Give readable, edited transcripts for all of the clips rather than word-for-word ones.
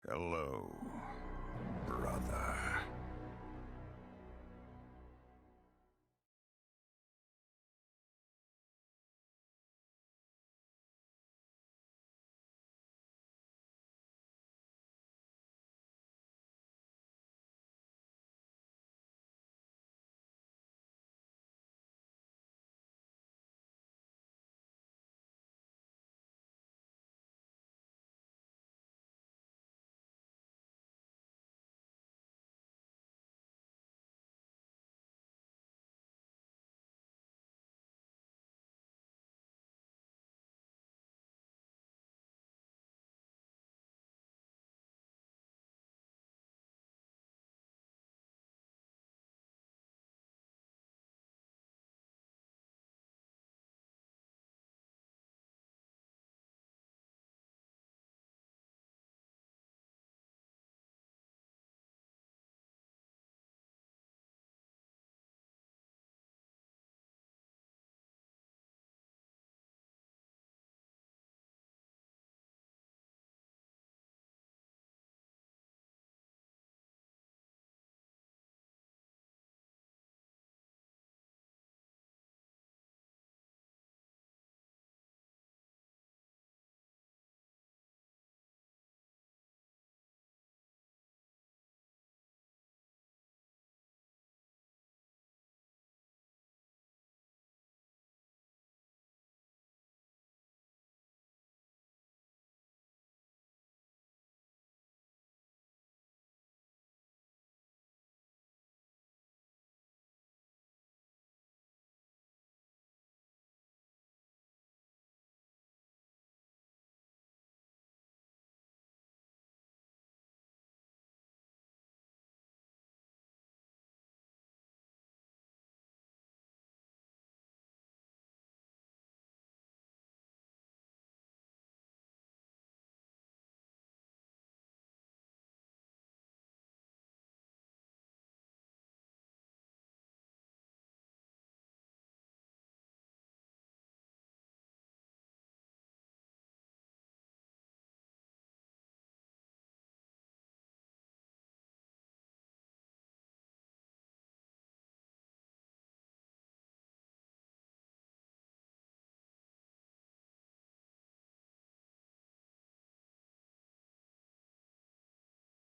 Hello, brother.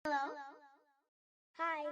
Hello? Hi.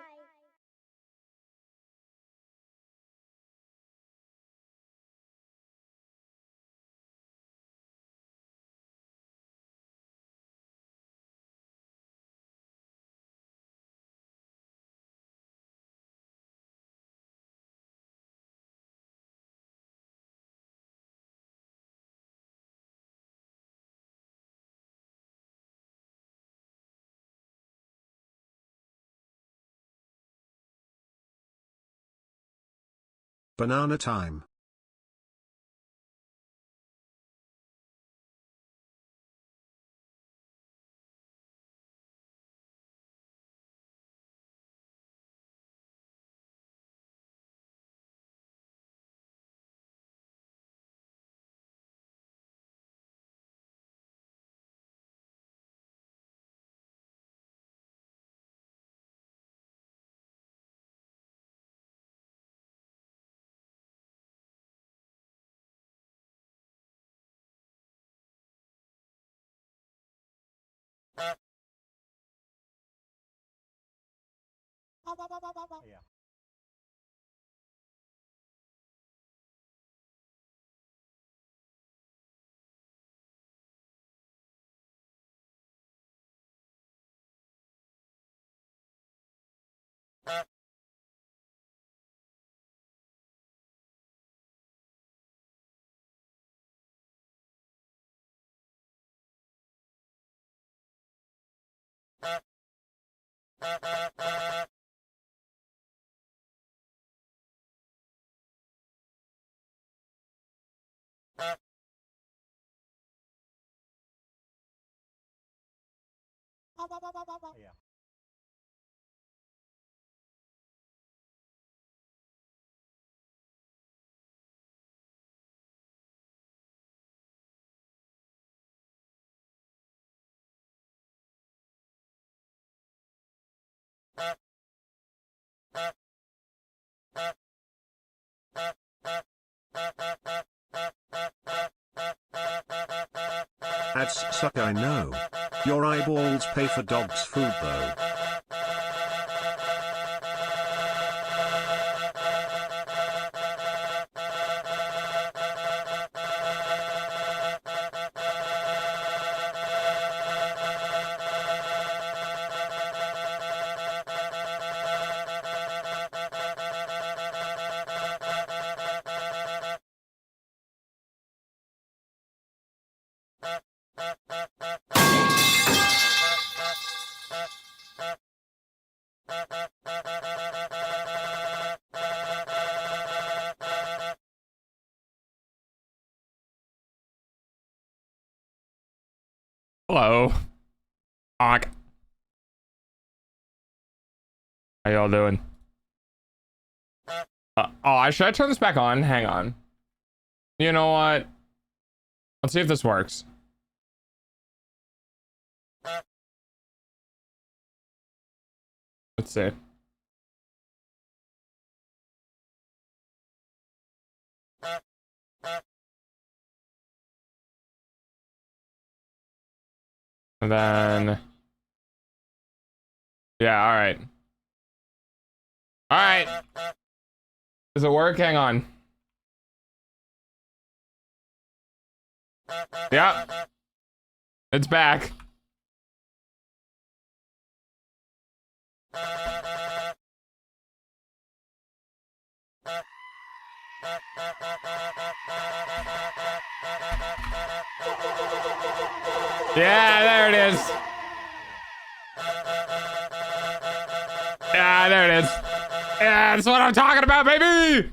Banana time. Yeah. Yeah. Ads suck, I know. Your eyeballs pay for dog's food though. Hello. Honk. How y'all doing? Should I turn this back on? Hang on. You know what? Let's see if this works. Let's see. And then, yeah, all right. All right. Does it work? Hang on. Yeah. It's back. Yeah, there it is. Yeah, there it is. Yeah, that's what I'm talking about, baby.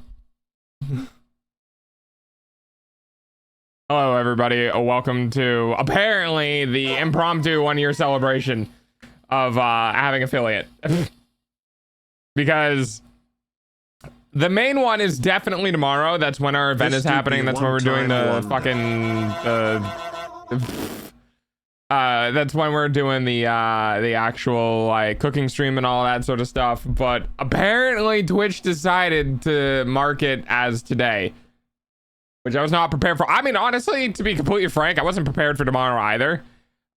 Hello, everybody. Welcome to apparently the impromptu 1-year celebration of having affiliate. Because the main one is definitely tomorrow. That's when our event is happening. That's when we're doing the fucking that's when we're doing the actual like cooking stream and all that sort of stuff. But apparently Twitch decided to mark it as today, which I was not prepared for. I mean, honestly, to be completely frank, I wasn't prepared for tomorrow either.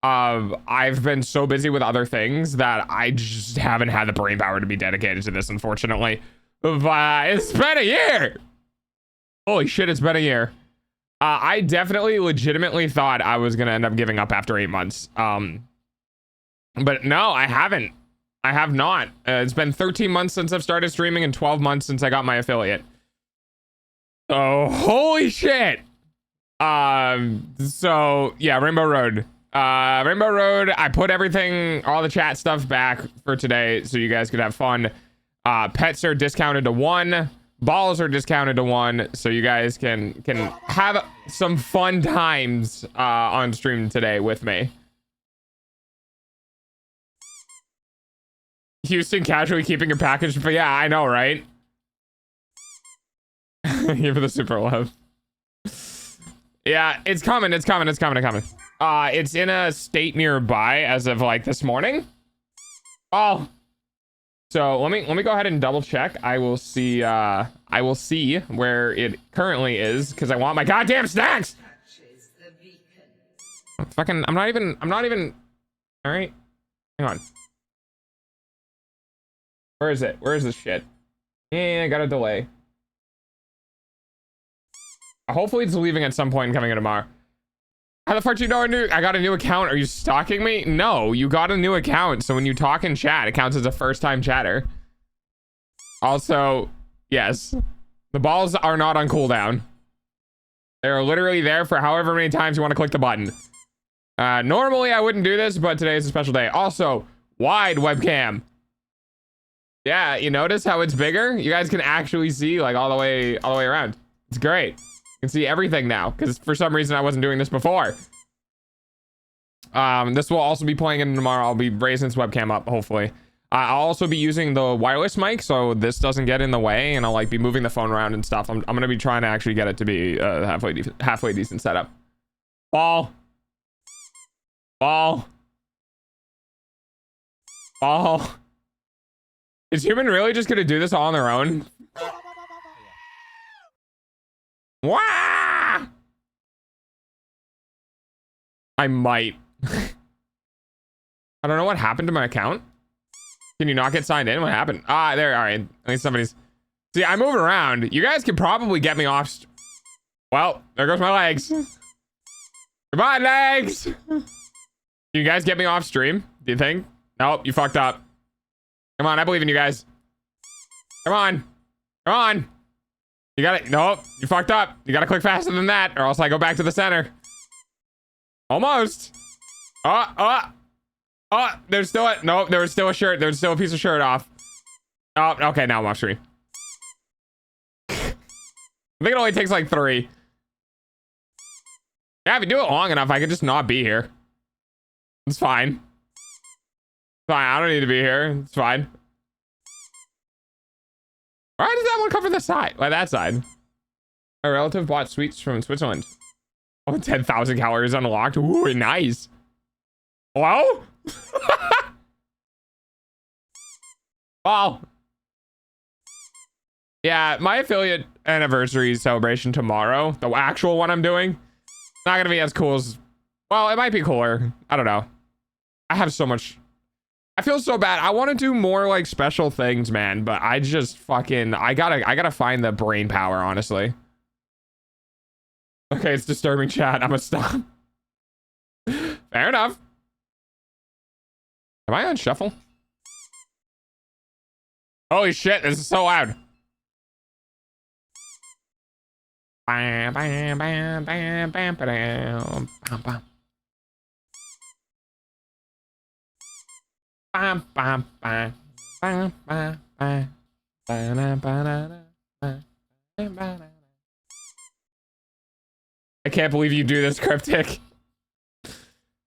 I've been so busy with other things that I just haven't had the brain power to be dedicated to this, unfortunately. It's been a year. Holy shit, it's been a year. I definitely legitimately thought I was gonna end up giving up after 8 months. But no, I haven't. I have not. It's been 13 months since I've started streaming and 12 months since I got my affiliate. Oh, holy shit. So yeah, Rainbow Road. Rainbow Road, I put everything, all the chat stuff back for today so you guys could have fun. Pets are discounted to 1. Balls are discounted to 1, so you guys can have some fun times on stream today with me. Houston casually keeping your package, but yeah, I know, right? Here for the super love. Yeah, it's coming. It's coming. It's in a state nearby as of like this morning. Oh. So let me go ahead and double check. I will see where it currently is because I want my goddamn snacks. Fucking I'm not even all right. Hang on. Where is it? Where is this shit? Yeah, I got a delay. Hopefully it's leaving at some point and coming in tomorrow. How the fuck do you know I got a new account? Are you stalking me? No, you got a new account. So when you talk in chat, it counts as a first-time chatter. Also, yes, the balls are not on cooldown. They're literally there for however many times you want to click the button. Normally I wouldn't do this, but today is a special day. Also, wide webcam. Yeah, you notice how it's bigger? You guys can actually see like all the way around. It's great. You can see everything now because for some reason I wasn't doing this before. This will also be playing in tomorrow. I'll be raising this webcam up, hopefully. I'll also be using the wireless mic so this doesn't get in the way, and I'll like be moving the phone around and stuff. I'm gonna be trying to actually get it to be halfway decent setup. Ball. Is human really just gonna do this all on their own? Wah! I might. I don't know what happened to my account. Can you not get signed in? What happened? Ah, there. All right. At least somebody's. See, I move around. You guys can probably get me off. Well, there goes my legs. Goodbye, legs. Can you guys get me off stream? Do you think? Nope, you fucked up. Come on, I believe in you guys. Come on. Come on. You got it. Nope, you fucked up. You got to click faster than that, or else I go back to the center. Almost. Oh, there's still a, nope, there was still a shirt. There's still a piece of shirt off. Oh, okay, now I'm off screen. I think it only takes like 3. Yeah, if you do it long enough, I could just not be here. It's fine. Fine, I don't need to be here. It's fine. Why does that one come from the side? Like that side. A relative bought sweets from Switzerland. Oh, 10,000 calories unlocked. Ooh, nice. Hello? Well. Yeah, my affiliate anniversary celebration tomorrow, the actual one I'm doing, not gonna be as cool as, well, it might be cooler. I don't know. I have so much. I feel so bad. I want to do more like special things, man, but I just fucking, I gotta find the brain power, honestly. Okay, it's disturbing, chat. I'm gonna stop. Fair enough. Am I on shuffle? Holy shit, this is so loud. Bam, bam, bam, bam, bam, bam, bam, bam. Bam, bam, bam, bam, bam, bam, bam, bam, bam. I can't believe you do this, Cryptic.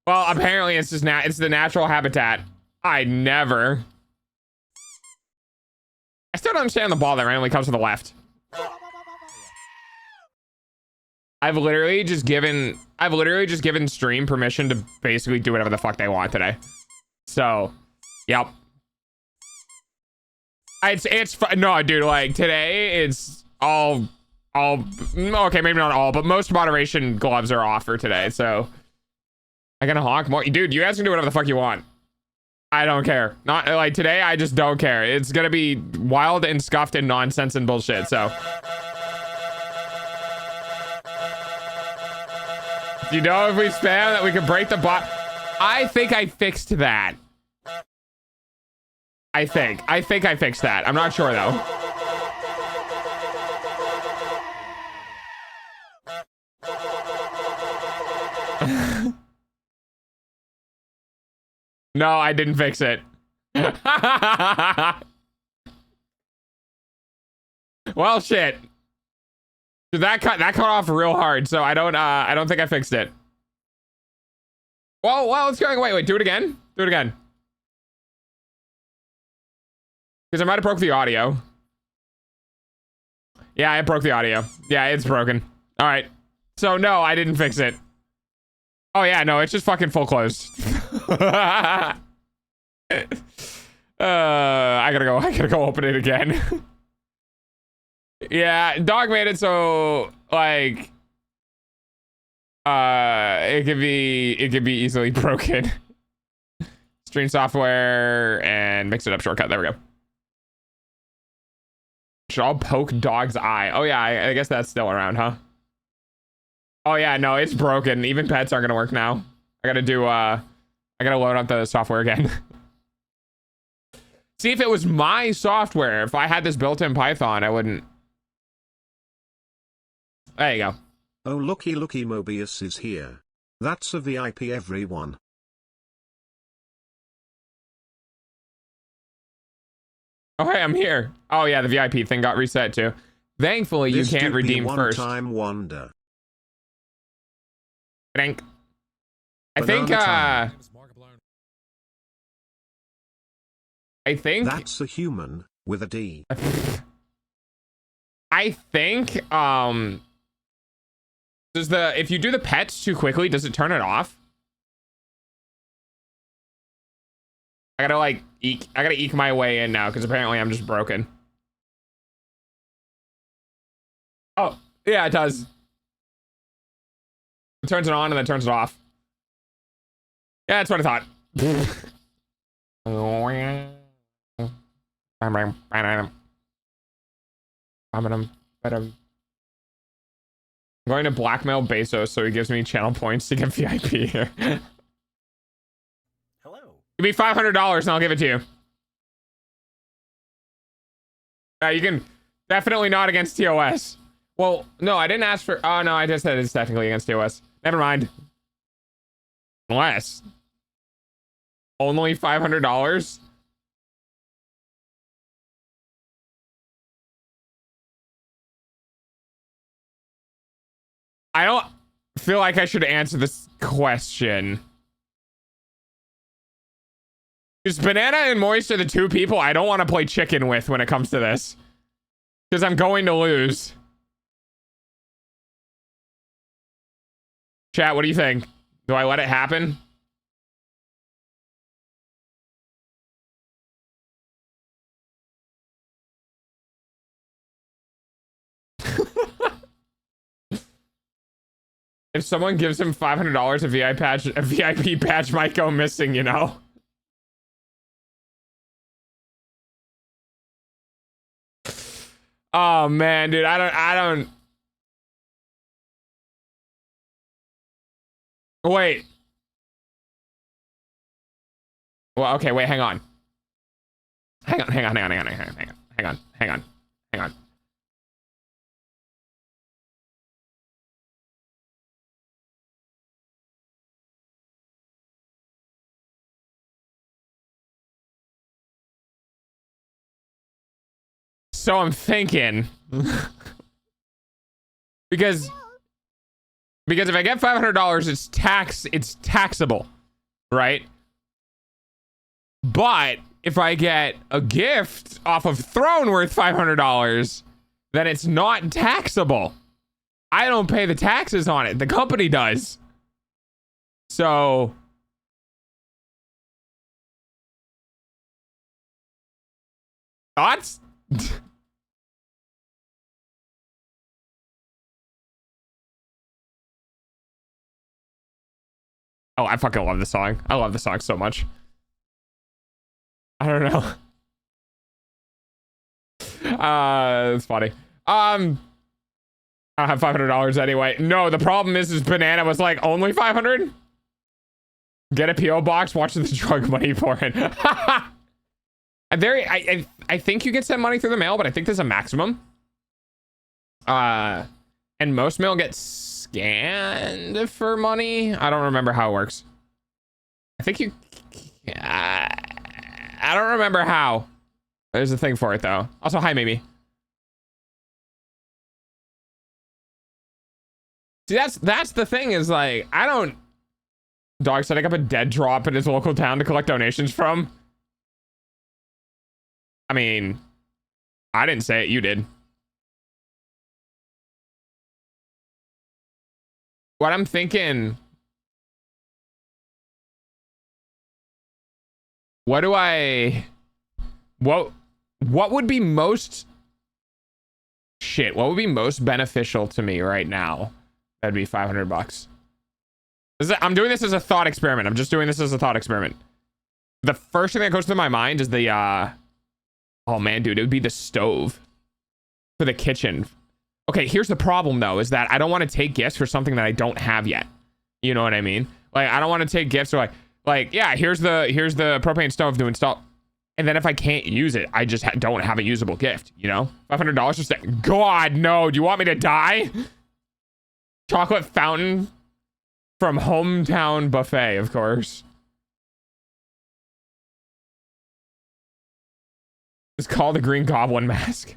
Well, apparently it's just it's the natural habitat. I never. I still don't understand the ball that randomly comes to the left. I've literally just given stream permission to basically do whatever the fuck they want today. So, yep. It's no, dude, like today it's all okay, maybe not all, but most moderation gloves are off for today. So I gotta honk more. Dude, you guys can do whatever the fuck you want. I don't care. Not like today, I just don't care. It's gonna be wild and scuffed and nonsense and bullshit. So you know, if we spam that we can break the bot. I think I fixed that. I think I fixed that. I'm not sure though. No, I didn't fix it. Well, shit. That cut off real hard, so I don't think I fixed it. Well, it's going. Wait, do it again. Do it again. Because I might have broke the audio. Yeah, I broke the audio. Yeah, it's broken. All right. So no, I didn't fix it. Oh yeah, no, it's just fucking full closed. I gotta go open it again. Yeah, dog made it so like it could be easily broken. Stream software and mix it up shortcut. There we go. Should all poke dog's eye. Oh yeah, I guess that's still around, huh? Oh yeah, no, it's broken. Even pets aren't gonna work now. I gotta load up the software again. See, if it was my software, if I had this built in Python, I wouldn't. There you go. Oh, looky, Mobius is here. That's a VIP, everyone. Oh, hey, I'm here. Oh yeah, the VIP thing got reset too. Thankfully, you can't redeem first. One-time wonder. I think that's a human with a D. I think if you do the pets too quickly, does it turn it off? I gotta like I gotta eke my way in now because apparently I'm just broken. Oh, yeah, it does. It turns it on and then turns it off. Yeah, that's what I thought. I'm going to blackmail Bezos so he gives me channel points to get VIP here. Hello. Give me $500 and I'll give it to you. You can definitely not against TOS. Well, no, I didn't ask for. Oh no, I just said it's technically against TOS. Never mind. Unless only $500. I don't feel like I should answer this question. Because Banana and Moist are the two people I don't want to play chicken with when it comes to this. Because I'm going to lose. Chat, what do you think? Do I let it happen? If someone gives him $500, a VIP patch might go missing, you know? Oh man, dude, I don't. Wait. Well, okay, wait, hang on. Hang on. So I'm thinking because if I get $500, it's taxable, right? But if I get a gift off of Throne worth $500, then it's not taxable. I don't pay the taxes on it. The company does. So thoughts? Oh, I fucking love this song. I love this song so much. I don't know. It's funny. I don't have $500 anyway. No, the problem is Banana was like, only 500? Get a PO box, watch the drug money pour in. I think you can send money through the mail, but I think there's a maximum. And most mail gets scanned for money. I don't remember how it works. I think you. I don't remember how. There's a thing for it though. Also, hi, maybe. See, that's the thing is like I don't. Dog setting up a dead drop in his local town to collect donations from. I mean, I didn't say it. You did. What I'm thinking. What would be most shit? What would be most beneficial to me right now? That'd be $500. I'm doing this as a thought experiment. I'm just doing this as a thought experiment. The first thing that goes through my mind is the oh man, dude, it would be the stove for the kitchen. Okay, here's the problem though, is that I don't want to take gifts for something that I don't have yet. You know what I mean? Like I don't want to take gifts or like yeah, here's the propane stove to install. And then if I can't use it, I just don't have a usable gift, you know? $500 just that. God, no. Do you want me to die? Chocolate fountain from Hometown Buffet, of course. It's called the Green Goblin Mask.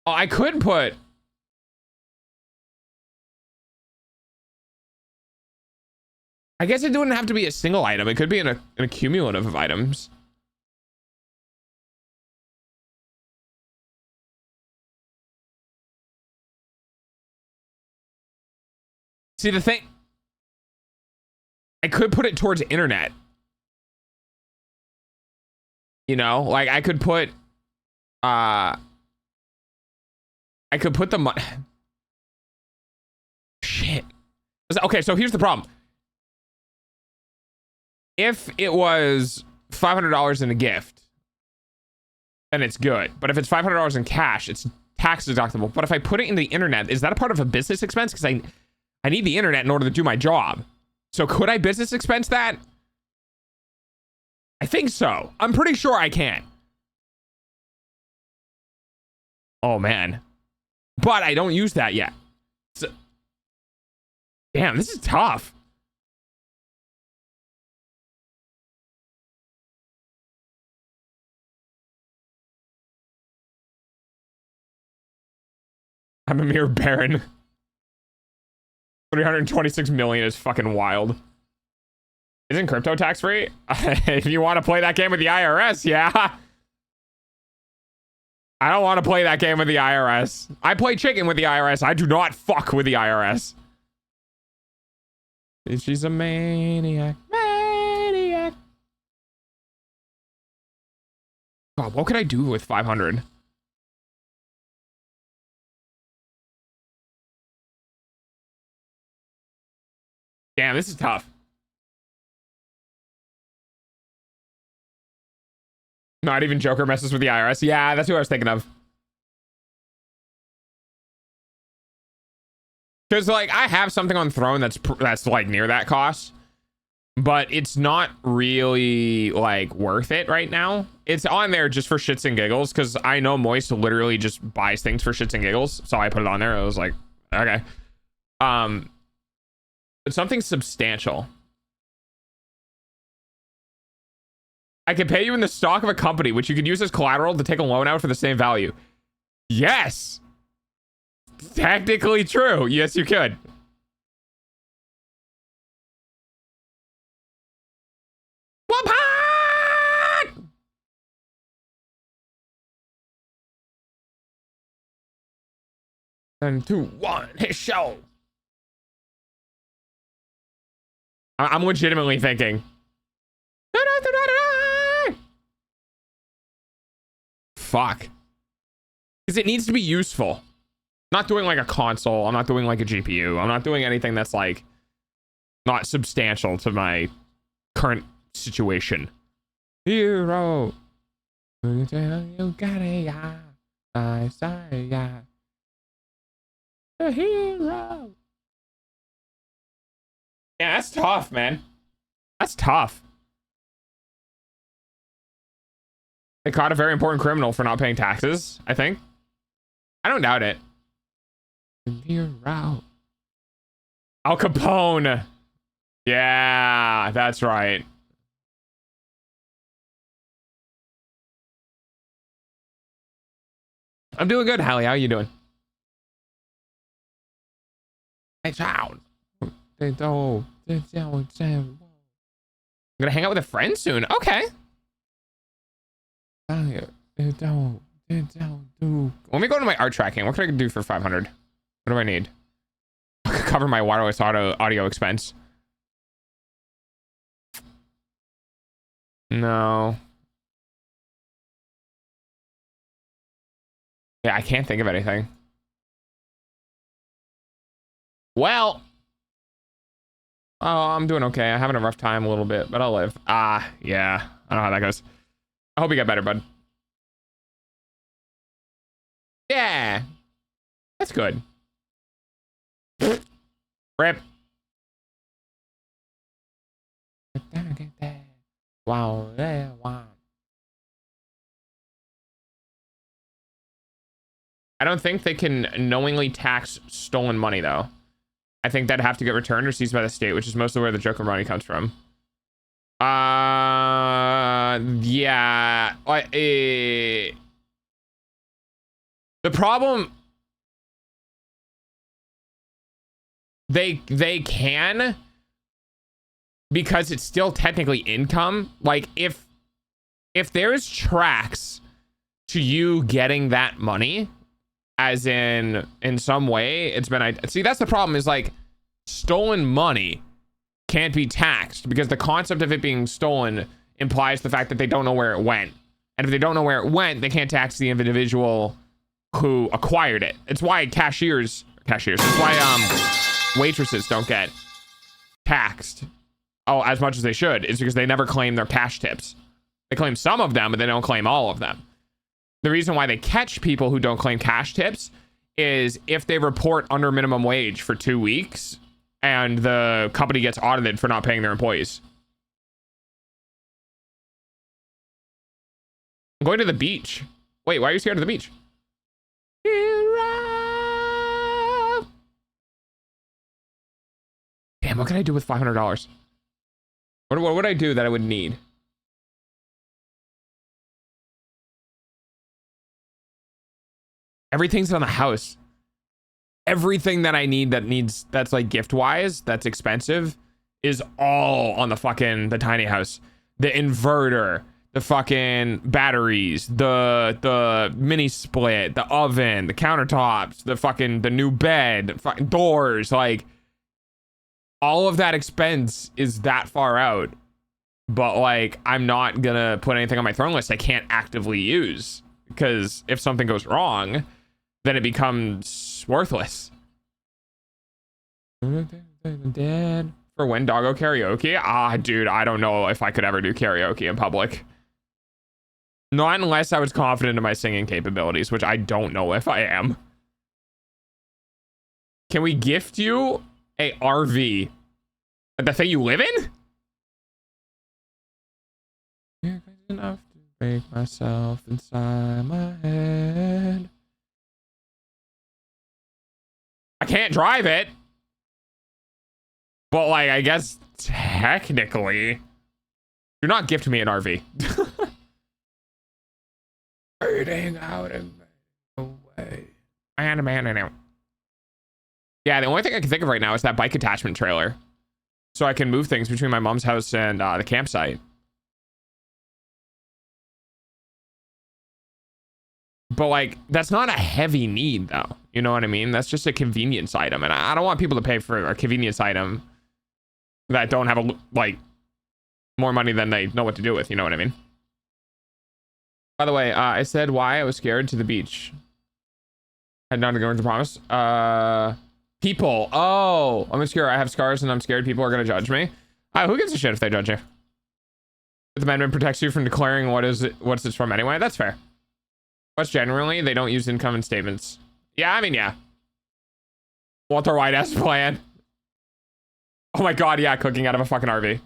Oh, I could put... I guess it wouldn't have to be a single item. It could be an accumulative of items. See, the thing... I could put it towards internet. You know, like I could put the money. Shit. Okay, so here's the problem. If it was $500 in a gift, then it's good. But if it's $500 in cash, it's tax deductible. But if I put it in the internet, is that a part of a business expense? Because I need the internet in order to do my job. So could I business expense that? I think so. I'm pretty sure I can. Oh, man. But I don't use that yet. So, damn, this is tough. I'm a mere baron. 326 million is fucking wild. Isn't crypto tax free? If you want to play that game with the IRS, yeah. I don't want to play that game with the IRS. I play chicken with the IRS. I do not fuck with the IRS. She's a maniac. Maniac. God, what could I do with 500? Damn, this is tough. Not even Joker messes with the IRS. Yeah, that's who I was thinking of. Because, like, I have something on Throne that's like near that cost, but it's not really like worth it right now. It's on there just for shits and giggles because I know Moist literally just buys things for shits and giggles, so I put it on there. I was like, okay, but something substantial. I can pay you in the stock of a company, which you could use as collateral to take a loan out for the same value. Yes. Technically true. Yes, you could. Whoop-ha! And 2, 1, hit show. I'm legitimately thinking. Fuck. Because it needs to be useful. Not doing like a console. I'm not doing like a GPU. I'm not doing anything that's like not substantial to my current situation. Hero. You got it, yeah. I say, yeah. The hero. Yeah, that's tough, man. That's tough. They caught a very important criminal for not paying taxes, I think. I don't doubt it. Al Capone. Yeah, that's right. I'm doing good, Hallie. How are you doing? Hey, child. I'm gonna hang out with a friend soon. Okay. Let me go to my art tracking. What can I do for 500? What do I need? I could cover my wireless audio expense. No. Yeah, I can't think of anything. Well. Oh, I'm doing okay. I'm having a rough time a little bit, but I'll live. Yeah. I don't know how that goes. I hope you get better, bud. Yeah. That's good. Rip. Wow. Wow. I don't think they can knowingly tax stolen money, though. I think that'd have to get returned or seized by the state, which is mostly where the Joker money comes from. Yeah. The problem... They can, because it's still technically income. Like, if there's tracks to you getting that money, as in some way, it's been... See, that's the problem, is like, stolen money can't be taxed because the concept of it being stolen implies the fact that they don't know where it went. And if they don't know where it went, they can't tax the individual who acquired it. It's why cashiers, it's why waitresses don't get taxed as much as they should. It's because they never claim their cash tips. They claim some of them, but they don't claim all of them. The reason why they catch people who don't claim cash tips is if they report under minimum wage for 2 weeks and the company gets audited for not paying their employees. I'm going to the beach. Wait, why are you scared of the beach? Damn, what can I do with $500? What would I do that I would need? Everything's on the house. Everything that I need that's like gift wise, that's expensive, is all on the tiny house. The inverter, the fucking batteries, the mini split, the oven, the countertops, the new bed, fucking doors, like all of that expense is that far out. But like, I'm not gonna put anything on my throne list I can't actively use, because if something goes wrong, then it becomes worthless. Dad, for when doggo karaoke? Ah, dude, I don't know if I could ever do karaoke in public. Not unless I was confident in my singing capabilities, which I don't know if I am. Can we gift you a RV? The thing you live in? Enough to break myself inside my head. I can't drive it. But like, I guess technically, do not gift me an RV. Fading out and away. Man. Yeah, the only thing I can think of right now is that bike attachment trailer. So I can move things between my mom's house and the campsite. But like, that's not a heavy need though. You know what I mean? That's just a convenience item. And I don't want people to pay for a convenience item that don't have like more money than they know what to do with. You know what I mean? By the way, I said why I was scared to the beach. Head down to Orange Promise. People. Oh, I'm scared. I have scars and I'm scared people are going to judge me. Who gives a shit if they judge you? The amendment protects you from declaring what's it from anyway. That's fair. But generally, they don't use income in statements. Yeah, I mean, yeah. Walter White S plan. Oh my god, yeah, cooking out of a fucking RV.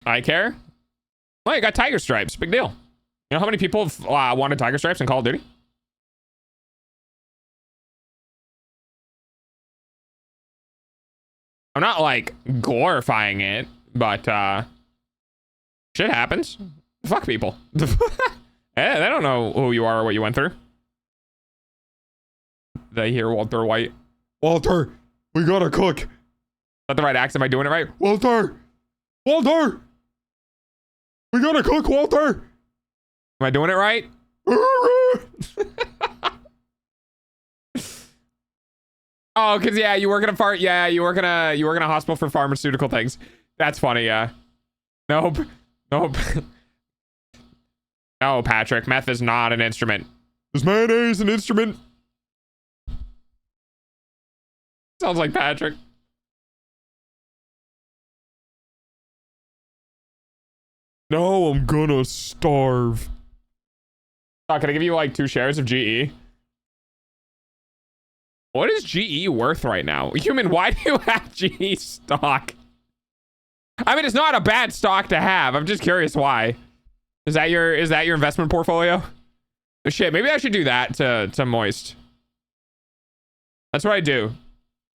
I care. Well, you got tiger stripes. Big deal. You know how many people wanted tiger stripes in Call of Duty? I'm not like glorifying it, but shit happens. Fuck people. They don't know who you are or what you went through. They hear Walter White. Walter, we gotta cook. Is that the right accent? Am I doing it right? Walter! Walter! We gotta cook, Walter! Am I doing it right? Oh, cause yeah, you work in a you work in a hospital for pharmaceutical things. That's funny, yeah. Nope. No, Patrick, meth is not an instrument. Is mayonnaise an instrument? Sounds like Patrick. No, I'm gonna starve. Oh, can I give you like 2 shares of GE? What is GE worth right now? Human, why do you have GE stock? I mean, it's not a bad stock to have. I'm just curious why. Is that your investment portfolio? Oh, shit, maybe I should do that to Moist. That's what I do.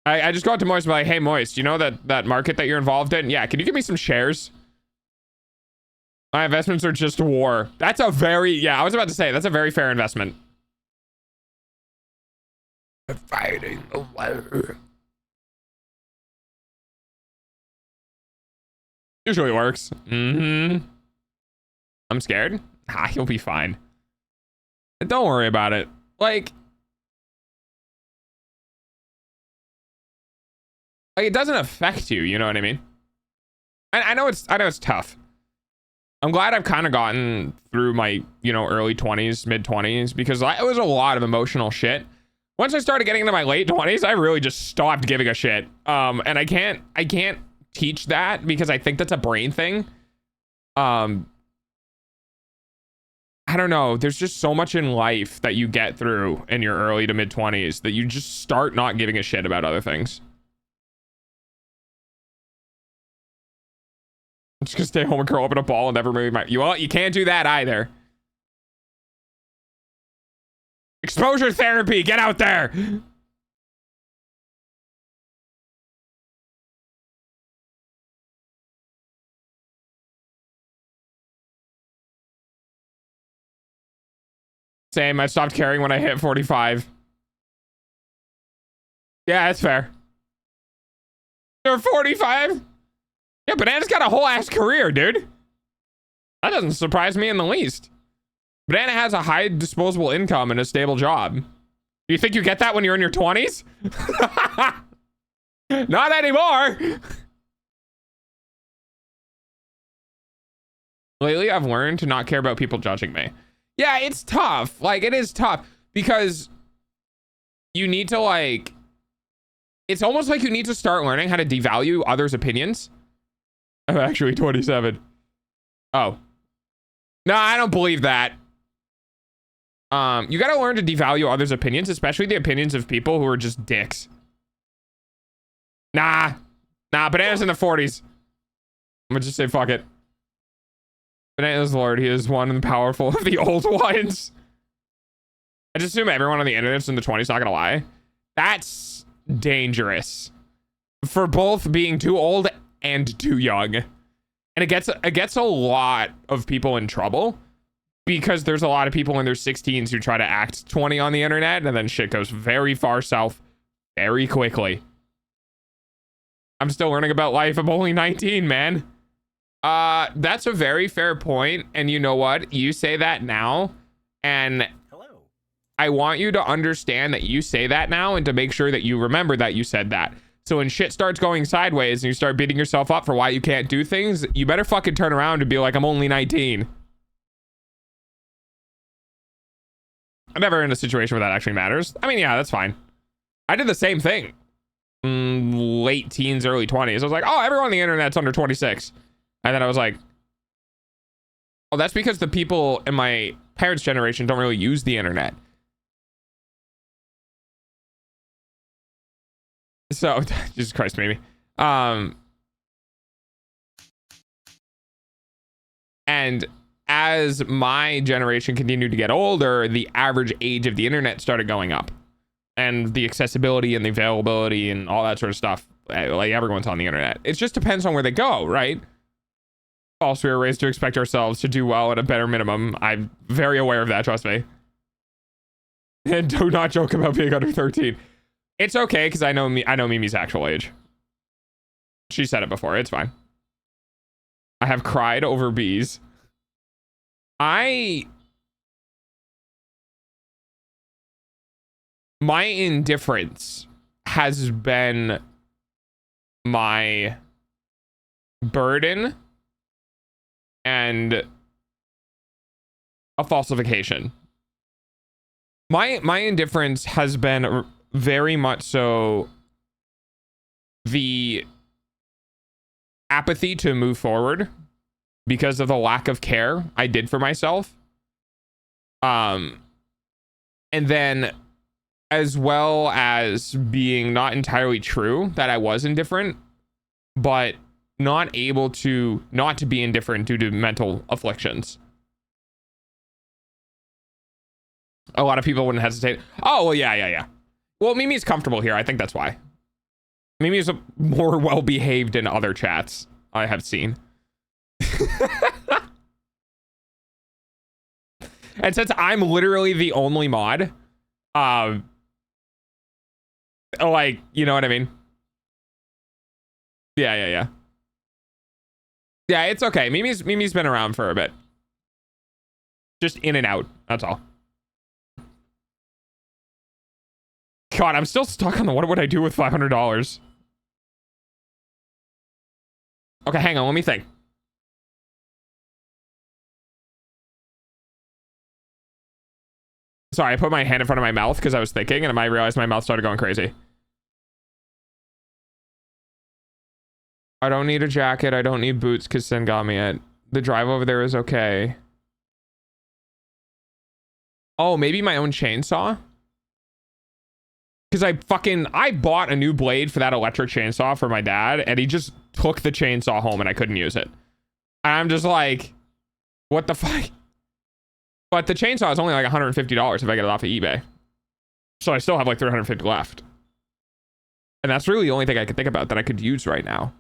I just go out to Moist and be like, hey Moist, you know that market that you're involved in? Yeah, can you give me some shares? My investments are just war. That's a very, yeah, I was about to say, that's a very fair investment. Fighting the war. Usually works. I'm scared. You'll be fine. Don't worry about it. Like it doesn't affect you, you know what I mean? I know it's tough. I'm glad I've kind of gotten through my, you know, early 20s, mid 20s, because it was a lot of emotional shit. Once I started getting into my late 20s, I really just stopped giving a shit. And I can't teach that because I think that's a brain thing. I don't know. There's just so much in life that you get through in your early to mid 20s that you just start not giving a shit about other things. I'm just gonna stay home and curl up in a ball and never move my... You can't do that either. Exposure therapy, get out there! Same, I stopped caring when I hit 45. Yeah, that's fair. You're 45? Yeah, Banana's got a whole ass career, dude. That doesn't surprise me in the least. Banana has a high disposable income and a stable job. Do you think you get that when you're in your 20s? Not anymore. Lately, I've learned to not care about people judging me. Yeah, it's tough. Like, it is tough because you need to, like, it's almost like you need to start learning how to devalue others' opinions. I'm actually 27. Oh. No, I don't believe that. You gotta learn to devalue others' opinions, especially the opinions of people who are just dicks. Nah, Banana's in the 40s. I'm gonna just say fuck it. Banana's Lord, he is one and powerful of the old ones. I just assume everyone on the internet's in the 20s, not gonna lie. That's dangerous. For both being too old and too young. And it gets a lot of people in trouble because there's a lot of people in their 16s who try to act 20 on the internet and then shit goes very far south very quickly. I'm still learning about life. I'm only 19, man. That's a very fair point. And you know what? You say that now, and Hello. I want you to understand that you say that now and to make sure that you remember that you said that. So when shit starts going sideways and you start beating yourself up for why you can't do things, you better fucking turn around and be like, I'm only 19. I'm never in a situation where that actually matters. I mean, yeah, that's fine. I did the same thing. Late teens, early 20s. I was like, oh, everyone on the internet's under 26. And then I was like, oh, that's because the people in my parents' generation don't really use the internet. So, Jesus Christ, maybe. And as my generation continued to get older, the average age of the internet started going up. And the accessibility and the availability and all that sort of stuff. Like, everyone's on the internet. It just depends on where they go, right? Also, we are raised to expect ourselves to do well at a bare minimum. I'm very aware of that, trust me. And do not joke about being under 13. It's okay, because I know Mimi's actual age. She said it before. It's fine. I have cried over bees. My indifference has been my burden and a falsification. My indifference has been very much so the apathy to move forward because of the lack of care I did for myself. And then as well as being not entirely true that I was indifferent, but not able to not to be indifferent due to mental afflictions. A lot of people wouldn't hesitate. Oh, well, yeah. Well, Mimi's comfortable here. I think that's why. Mimi's more well-behaved in other chats I have seen. And since I'm literally the only mod, like, you know what I mean? Yeah. Yeah, it's okay. Mimi's been around for a bit. Just in and out. That's all. God, I'm still stuck on the what would I do with $500? Okay, hang on, let me think. Sorry, I put my hand in front of my mouth because I was thinking, and I realized my mouth started going crazy. I don't need a jacket. I don't need boots because Sin got me it. The drive over there is okay. Oh, maybe my own chainsaw? Because I bought a new blade for that electric chainsaw for my dad, and he just took the chainsaw home and I couldn't use it. And I'm just like, what the fuck? But the chainsaw is only like $150 if I get it off of eBay. So I still have like 350 left. And that's really the only thing I could think about that I could use right now.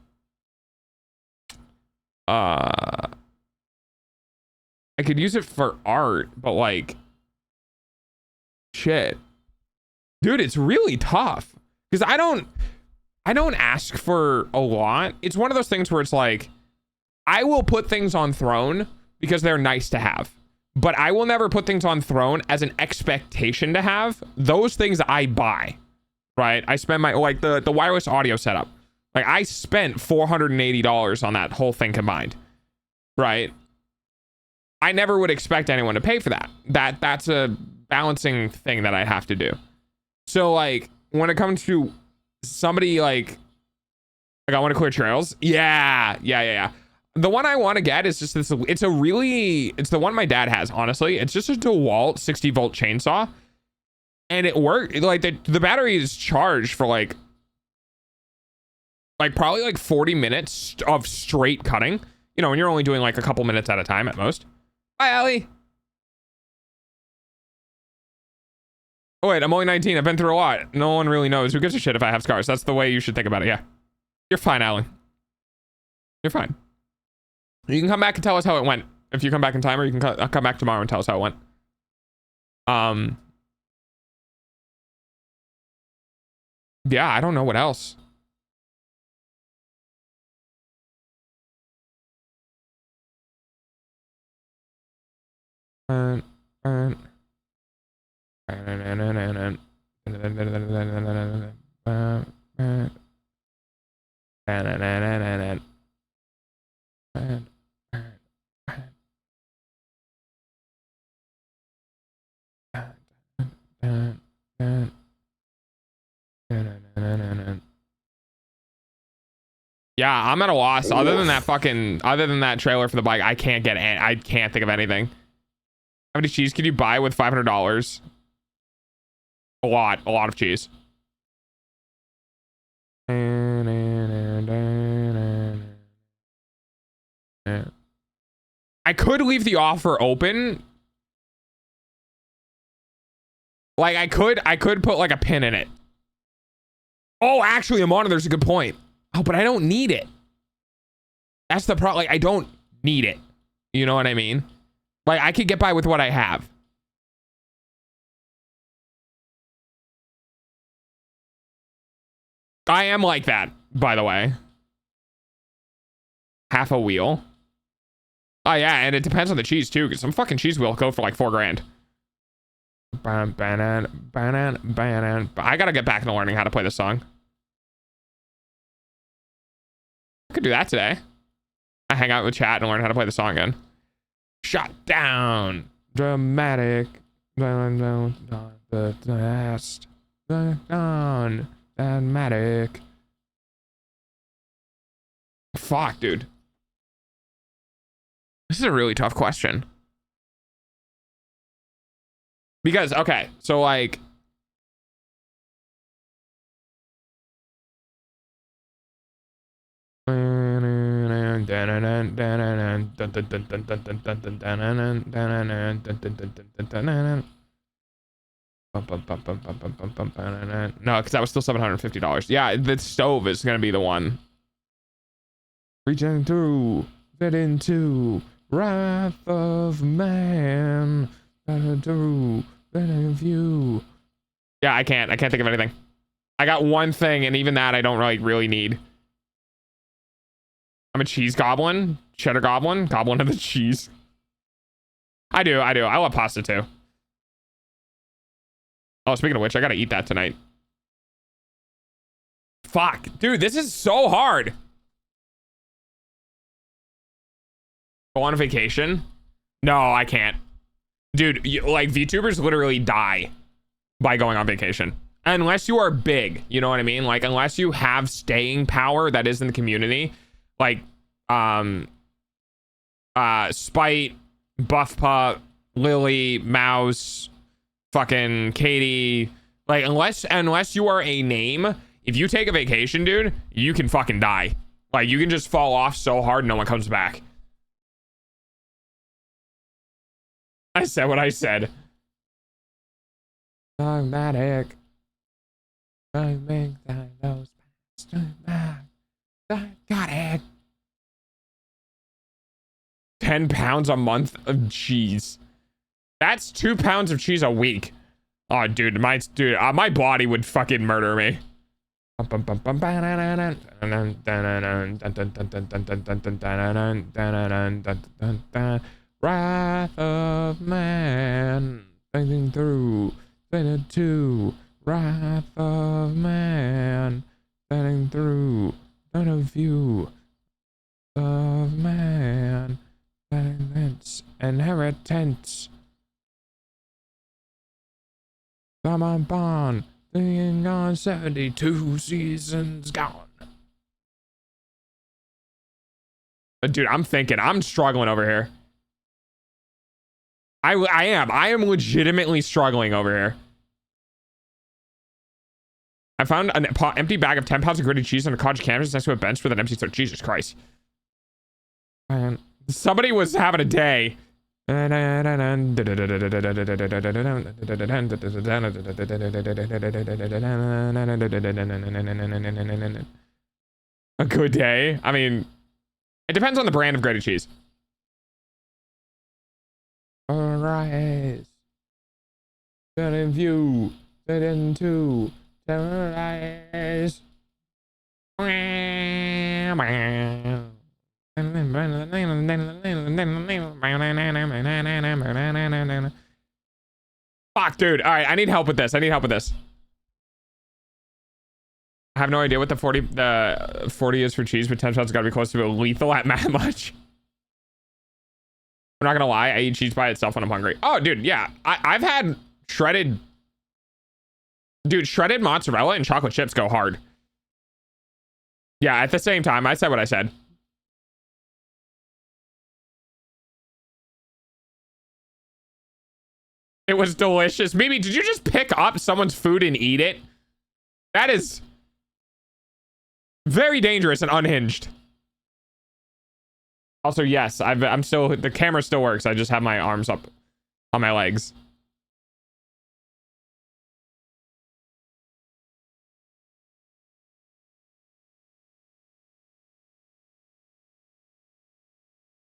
I could use it for art, but like, shit. Dude, it's really tough. Because I don't ask for a lot. It's one of those things where it's like, I will put things on Throne because they're nice to have. But I will never put things on Throne as an expectation to have. Those things I buy, right? I spend my, like the wireless audio setup. Like I spent $480 on that whole thing combined, right? I never would expect anyone to pay for that. That's a balancing thing that I have to do. So like when it comes to somebody like I want to clear trails. Yeah. The one I want to get is just this. It's the one my dad has, honestly. It's just a DeWalt 60-volt chainsaw. And it worked. Like the battery is charged for like probably like 40 minutes of straight cutting. You know, when you're only doing like a couple minutes at a time at most. Hi, Allie. Oh, wait, I'm only 19. I've been through a lot. No one really knows. Who gives a shit if I have scars? That's the way you should think about it, yeah. You're fine, Allie. You're fine. You can come back and tell us how it went. If you come back in time, or you can come back tomorrow and tell us how it went. Yeah, I don't know what else. Yeah, I'm at a loss. Other than that trailer for the bike, I can't think of anything. How many cheese could you buy with $500? A lot of cheese. I could leave the offer open. Like I could put like a pin in it. Oh, actually a monitor's a good point. Oh, but I don't need it. That's the problem. Like I don't need it. You know what I mean? Like I could get by with what I have. I am like that, by the way. Half a wheel. Oh yeah, and it depends on the cheese too, because some fucking cheese will go for like $4 grand. I gotta get back into learning how to play this song. I could do that today. I hang out with chat and learn how to play the song again. Shot down. Dramatic. The last. Down. Dramatic. Fuck, dude. This is a really tough question. Because, okay, so like... No, because that was still $750. Yeah, the stove is gonna be the one. Reaching through, fit into wrath of man. Through, of you. Yeah, I can't think of anything. I got one thing, and even that I don't really need. I'm a cheese goblin, cheddar goblin of the cheese. I do. I love pasta too. Oh, speaking of which, I gotta eat that tonight. Fuck. Dude, this is so hard. Go on a vacation? No, I can't. Dude, like VTubers literally die by going on vacation. Unless you are big, you know what I mean? Like, unless you have staying power that is in the community. Like, Spite, Buff Pup, Lily, Mouse, fucking Katie. Like, unless you are a name, if you take a vacation, dude, you can fucking die. Like, you can just fall off so hard no one comes back. I said what I said. Dogmatic. Got it. 10 pounds a month of cheese. That's 2 pounds of cheese a week. Oh, dude, my body would fucking murder me. Wrath of man, thinking through, fitted to. Wrath of man, thinking through, point of view of man, inheritance. Come on, Bond, thinking on 72 seasons gone. Dude, I'm struggling over here. I am legitimately struggling over here. I found an empty bag of 10 pounds of gritty cheese on a cottage canvas next to a bench with an empty throat. Jesus Christ. Man, somebody was having a day. A good day? I mean, it depends on the brand of grated cheese. Alright. Set in view. Set in two. Terrorize. Fuck, dude. All right, I need help with this. I have no idea what the 40 is for cheese, but 10 shots got to be close to lethal at that much. I'm not gonna lie, I eat cheese by itself when I'm hungry. Oh, dude, yeah. I've had shredded mozzarella and chocolate chips go hard. Yeah, at the same time, I said what I said. It was delicious. Mimi, did you just pick up someone's food and eat it? That is very dangerous and unhinged. Also, yes, I'm still, the camera still works. I just have my arms up on my legs.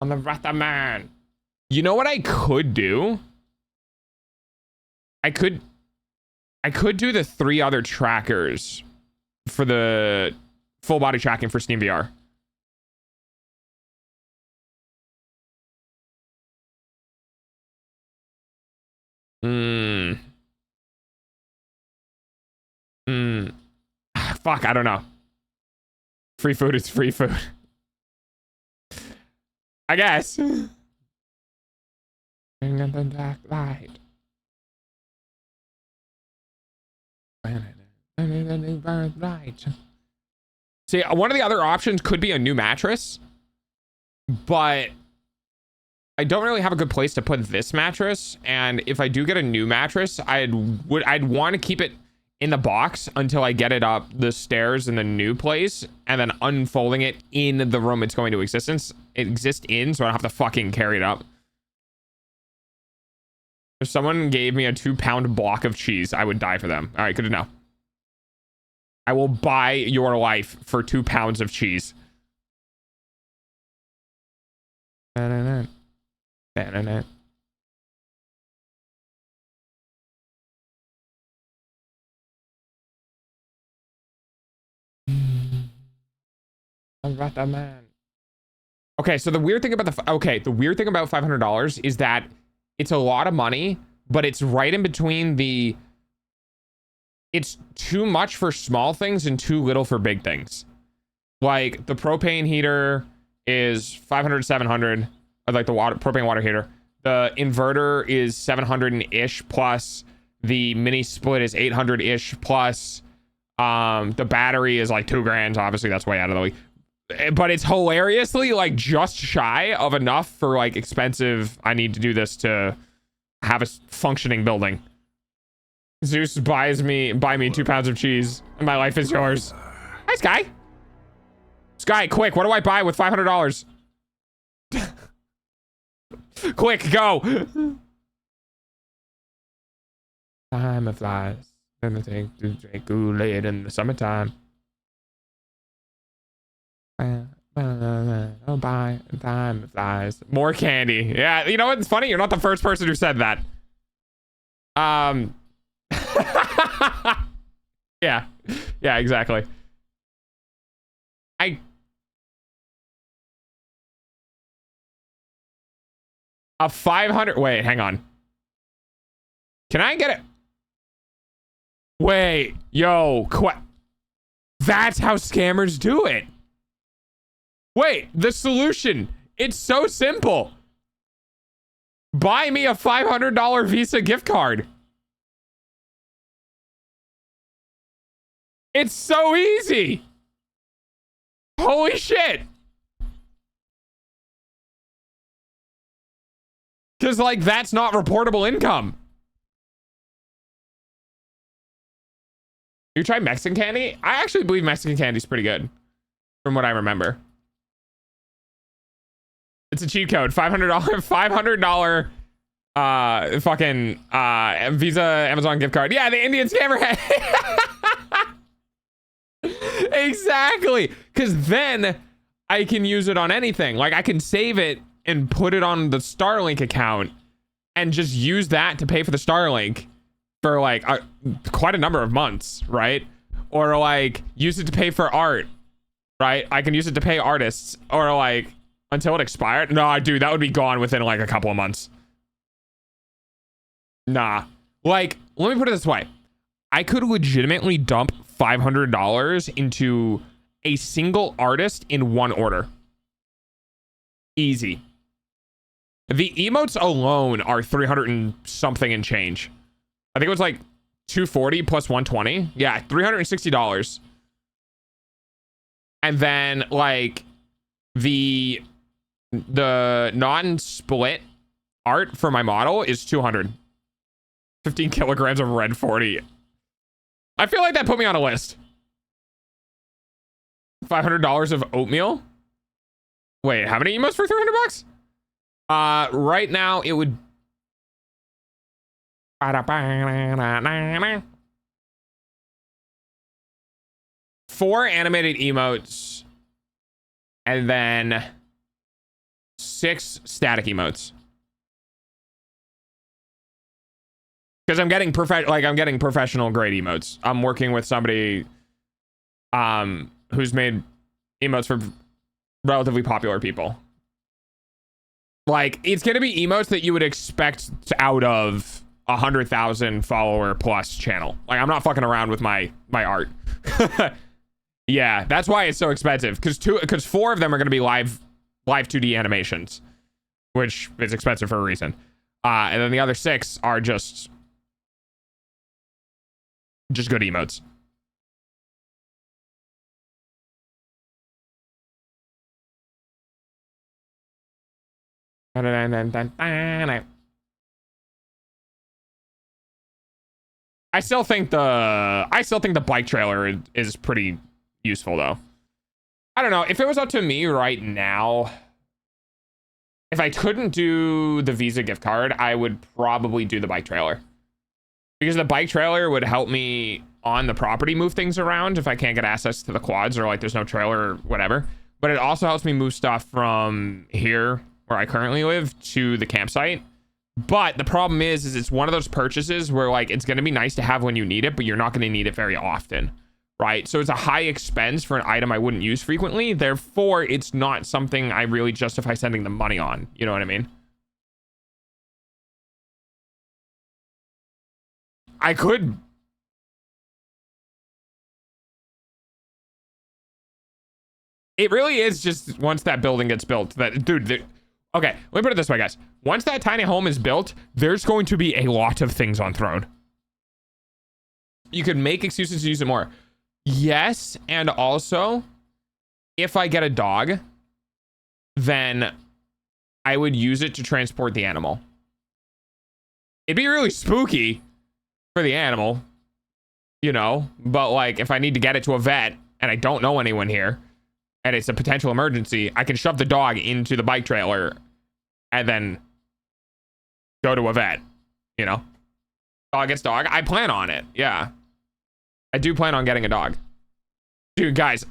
On the Ratha man. You know what I could do? I could do the 3 other trackers for the full body tracking for Steam VR. Fuck, I don't know. Free food is free food. I guess. The dark light. See, one of the other options could be a new mattress, but I don't really have a good place to put this mattress. And if I do get a new mattress, I'd want to keep it in the box until I get it up the stairs in the new place, and then unfolding it in the room it's going to exist in, so I don't have to fucking carry it up. If someone gave me a 2-pound block of cheese, I would die for them. All right, good to know. I will buy your life for 2 pounds of cheese. Man. Okay, so the weird thing about $500 is that it's a lot of money, but it's right in between the it's too much for small things and too little for big things. Like the propane heater is 500 to 700. I like the propane water heater. The inverter is 700-ish plus. The mini split is 800-ish plus. The battery is like $2,000. Obviously, that's way out of the league. But it's hilariously like just shy of enough for like expensive. I need to do this to have a functioning building. Zeus buy me 2 pounds of cheese, and my life is yours. Hi, Sky. Sky, quick! What do I buy with $500? Quick, go! Time of flies. And I think to drink Kool-Aid in the summertime. Oh, bye. Time flies. More candy. Yeah, you know what's funny? You're not the first person who said that. Yeah. Yeah, exactly. A 500. Wait, hang on. Can I get it? Wait, yo, that's how scammers do it. Wait, the solution. It's so simple. Buy me a $500 Visa gift card. It's so easy. Holy shit. Because, like, that's not reportable income. You try Mexican candy? I actually believe Mexican candy is pretty good, from what I remember. It's a cheat code. $500 fucking Visa Amazon gift card. Yeah, the Indian scammer had. Exactly. Because then I can use it on anything. Like, I can save it and put it on the Starlink account and just use that to pay for the Starlink for like quite a number of months, right? Or like use it to pay for art, right? I can use it to pay artists, or like until it expired. No, dude, that would be gone within like a couple of months. Nah, like, let me put it this way. I could legitimately dump $500 into a single artist in one order. Easy. The emotes alone are 300 and something and change. I think it was like 240 plus 120. Yeah, $360. And then like the non-split art for my model is 200. 15 kilograms of red 40. I feel like that put me on a list. $500 of oatmeal. Wait, how many emotes for $300? Right now it would. 4 animated emotes, and then 6 static emotes. Because I'm getting professional grade emotes. I'm working with somebody who's made emotes for relatively popular people. Like, it's gonna be emotes that you would expect out of 100,000 follower plus channel. Like, I'm not fucking around with my art. Yeah, that's why it's so expensive. Because 4 of them are gonna be live 2D animations, which is expensive for a reason. And then the other 6 are just good emotes. I still think the bike trailer is pretty useful though. I don't know, if it was up to me right now, if I couldn't do the Visa gift card, I would probably do the bike trailer. Because the bike trailer would help me on the property move things around if I can't get access to the quads, or like there's no trailer or whatever. But it also helps me move stuff from here, where I currently live, to the campsite. But the problem is it's one of those purchases where like it's going to be nice to have when you need it, but you're not going to need it very often, right? So it's a high expense for an item I wouldn't use frequently. Therefore, it's not something I really justify spending the money on. You know what I mean? I could It really is just once that building gets built that, dude, okay, let me put it this way, guys. Once that tiny home is built, there's going to be a lot of things on throne. You could make excuses to use it more. Yes, and also, if I get a dog, then I would use it to transport the animal. It'd be really spooky for the animal, you know, but like if I need to get it to a vet and I don't know anyone here and it's a potential emergency, I can shove the dog into the bike trailer and then go to a vet, you know. Dog gets dog. I plan on it. Yeah. I do plan on getting a dog. Dude, guys,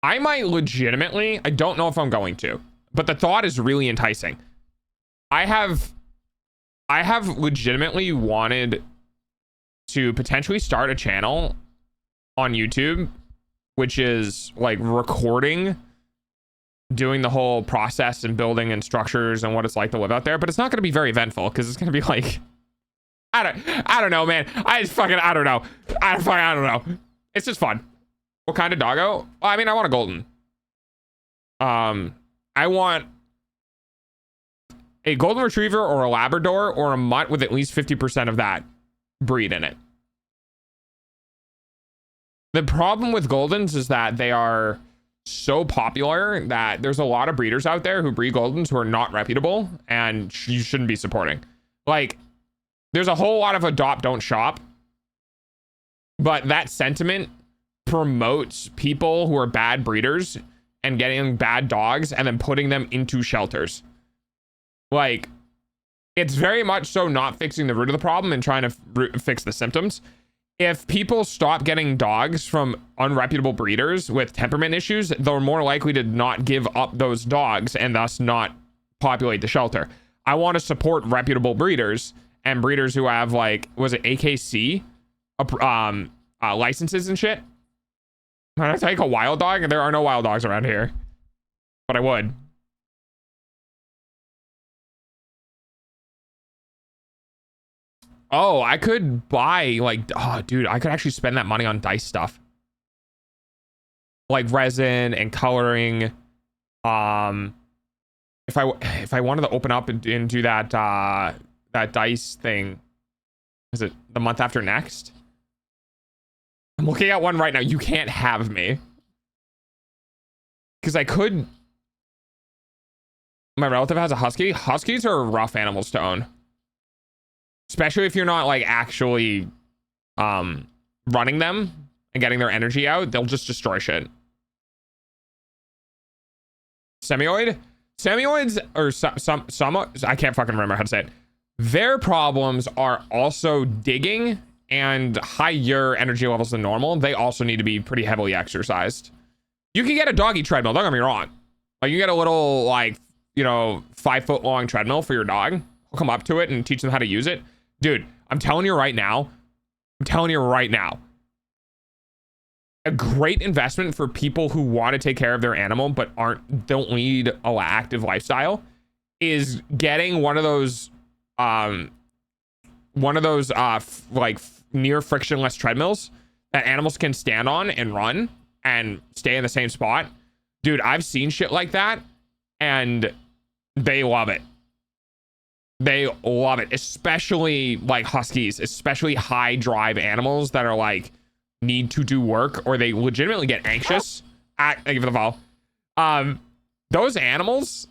I might legitimately, I don't know if I'm going to, but the thought is really enticing. I have legitimately wanted to potentially start a channel on YouTube, which is like recording, doing the whole process and building and structures and what it's like to live out there. But it's not going to be very eventful because it's going to be like, I don't know, man. I don't know. I don't know. It's just fun. What kind of doggo? Well, I mean, I want a golden. I want a golden retriever or a Labrador or a mutt with at least 50% of that breed in it. The problem with goldens is that they are so popular that there's a lot of breeders out there who breed goldens who are not reputable and you shouldn't be supporting. Like, there's a whole lot of adopt, don't shop, but that sentiment promotes people who are bad breeders and getting bad dogs and then putting them into shelters. Like, it's very much so not fixing the root of the problem and trying to fix the symptoms. If people stop getting dogs from unreputable breeders with temperament issues, they're more likely to not give up those dogs and thus not populate the shelter. I want to support reputable breeders and breeders who have, like, was it AKC licenses and shit. When I take a wild dog, and there are no wild dogs around here, but I would. Oh, I could buy, like, oh, dude, I could actually spend that money on dice stuff. Like resin and coloring. If I wanted to open up and do that, that dice thing, is it the month after next? I'm looking at one right now. You can't have me. Because I could. My relative has a husky. Huskies are rough animals to own. Especially if you're not like actually running them and getting their energy out, they'll just destroy shit. Semioids or some I can't fucking remember how to say it. Their problems are also digging and higher energy levels than normal. They also need to be pretty heavily exercised. You can get a doggy treadmill, don't get me wrong. Like, you get a little, like, you know, 5 foot long treadmill for your dog. We'll come up to it and teach them how to use it. Dude, I'm telling you right now, a great investment for people who want to take care of their animal but don't lead a active lifestyle is getting one of those like near frictionless treadmills that animals can stand on and run and stay in the same spot. Dude, I've seen shit like that and they love it. They love it, especially like huskies, especially high drive animals that are like need to do work or they legitimately get anxious. Thank you for the follow. Those animals,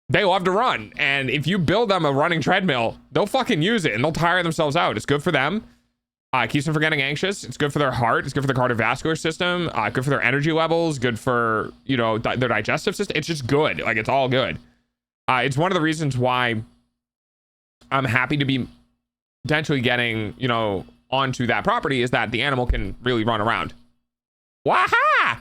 they love to run. And if you build them a running treadmill, they'll fucking use it and they'll tire themselves out. It's good for them. It keeps them from getting anxious. It's good for their heart. It's good for their cardiovascular system. Good for their energy levels. Good for, you know, their digestive system. It's just good. Like, it's all good. It's one of the reasons why I'm happy to be potentially getting, you know, onto that property is that the animal can really run around. Waha!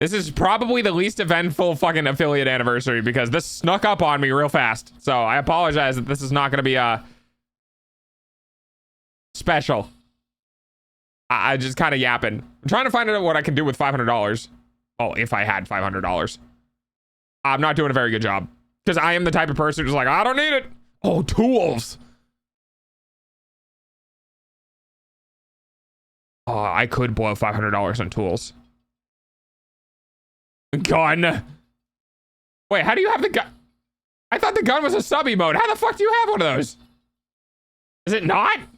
This is probably the least eventful fucking affiliate anniversary because this snuck up on me real fast. So I apologize that this is not going to be a special. I just kind of yapping. I'm trying to find out what I can do with $500. Oh, if I had $500. I'm not doing a very good job. Because I am the type of person who's like, I don't need it. Oh, tools. Oh, I could blow $500 on tools. Gun. Wait, how do you have the gun? I thought the gun was a sub emote. How the fuck do you have one of those? Is it not? Have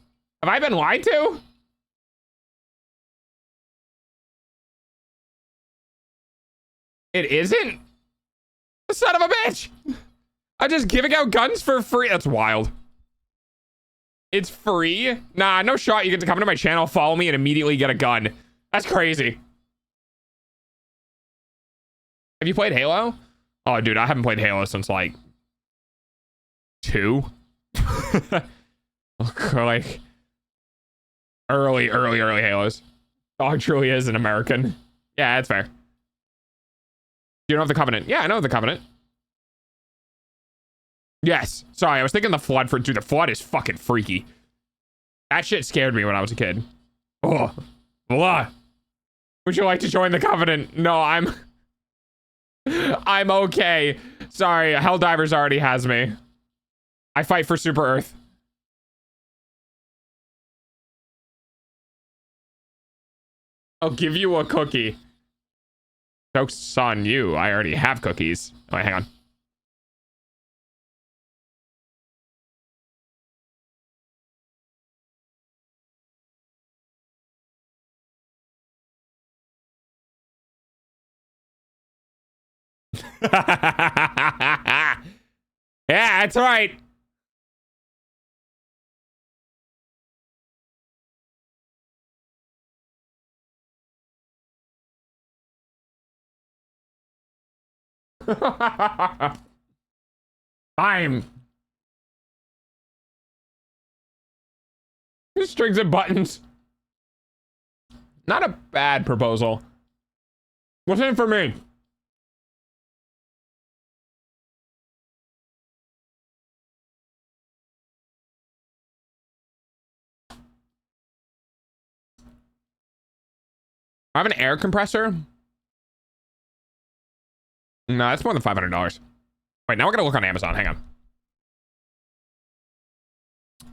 I been lied to? It isn't? Son of a bitch. I'm just giving out guns for free. That's wild. It's free? Nah, no shot. You get to come to my channel, follow me, and immediately get a gun. That's crazy. Have you played Halo? Oh, dude, I haven't played Halo since like 2. Like early Halos. Dog truly is an American. Yeah, that's fair. You don't have the Covenant. Yeah, I know the Covenant. Yes. Sorry, I was thinking the Flood for... Dude, the Flood is fucking freaky. That shit scared me when I was a kid. Oh. Blah. Would you like to join the Covenant? No, I'm okay. Sorry, Helldivers already has me. I fight for Super Earth. I'll give you a cookie. Joke's on you. I already have cookies. Oh, wait, hang on. Yeah, that's right. Time. Strings and buttons. Not a bad proposal. What's in it for me? I have an air compressor. No, that's more than $500. Wait, now we're gonna look on Amazon. Hang on.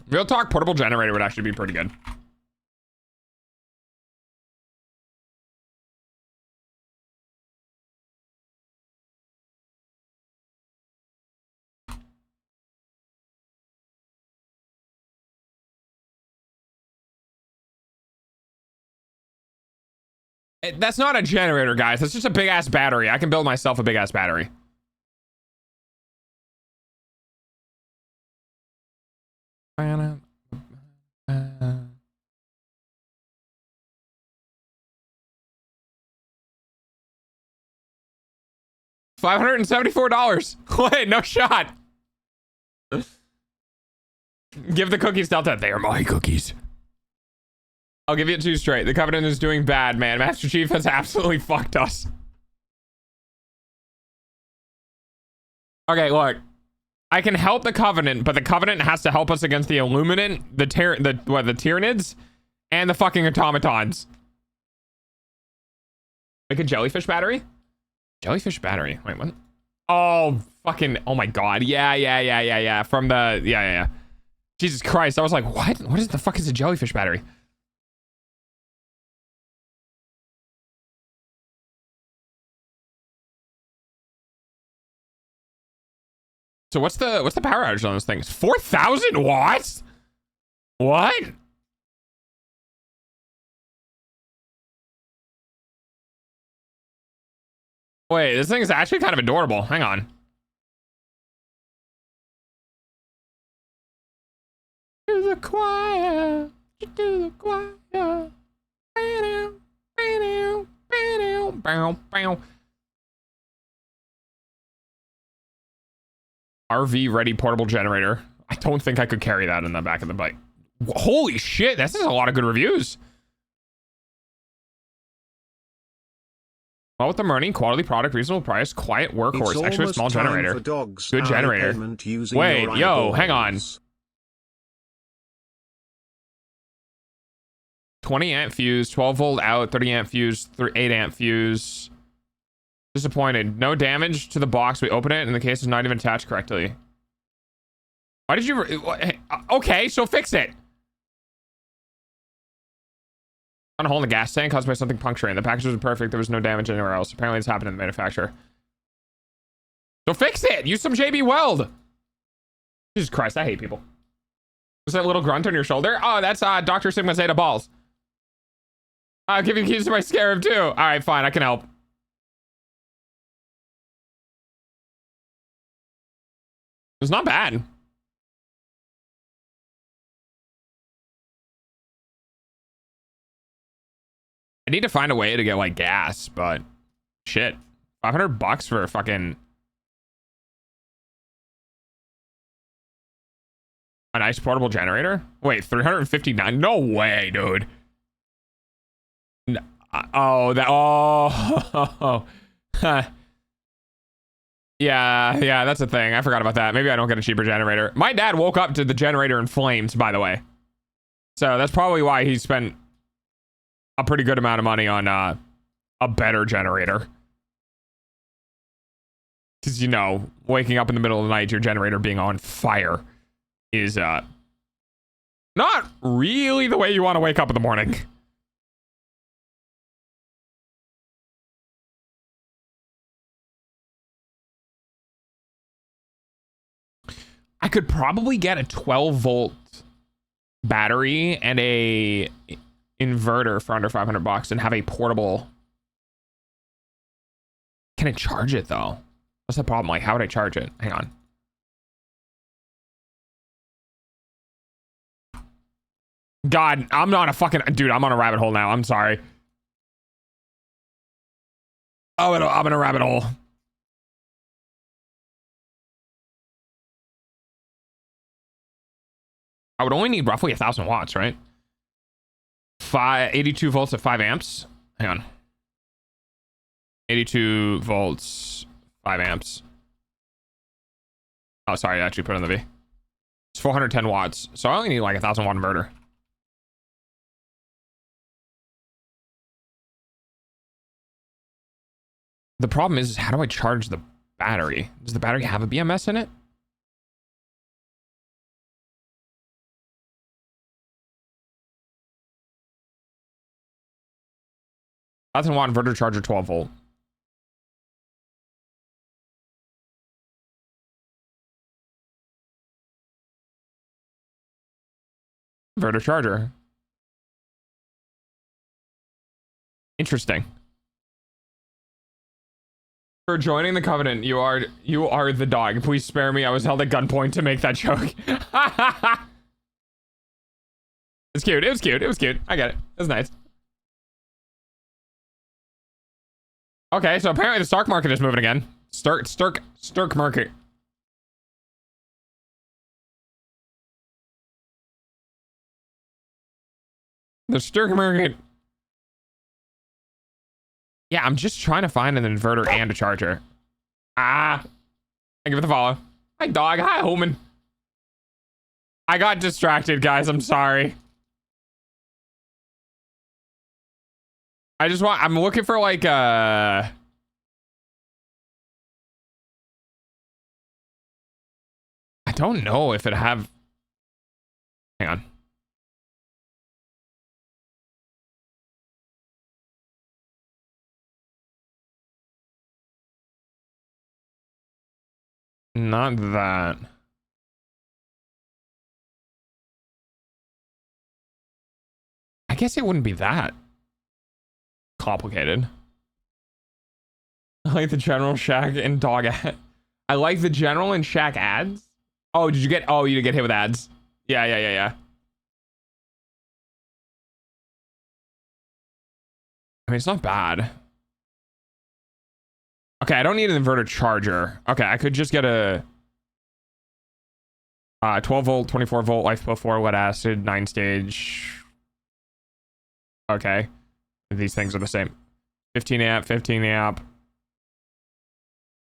Real talk, portable generator would actually be pretty good. That's not a generator, guys. That's just a big ass battery. I can build myself a big ass battery. $574. Wait, no shot. Give the cookies, Delta. They are my cookies. I'll give you 2 straight. The Covenant is doing bad, man. Master Chief has absolutely fucked us. Okay, look. I can help the Covenant, but the Covenant has to help us against the Illuminant, the Tyranids, and the fucking automatons. Make a jellyfish battery? Jellyfish battery. Wait, what? Oh, fucking, oh my god. Yeah. From the, yeah. Jesus Christ. I was like, what? What is the fuck is a jellyfish battery? So what's the power outage on those things? 4,000 watts? What? Wait, this thing is actually kind of adorable. Hang on. To the choir. To the choir. RV ready portable generator. I don't think I could carry that in the back of the bike. Holy shit, this is a lot of good reviews. Well with the money, quality product, reasonable price, quiet workhorse, extra small generator. Good generator. Wait, yo, hang on. 20 amp fuse, 12 volt out, 30 amp fuse, 8 amp fuse. Disappointed. No damage to the box. We open it and the case is not even attached correctly. Why did you... Okay, so fix it. On a hole in the gas tank caused by something puncturing. The package was perfect. There was no damage anywhere else. Apparently this happened in the manufacturer. So fix it. Use some JB Weld. Jesus Christ, I hate people. Was that little grunt on your shoulder? Oh, that's Dr. Sigma Zeta balls. I'll give you keys to my scarab too. All right, fine. I can help. It's not bad. I need to find a way to get like gas, but shit. $500 for a fucking a nice portable generator? Wait, 359? No way, dude. No, oh, that. Oh. Yeah, that's a thing. I forgot about that. Maybe I don't get a cheaper generator. My dad woke up to the generator in flames, by the way. So that's probably why he spent a pretty good amount of money on a better generator. Because, you know, waking up in the middle of the night, your generator being on fire is not really the way you want to wake up in the morning. I could probably get a 12-volt battery and a inverter for under $500 and have a portable. Can I charge it though? What's the problem? Like, how would I charge it? Hang on. God, I'm not a fucking dude. I'm on a rabbit hole now. I'm sorry. Oh, I'm in a rabbit hole. I would only need roughly 1,000 watts, right? 82 volts at 5 amps. Hang on. 82 volts, 5 amps. Oh, sorry, I actually put it on the V. It's 410 watts. So I only need like 1,000 watt inverter. The problem is, how do I charge the battery? Does the battery have a BMS in it? $1,000 watt inverter charger, 12 volt. Inverter charger. Interesting. For joining the covenant, you are the dog. Please spare me. I was held at gunpoint to make that joke. It's cute. It was cute. It was cute. I get it. It was nice. Okay, so apparently the stock market is moving again. Stirk market. The Stirk market. Yeah, I'm just trying to find an inverter and a charger. Thank you for the follow. Hi, dog. Hi, Homan. I got distracted, guys. I'm sorry. I'm looking for like I don't know if it have. Hang on. Not that. I guess it wouldn't be that complicated. I like the general Shack and dog ad. I like the general and Shack ads. Oh, you did get hit with ads. Yeah. I mean, it's not bad. Okay, I don't need an inverter charger. Okay, I could just get a 12 volt, 24 volt, LiFePO 4, lead acid, 9 stage. Okay. These things are the same. 15 amp, 15 amp.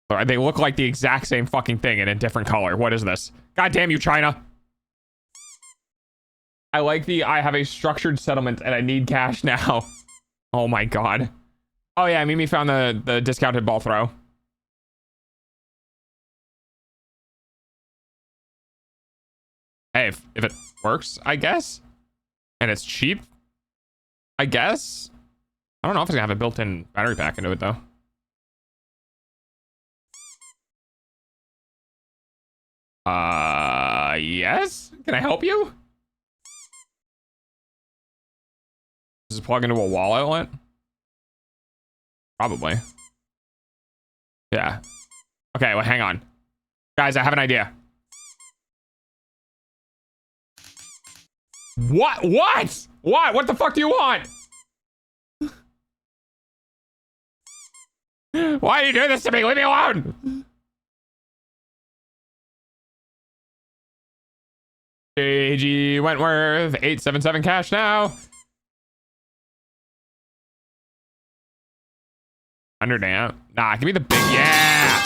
All right, they look like the exact same fucking thing in a different color. What is this? God damn you, China. I like I have a structured settlement and I need cash now. Oh my god. Oh yeah, Mimi found the discounted ball throw. Hey, if it works, I guess. And it's cheap. I guess. I don't know if it's gonna have a built-in battery pack into it though. Yes? Can I help you? Does it plug into a wall outlet? Probably. Yeah. Okay, well, hang on. Guys, I have an idea. What? What? What? What the fuck do you want? Why are you doing this to me? Leave me alone! JG Wentworth, 877 cash now. 100 amp. Nah, give me the big. Yeah.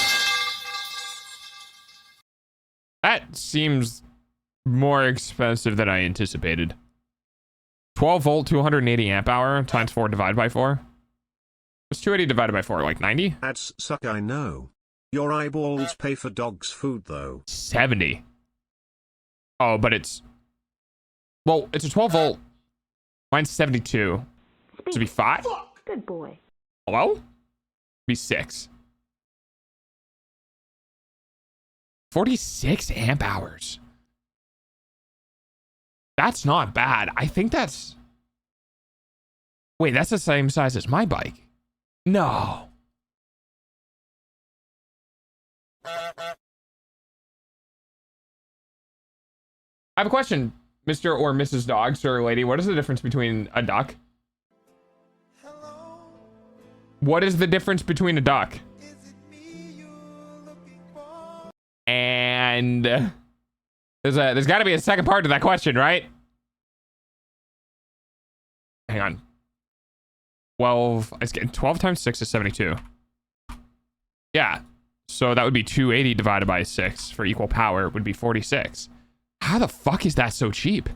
That seems more expensive than I anticipated. 12 volt, 280 amp hour times 4 divided by 4. What's 280 divided by 4? Like 90? Ads suck, I know. Your eyeballs pay for dog's food though. 70. Oh, but it's... Well, it's a 12 volt. Mine's 72. This would be 5? Good boy. Hello? Be 6. 46 amp hours. That's not bad. I think that's... Wait, that's the same size as my bike. No. I have a question, Mr. or Mrs. Dog, sir or lady. What is the difference between a duck? Hello, What is the difference between a duck is it me you're looking for? and there's got to be a second part to that question, right? Hang on. 12. It's getting 12 times 6 is 72. Yeah. So that would be 280 divided by 6 for equal power would be 46. How the fuck is that so cheap?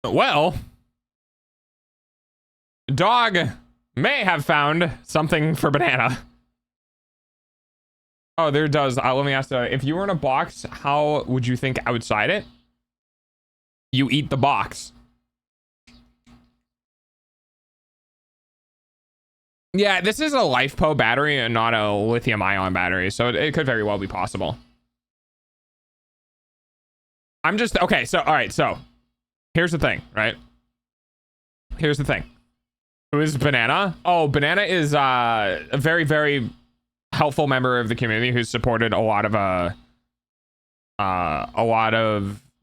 Well, Dog may have found something for Banana. Oh, there does. Let me ask, if you were in a box, how would you think outside it? You eat the box. Yeah, this is a LiFePo battery and not a lithium-ion battery, so it could very well be possible. I'm just... Okay, so, all right, so... Here's the thing, right? Here's the thing. Who is Banana? Oh, Banana is a very, very helpful member of the community who's supported a lot of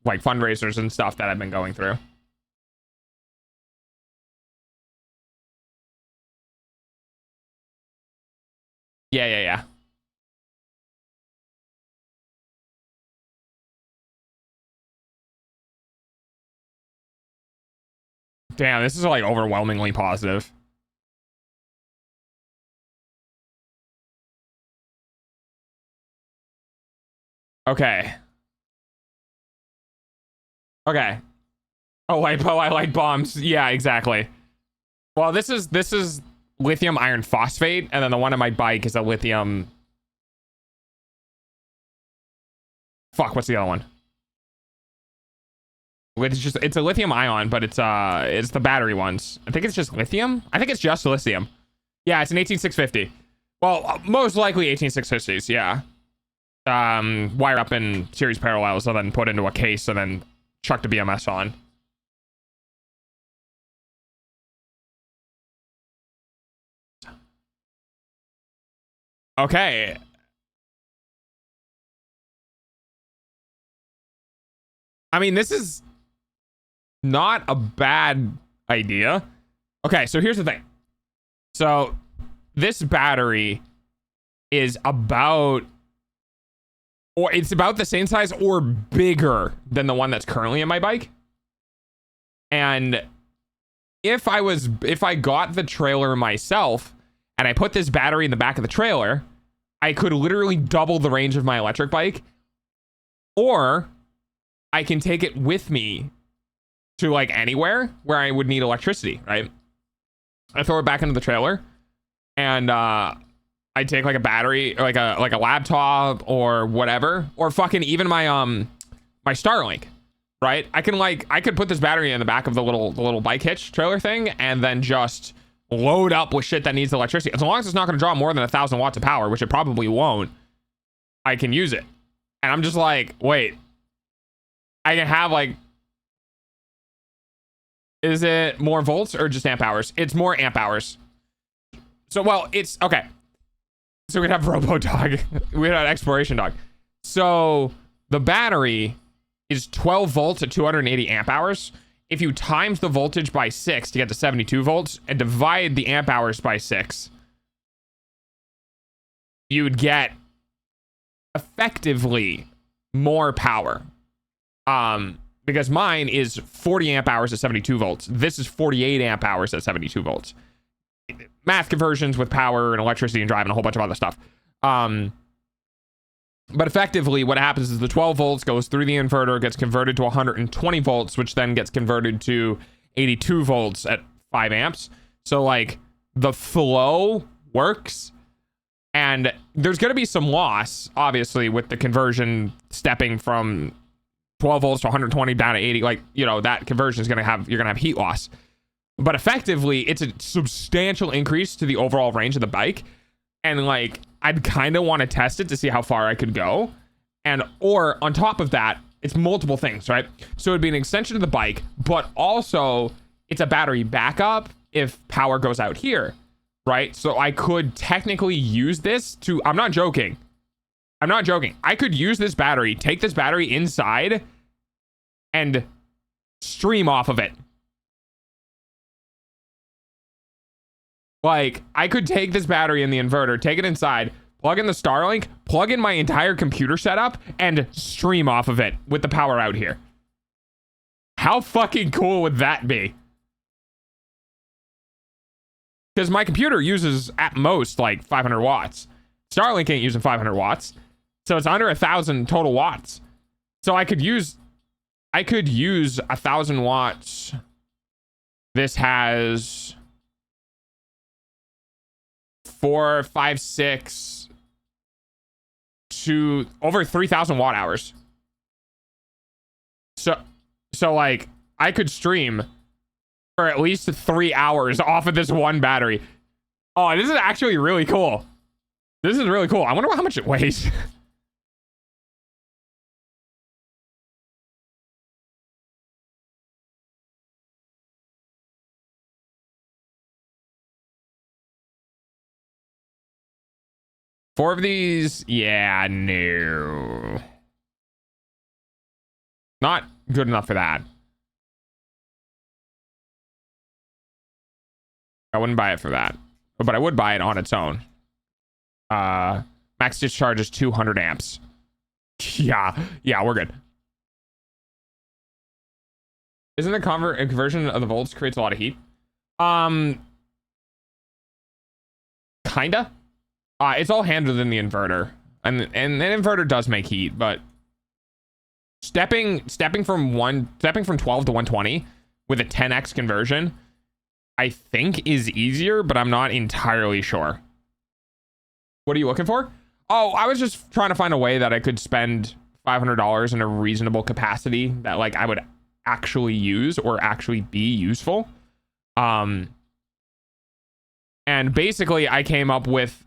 like fundraisers and stuff that I've been going through. Yeah. Damn, this is like overwhelmingly positive. Okay. Okay. Oh, lipo, I like bombs. Yeah, exactly. Well, this is lithium iron phosphate, and then the one on my bike is a lithium... Fuck, what's the other one? It's a lithium ion, but it's the battery ones. I think it's just lithium. I think it's just lithium. Yeah, it's an 18650. Well, most likely 18650s. Yeah. Wire up in series parallels and then put into a case and then chuck the BMS on. Okay. I mean, this is not a bad idea. Okay, so here's the thing. So this battery is about, or it's about the same size or bigger than the one that's currently in my bike. And if I got the trailer myself and I put this battery in the back of the trailer, I could literally double the range of my electric bike, or I can take it with me to like anywhere where I would need electricity, right? I throw it back into the trailer and I take like a battery, like a laptop or whatever, or fucking even my my Starlink, right? I could put this battery in the back of the little bike hitch trailer thing and then just load up with shit that needs electricity. As long as it's not going to draw more than 1,000 watts of power, which it probably won't, I can use it. And I'm just like, wait, I can have like, is it more volts or just amp hours? It's more amp hours. So, well, it's okay. So we'd have Robo Dog. We'd have Exploration Dog. So the battery is 12 volts at 280 amp hours. If you times the voltage by 6 to get to 72 volts and divide the amp hours by 6, you would get effectively more power. Because mine is 40 amp hours at 72 volts. This is 48 amp hours at 72 volts. Math conversions with power and electricity and drive and a whole bunch of other stuff. But effectively what happens is the 12 volts goes through the inverter, gets converted to 120 volts, which then gets converted to 82 volts at 5 amps. So like the flow works, and there's going to be some loss, obviously, with the conversion stepping from 12 volts to 120 down to 80. Like, you know, that conversion is going to have, you're going to have heat loss. But effectively, it's a substantial increase to the overall range of the bike. And like, I'd kind of want to test it to see how far I could go. And, or on top of that, it's multiple things, right? So it'd be an extension of the bike, but also it's a battery backup if power goes out here, right? So I could technically use this to, I'm not joking. I could use this battery, take this battery inside and stream off of it. Like, I could take this battery in the inverter, take it inside, plug in the Starlink, plug in my entire computer setup, and stream off of it with the power out here. How fucking cool would that be? Because my computer uses, at most, like 500 watts. Starlink ain't using 500 watts. So it's under 1,000 total watts. So I could use 1,000 watts. This has 4, 5, 6 to over 3,000 watt hours. So like I could stream for at least 3 hours off of this one battery. Oh, this is actually really cool. This is really cool. I wonder how much it weighs. Four of these, yeah, no. Not good enough for that. I wouldn't buy it for that. But I would buy it on its own. Max discharge is 200 amps. Yeah, we're good. Isn't the conversion of the volts creates a lot of heat? Kinda. It's all handled in the inverter, and an inverter does make heat, but stepping from 12 to 120 with a 10x conversion, I think is easier, but I'm not entirely sure. What are you looking for? Oh, I was just trying to find a way that I could spend $500 in a reasonable capacity that like I would actually use or actually be useful. And basically I came up with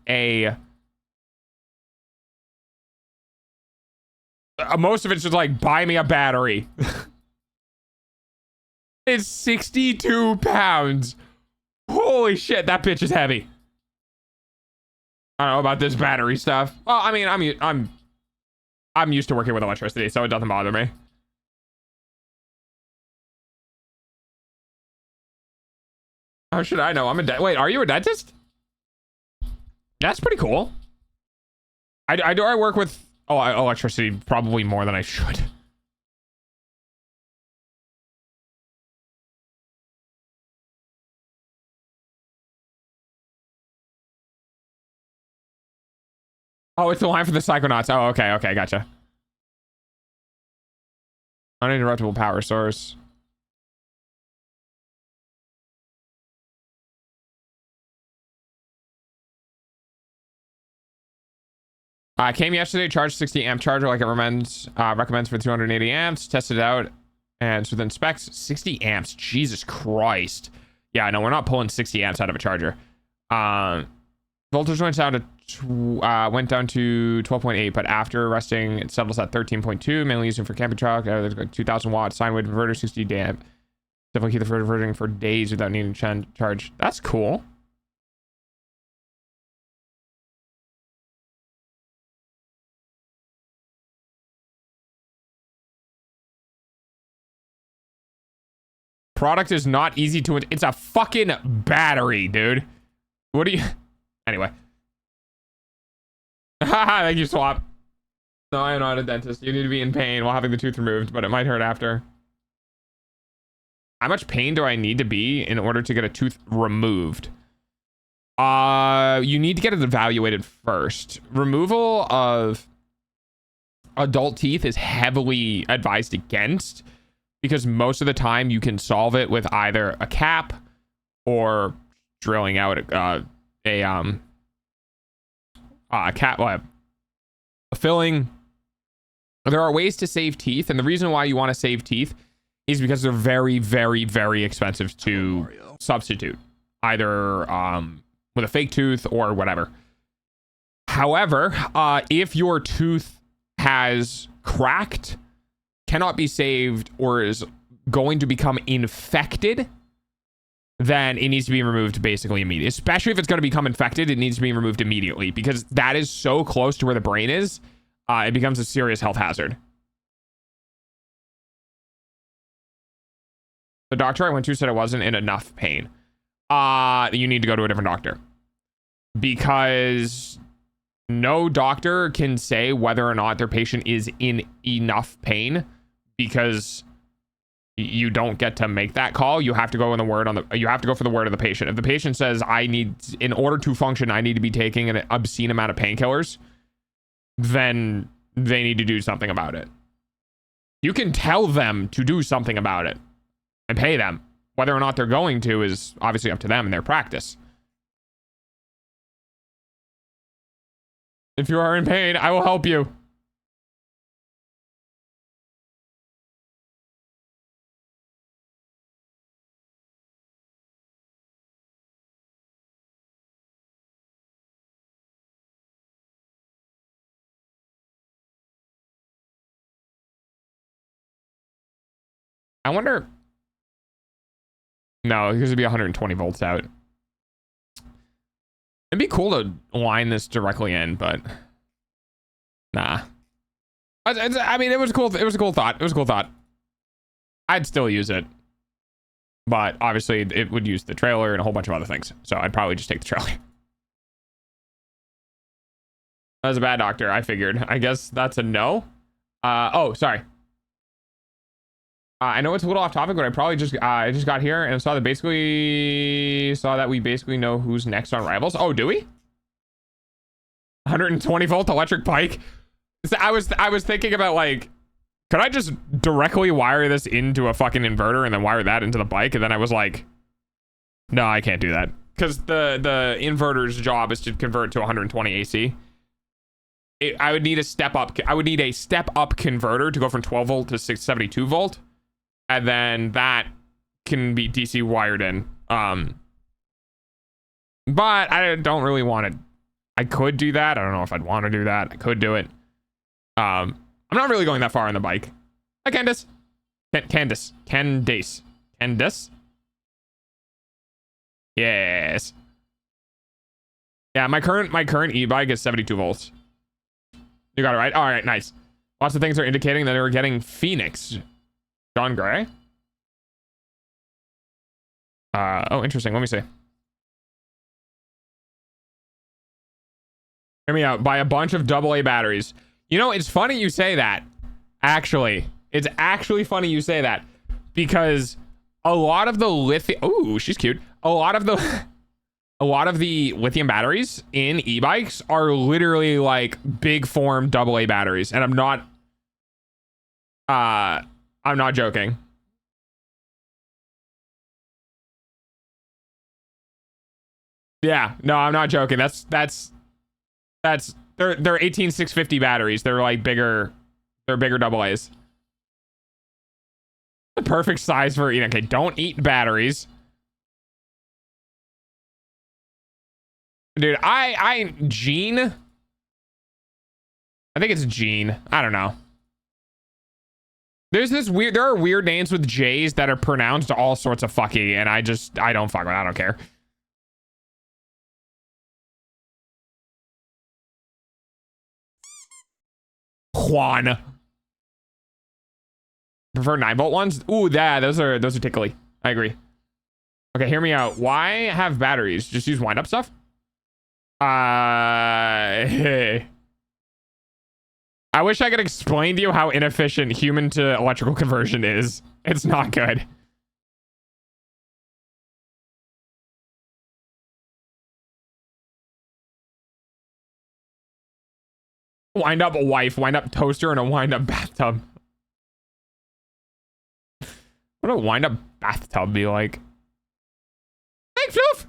most of it's just like, buy me a battery. It's 62 pounds. Holy shit, that bitch is heavy. I don't know about this battery stuff. Well, I mean, I'm used to working with electricity, so it doesn't bother me. How should I know? Wait, are you a dentist? That's pretty cool. I work with electricity probably more than I should. Oh, it's the line for the Psychonauts. Oh, okay, okay, gotcha. Uninterruptible power source. Came yesterday, charged 60 amp charger like it recommends for 280 amps. Tested it out, and so then specs 60 amps. Jesus Christ. Yeah, no, we're not pulling 60 amps out of a charger. Voltage went down to 12.8, but after resting, it settles at 13.2. Mainly using for camping truck. There's like 2,000 watt sine wave inverter, 60 amp. Definitely keep the inverter for days without needing to charge. That's cool. Product is not easy to... It's a fucking battery, dude. What do you... Anyway. Haha, thank you, Swap. No, I am not a dentist. You need to be in pain while having the tooth removed, but it might hurt after. How much pain do I need to be in order to get a tooth removed? You need to get it evaluated first. Removal of adult teeth is heavily advised against, because most of the time you can solve it with either a cap or drilling out a filling. There are ways to save teeth, and the reason why you want to save teeth is because they're very, very, very expensive to substitute, either with a fake tooth or whatever. However, if your tooth has cracked, cannot be saved, or is going to become infected, then it needs to be removed basically immediately. Especially if it's going to become infected, it needs to be removed immediately, because that is so close to where the brain is. It becomes a serious health hazard. The doctor I went to said I wasn't in enough pain. You need to go to a different doctor, because no doctor can say whether or not their patient is in enough pain, because you don't get to make that call. You have to go in the word on the, you have to go for the word of the patient. If the patient says, I need, in order to function, I need to be taking an obscene amount of painkillers, then they need to do something about it. You can tell them to do something about it and pay them. Whether or not they're going to is obviously up to them and their practice. If you are in pain, I will help you. I wonder... No, because it'd be 120 volts out. It'd be cool to line this directly in, but... Nah. I mean, it was cool. It was a cool thought. It was a cool thought. I'd still use it. But obviously, it would use the trailer and a whole bunch of other things. So I'd probably just take the trailer. That was a bad doctor, I figured. I guess that's a no. Oh, sorry. I know it's a little off topic, but I just got here and saw that we basically know who's next on Rivals. Oh, do we? 120 volt electric bike. So I was thinking about, like, could I just directly wire this into a fucking inverter and then wire that into the bike? And then I was like, no, I can't do that, because the inverter's job is to convert to 120 AC. I would need a step up. I would need a step up converter to go from 12 volt to 672 volt. And then that can be DC wired in. But I don't really want to. I could do that. I don't know if I'd want to do that. I could do it. I'm not really going that far on the bike. Hi, Candace. Candace. Yes. Yeah, my current e-bike is 72 volts. You got it right. All right, nice. Lots of things are indicating that we're getting Phoenix. John Gray? Oh, interesting. Let me see. Hear me out. Buy a bunch of AA batteries. You know, it's funny you say that. Actually, it's actually funny you say that, because a lot of the lithium... Ooh, she's cute. A lot of a lot of the lithium batteries in e-bikes are literally like big form AA batteries, and I'm not joking. Yeah, no, I'm not joking. That's they're 18650 batteries. They're like bigger. They're bigger AA's. The perfect size for eating. Okay, don't eat batteries. Dude, Gene. I think it's Gene. I don't know. There's this weird, there are weird names with J's that are pronounced all sorts of fucky, and I don't fuck with it. I don't care. Juan. Prefer 9-volt ones? Ooh, yeah, those are tickly. I agree. Okay, hear me out. Why have batteries? Just use wind up stuff? Hey. I wish I could explain to you how inefficient human to electrical conversion is. It's not good. Wind up a wife, wind up toaster, and a wind up bathtub. What would a wind up bathtub be like? Hey, Floof!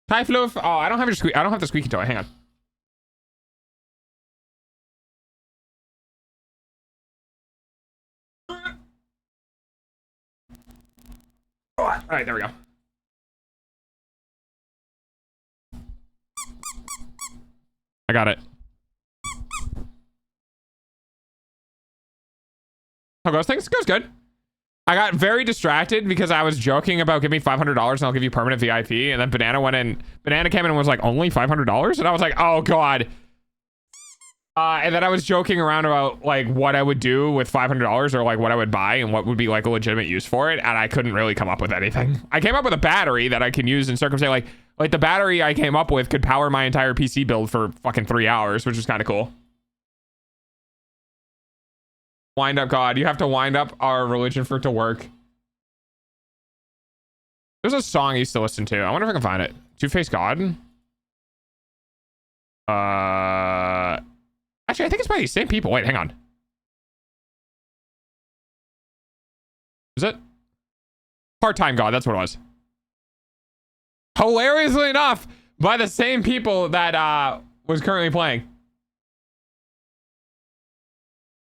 Hi, Floof. Oh, I don't have the squeaky toy. Hang on. Oh, all right, there we go. I got it. How goes things? Goes good. I got very distracted because I was joking about give me $500 and I'll give you permanent VIP, and then Banana came in and was like, only $500? And I was like, oh god. And then I was joking around about like what I would do with $500 or like what I would buy and what would be like a legitimate use for it, and I couldn't really come up with anything. I came up with a battery that I can use in circumstance, like the battery I came up with could power my entire PC build for fucking 3 hours, which is kind of cool. Wind up God. You have to wind up our religion for it to work. There's a song I used to listen to. I wonder if I can find it. Two-Faced God? Actually, I think it's by these same people. Wait, hang on. Is it? Part-Time God, that's what it was. Hilariously enough, by the same people that was currently playing.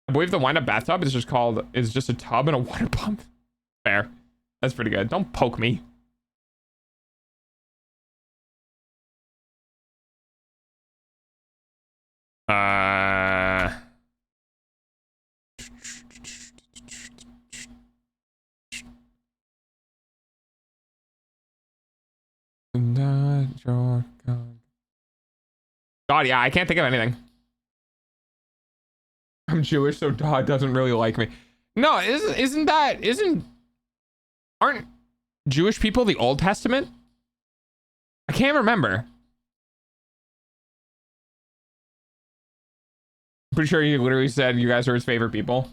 I believe the wind-up bathtub is just a tub and a water pump. Fair. That's pretty good. Don't poke me. God, yeah, I can't think of anything. I'm Jewish, so God doesn't really like me. No, aren't Jewish people the Old Testament? I can't remember. Pretty sure he literally said you guys are his favorite people.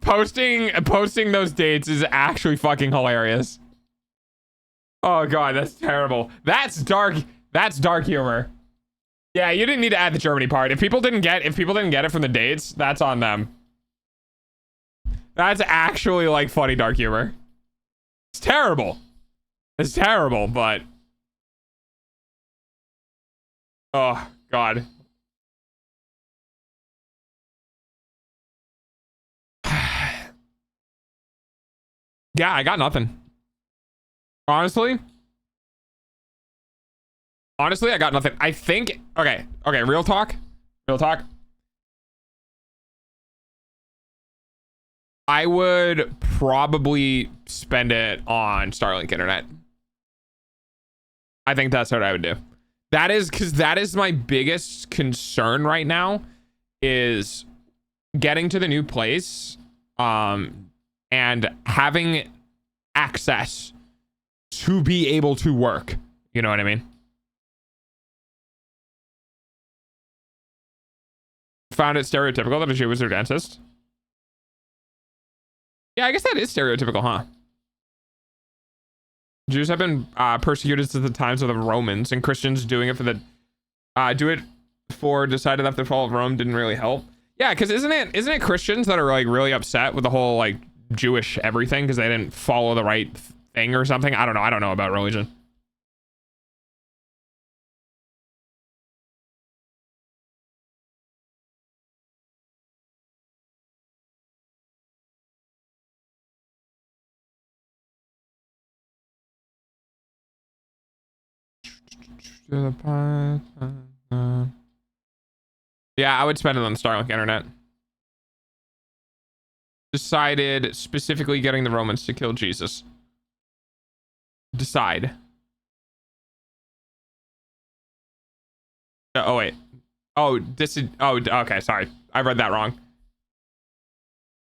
Posting those dates is actually fucking hilarious. Oh god, that's terrible. That's dark humor. Yeah, you didn't need to add the Germany part. If people didn't get it from the dates, that's on them. That's actually like funny dark humor. It's terrible. It's terrible, but oh god. Yeah, I got nothing. Honestly, I got nothing. I think, okay, real talk. I would probably spend it on Starlink internet. I think that's what I would do. That is because that is my biggest concern right now, is getting to the new place and having access to be able to work. You know what I mean? Found it stereotypical that a Jew was their dentist. Yeah, I guess that is stereotypical, huh? Jews have been persecuted since the times of the Romans, and Christians doing it for the do it for decided that the fall of Rome didn't really help. Yeah, because isn't it Christians that are like really upset with the whole like Jewish everything because they didn't follow the right thing or something? I don't know. I don't know about religion. Yeah, I would spend it on the Starlink internet. Decided specifically getting the Romans to kill Jesus. Decide. Oh wait. Oh, this is. Oh, okay. Sorry, I read that wrong.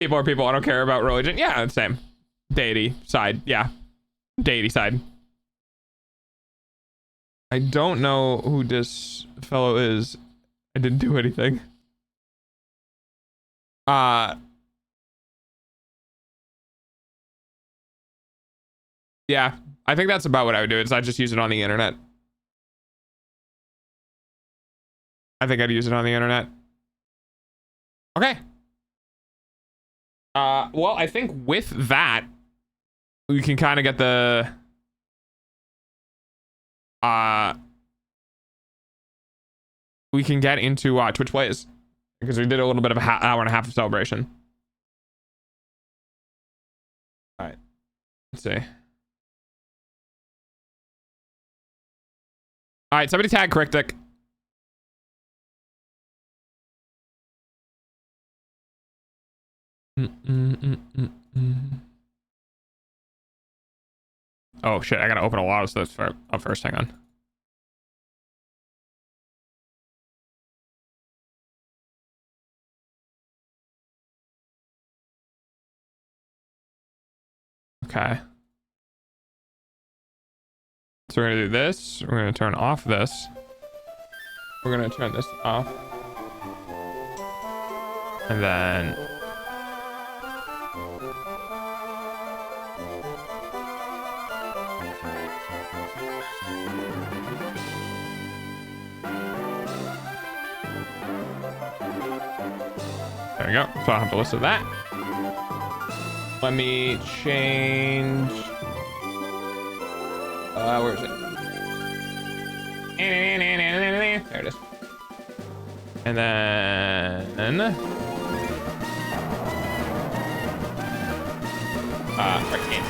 People are people. I don't care about religion. Yeah, the same. Deity side. Yeah, deity side. I don't know who this fellow is. I didn't do anything. Yeah, I think that's about what I would do. Is I just use it on the internet. I think I'd use it on the internet. Okay. Well, I think with that, we can kind of get the we can get into Twitch plays because we did a little bit of an hour and a half of celebration. All right, let's see. All right, somebody tag Cryptic. Oh shit, I gotta open a lot of stuff up first. Hang on. Okay. So we're gonna do this. We're gonna turn off this. We're gonna turn this off. And then there we go. So I don't have to listen to that. Let me change. Where is it? There it is. And then right game.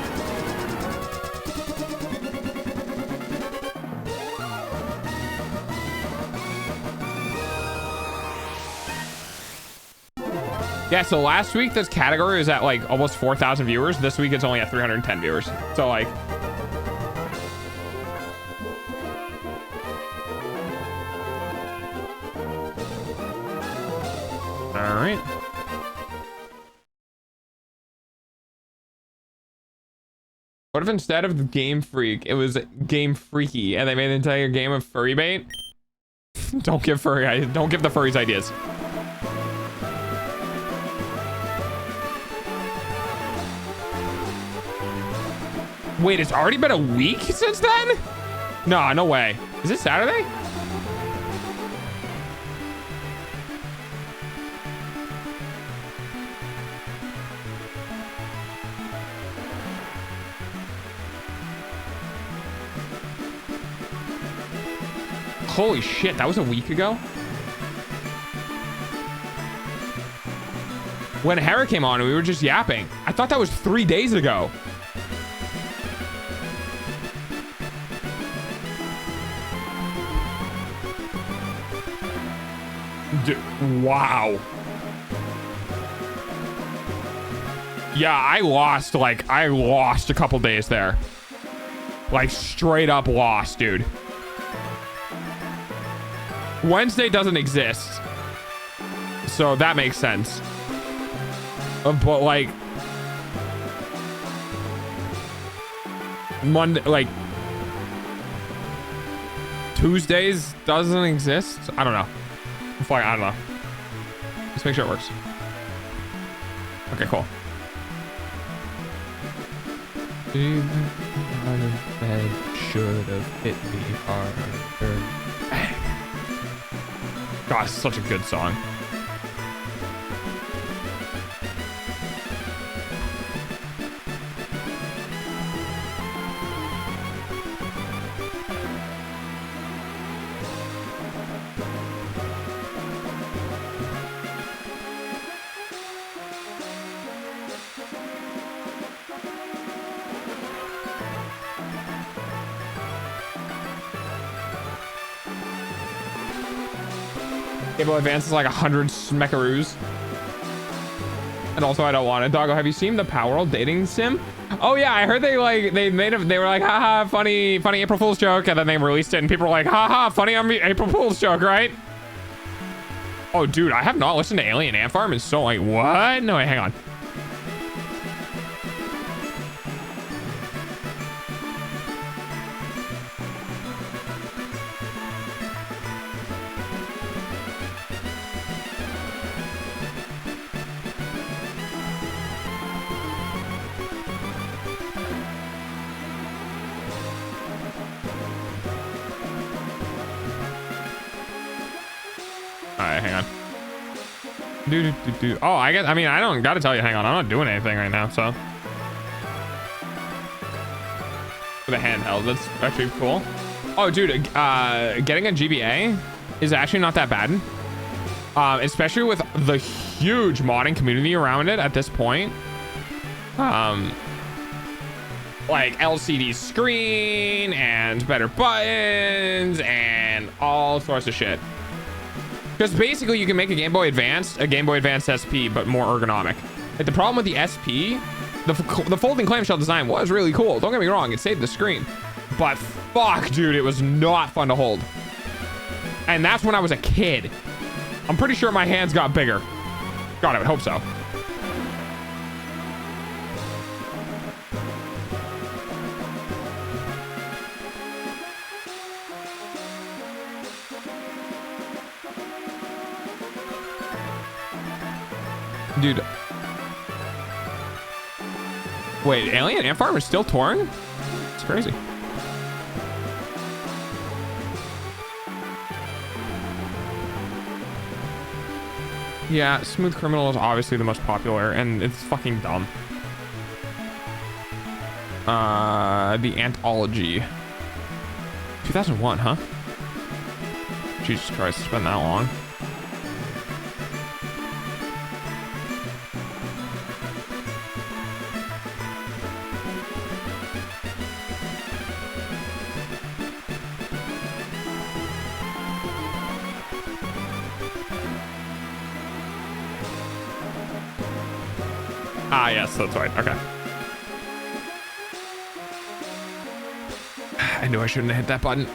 Yeah, so last week this category was at like almost 4,000 viewers. This week it's only at 310 viewers. So like all right. What if instead of Game Freak, it was Game Freaky and they made an entire game of furry bait? Don't give the furries ideas. Wait, it's already been a week since then? No, no way. Is it Saturday? Holy shit, that was a week ago? When Hera came on, we were just yapping. I thought that was 3 days ago. Wow. Yeah, I lost a couple days there. Like straight up lost, dude. Wednesday doesn't exist, so that makes sense. But like Monday, like Tuesdays doesn't exist. I don't know. I don't know. Let's make sure it works. Okay, cool. Bed should have hit me harder. Bang. God, it's such a good song. Game Boy Advance is like 100 smeckaroos. And also I don't want it. Doggo, have you seen the Power World dating sim? Oh yeah, I heard they were like, haha, funny April Fool's joke, and then they released it and people were like, haha, funny April Fool's joke, right? Oh dude, I have not listened to Alien Ant Farm in so like, what? No, wait, hang on. Alright, hang on. Oh, I don't gotta tell you, hang on. I'm not doing anything right now, so. For the handheld, that's actually cool. Oh, dude, getting a GBA is actually not that bad. Especially with the huge modding community around it at this point. Like LCD screen and better buttons and all sorts of shit. Because basically you can make a Game Boy Advance SP, but more ergonomic. Like the problem with the SP, the folding clamshell design was really cool. Don't get me wrong, it saved the screen. But fuck, dude, it was not fun to hold. And that's when I was a kid. I'm pretty sure my hands got bigger. God, I would hope so. Dude. Wait, Alien Ant Farm is still touring? It's crazy. Yeah, Smooth Criminal is obviously the most popular, and it's fucking dumb. The Anthology. 2001, huh? Jesus Christ, it's been that long. Ah, yes, that's right. Okay. I knew I shouldn't have hit that button.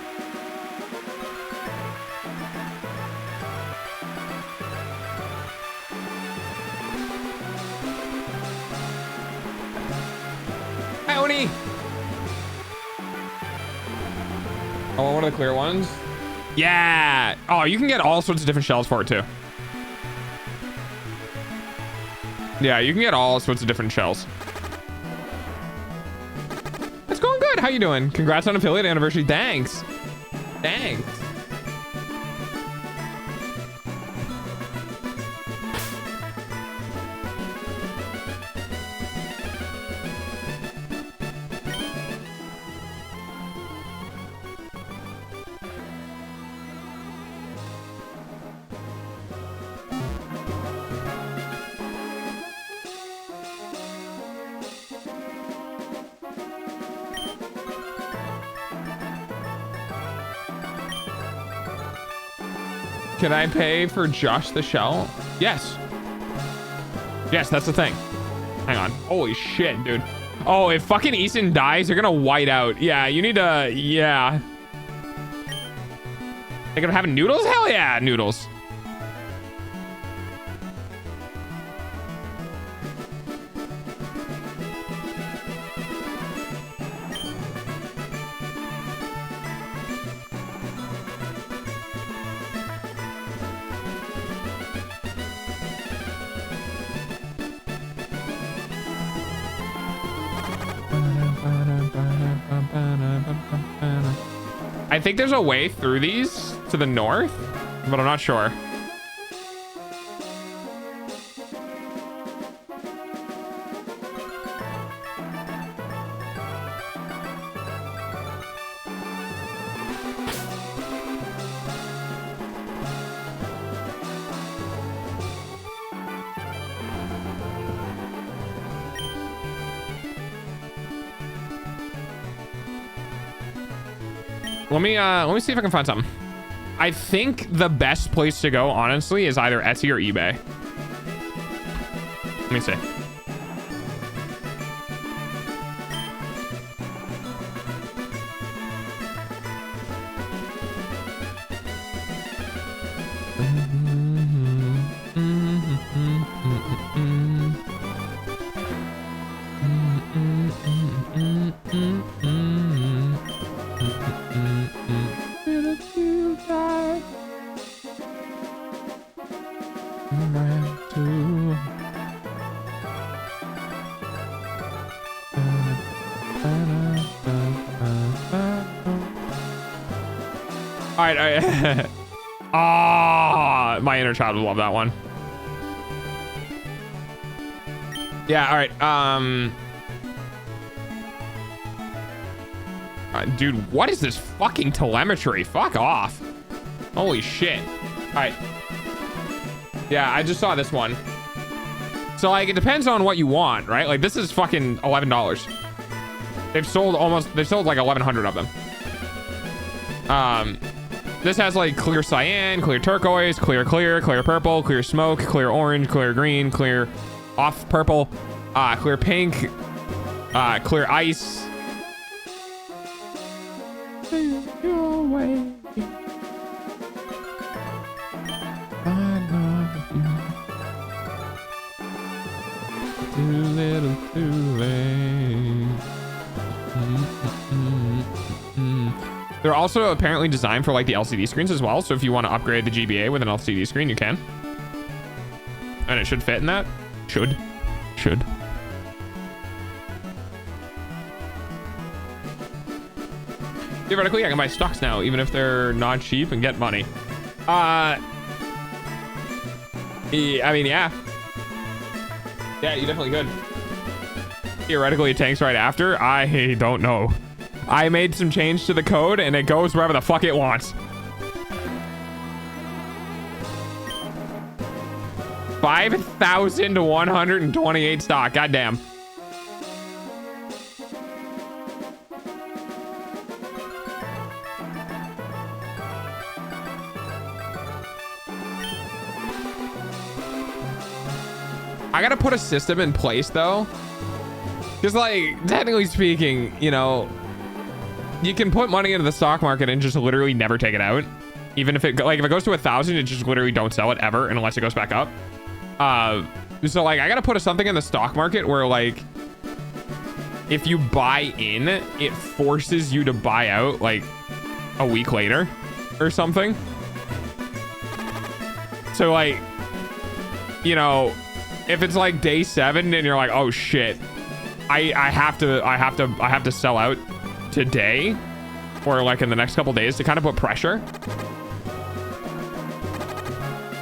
Hi, Oni! Oh, one of the clear ones? Yeah! Oh, you can get all sorts of different shells for it, too. Yeah, you can get all sorts of different shells. It's going good. How you doing? Congrats on affiliate anniversary. Thanks. Thanks. Can I pay for Josh the Shell? Yes. Yes, that's the thing. Hang on. Holy shit, dude. Oh, if fucking Easton dies, you're gonna white out. Yeah, you need to... Yeah. Think of having noodles? Hell yeah, noodles. I think there's a way through these to the north, but I'm not sure. Let me see if I can find something. I think the best place to go, honestly, is either Etsy or eBay. Let me see. All right. Ah, my inner child would love that one. Yeah. All right. Dude, what is this fucking telemetry? Fuck off. Holy shit. All right. Yeah, I just saw this one. So like, it depends on what you want, right? Like this is fucking $11. They've sold like 1,100 of them. This has like clear cyan, clear turquoise, clear purple, clear smoke, clear orange, clear green, clear off purple, clear pink, clear ice. Too little, too late. They're also apparently designed for like the LCD screens as well. So if you want to upgrade the GBA with an LCD screen, you can. And it should fit in that. Should. Theoretically, I can buy stocks now, even if they're not cheap, and get money. I mean, yeah. Yeah, you definitely could. Theoretically, it tanks right after. I don't know. I made some change to the code and it goes wherever the fuck it wants. 5,128 stock. Goddamn. I gotta put a system in place though. Because like, technically speaking, you know, you can put money into the stock market and just literally never take it out. Even if it like if it goes to 1,000, it just literally don't sell it ever unless it goes back up. So like I gotta put something in the stock market where like if you buy in, it forces you to buy out like a week later or something. So like, you know, if it's like day 7 and you're like, oh shit, I have to sell out today or like in the next couple days to kind of put pressure.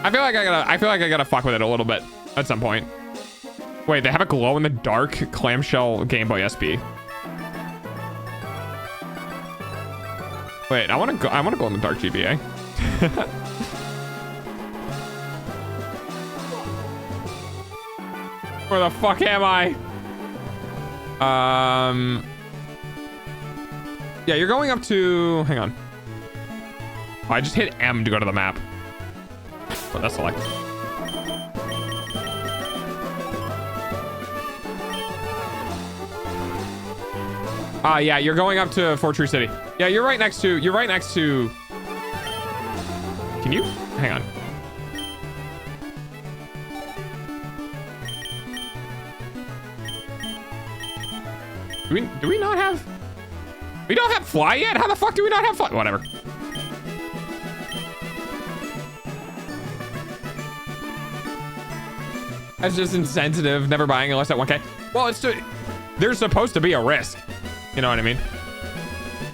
I feel like I gotta fuck with it a little bit at some point. Wait, they have a glow in the dark clamshell Game Boy SP. Wait, I want to glow in the dark GBA. Where the fuck am I? Yeah, you're going up to, hang on. Oh, I just hit M to go to the map. But that's select. Yeah, you're going up to Fort True City. Yeah, you're right next to, can you, hang on. Do we not have, we don't have fly yet? How the fuck do we not have fly? Whatever. That's just insensitive. Never buying unless at 1K. Well, there's supposed to be a risk. You know what I mean?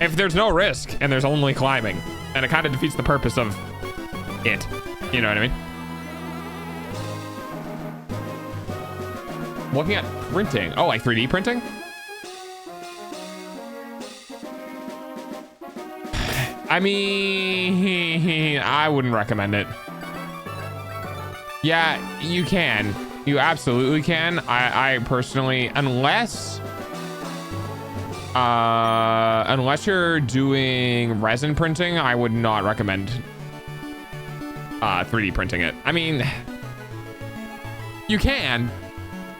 If there's no risk and there's only climbing, then it kind of defeats the purpose of it. You know what I mean? Looking at printing. Oh, like 3D printing? I mean, I wouldn't recommend it. Yeah, you can. You absolutely can. I personally, unless you're doing resin printing, I would not recommend 3D printing it. I mean, you can.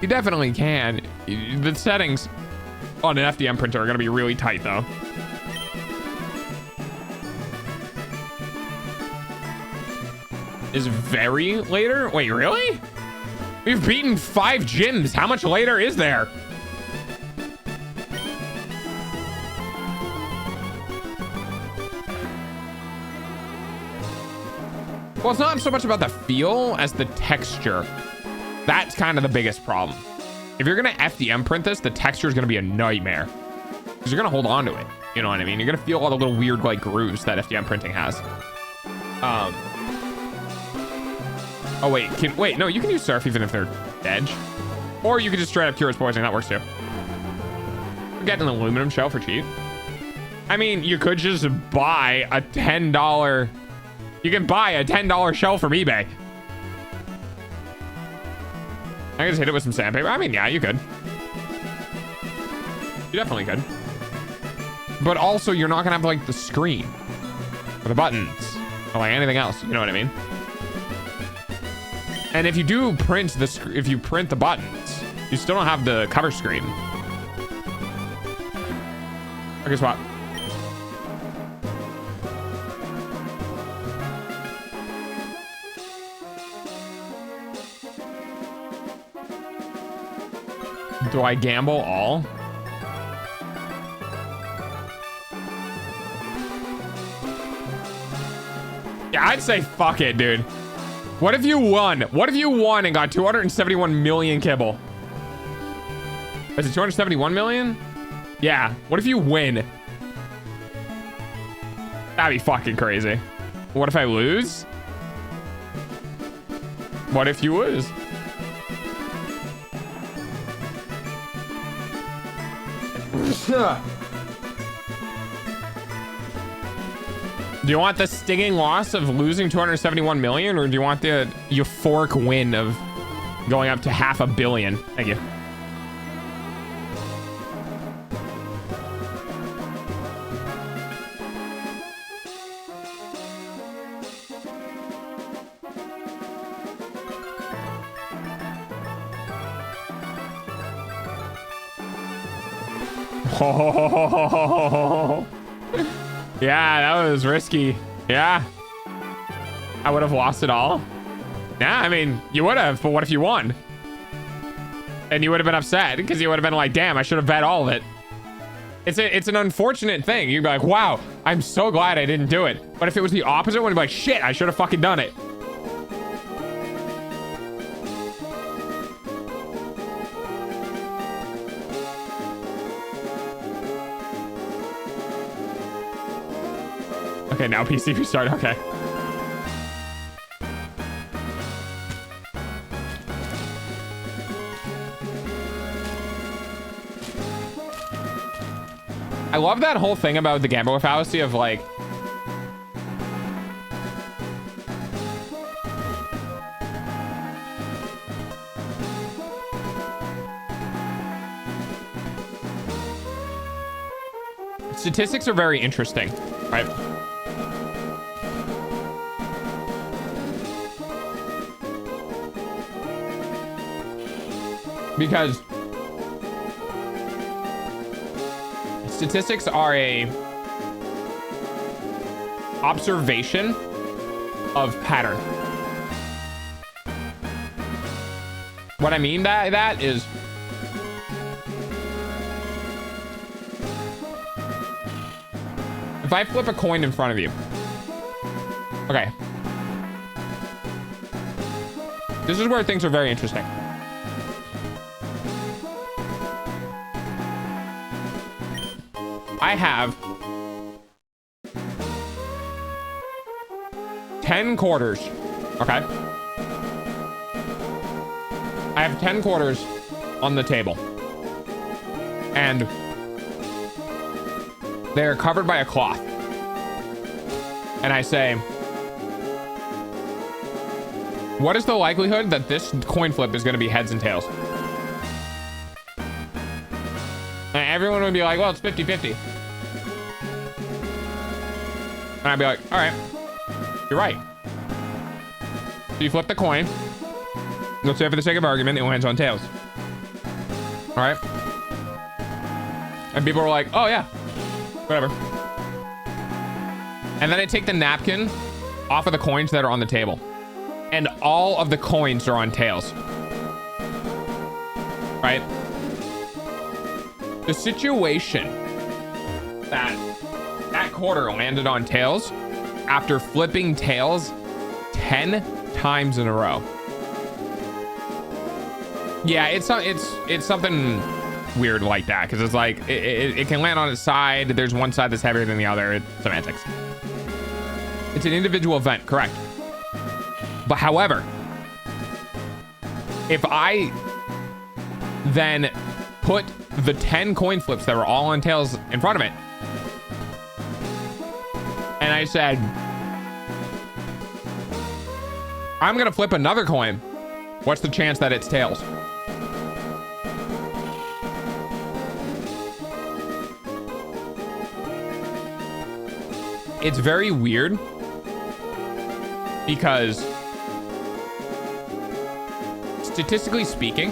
You definitely can. The settings on an FDM printer are going to be really tight, though. Is very later? Wait, really? We've beaten 5 gyms. How much later is there? Well, it's not so much about the feel as the texture. That's kind of the biggest problem. If you're gonna FDM print this, the texture is gonna be a nightmare because you're gonna hold on to it. You know what I mean? You're gonna feel all the little weird like grooves that FDM printing has. Oh wait, wait, no, you can use surf even if they're edge, or you can just straight up cure its poisoning. That works too. Get an aluminum shell for cheap. I mean, you could just buy a $10. You can buy a $10 shell from eBay. I can just hit it with some sandpaper. I mean, yeah, you could. You definitely could. But also, you're not gonna have like the screen or the buttons or like anything else. You know what I mean? And if you do print if you print the buttons, you still don't have the cover screen. Okay, swap. Do I gamble all? Yeah, I'd say fuck it, dude. What if you won? What if you won and got 271 million kibble? Is it 271 million? Yeah. What if you win? That'd be fucking crazy. What if I lose? What if you lose? Do you want the stinging loss of losing 271 million, or do you want the euphoric win of going up to $500 million? Thank you. Oh. Yeah, that was risky. Yeah. I would have lost it all. Yeah, I mean, you would have, but what if you won? And you would have been upset because you would have been like, damn, I should have bet all of it. It's an unfortunate thing. You'd be like, wow, I'm so glad I didn't do it. But if it was the opposite one, you'd be like, shit, I should have fucking done it. Okay, now PC restart. Okay. I love that whole thing about the gambler fallacy of like, statistics are very interesting, right? Because statistics are a observation of pattern. What I mean by that is if I flip a coin in front of you, okay, this is where things are very interesting. I have 10 quarters. Okay. I have 10 quarters on the table. And they're covered by a cloth. And I say, what is the likelihood that this coin flip is going to be heads and tails? And everyone would be like, well, it's 50-50. And I'd be like, all right, you're right. So you flip the coin. Let's say for the sake of argument, it lands on tails. All right. And people were like, oh yeah, whatever. And then I take the napkin off of the coins that are on the table. And all of the coins are on tails. Right? The situation that quarter landed on tails after flipping tails 10 times in a row. Yeah, it's something weird like that, because it's like it can land on its side. There's one side that's heavier than the other. It's semantics. It's an individual event, correct? But however, if I then put the 10 coin flips that were all on tails in front of it, and I said, I'm gonna flip another coin, what's the chance that it's tails? It's very weird because statistically speaking,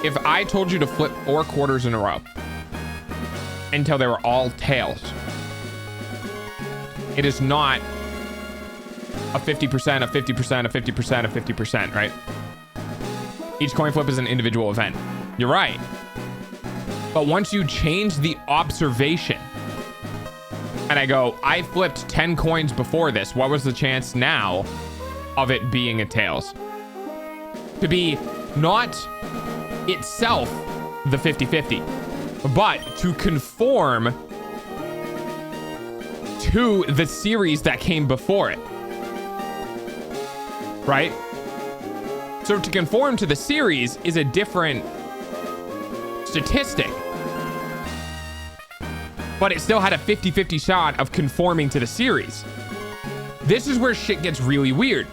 if I told you to flip 4 quarters in a row until they were all tails, it is not a 50%, a 50%, a 50%, a 50%, right? Each coin flip is an individual event. You're right. But once you change the observation, and I go, I flipped 10 coins before this, what was the chance now of it being a tails? To be not itself the 50-50, but to conform to the series that came before it. Right? So to conform to the series is a different statistic, but it still had a 50-50 shot of conforming to the series. This is where shit gets really weird,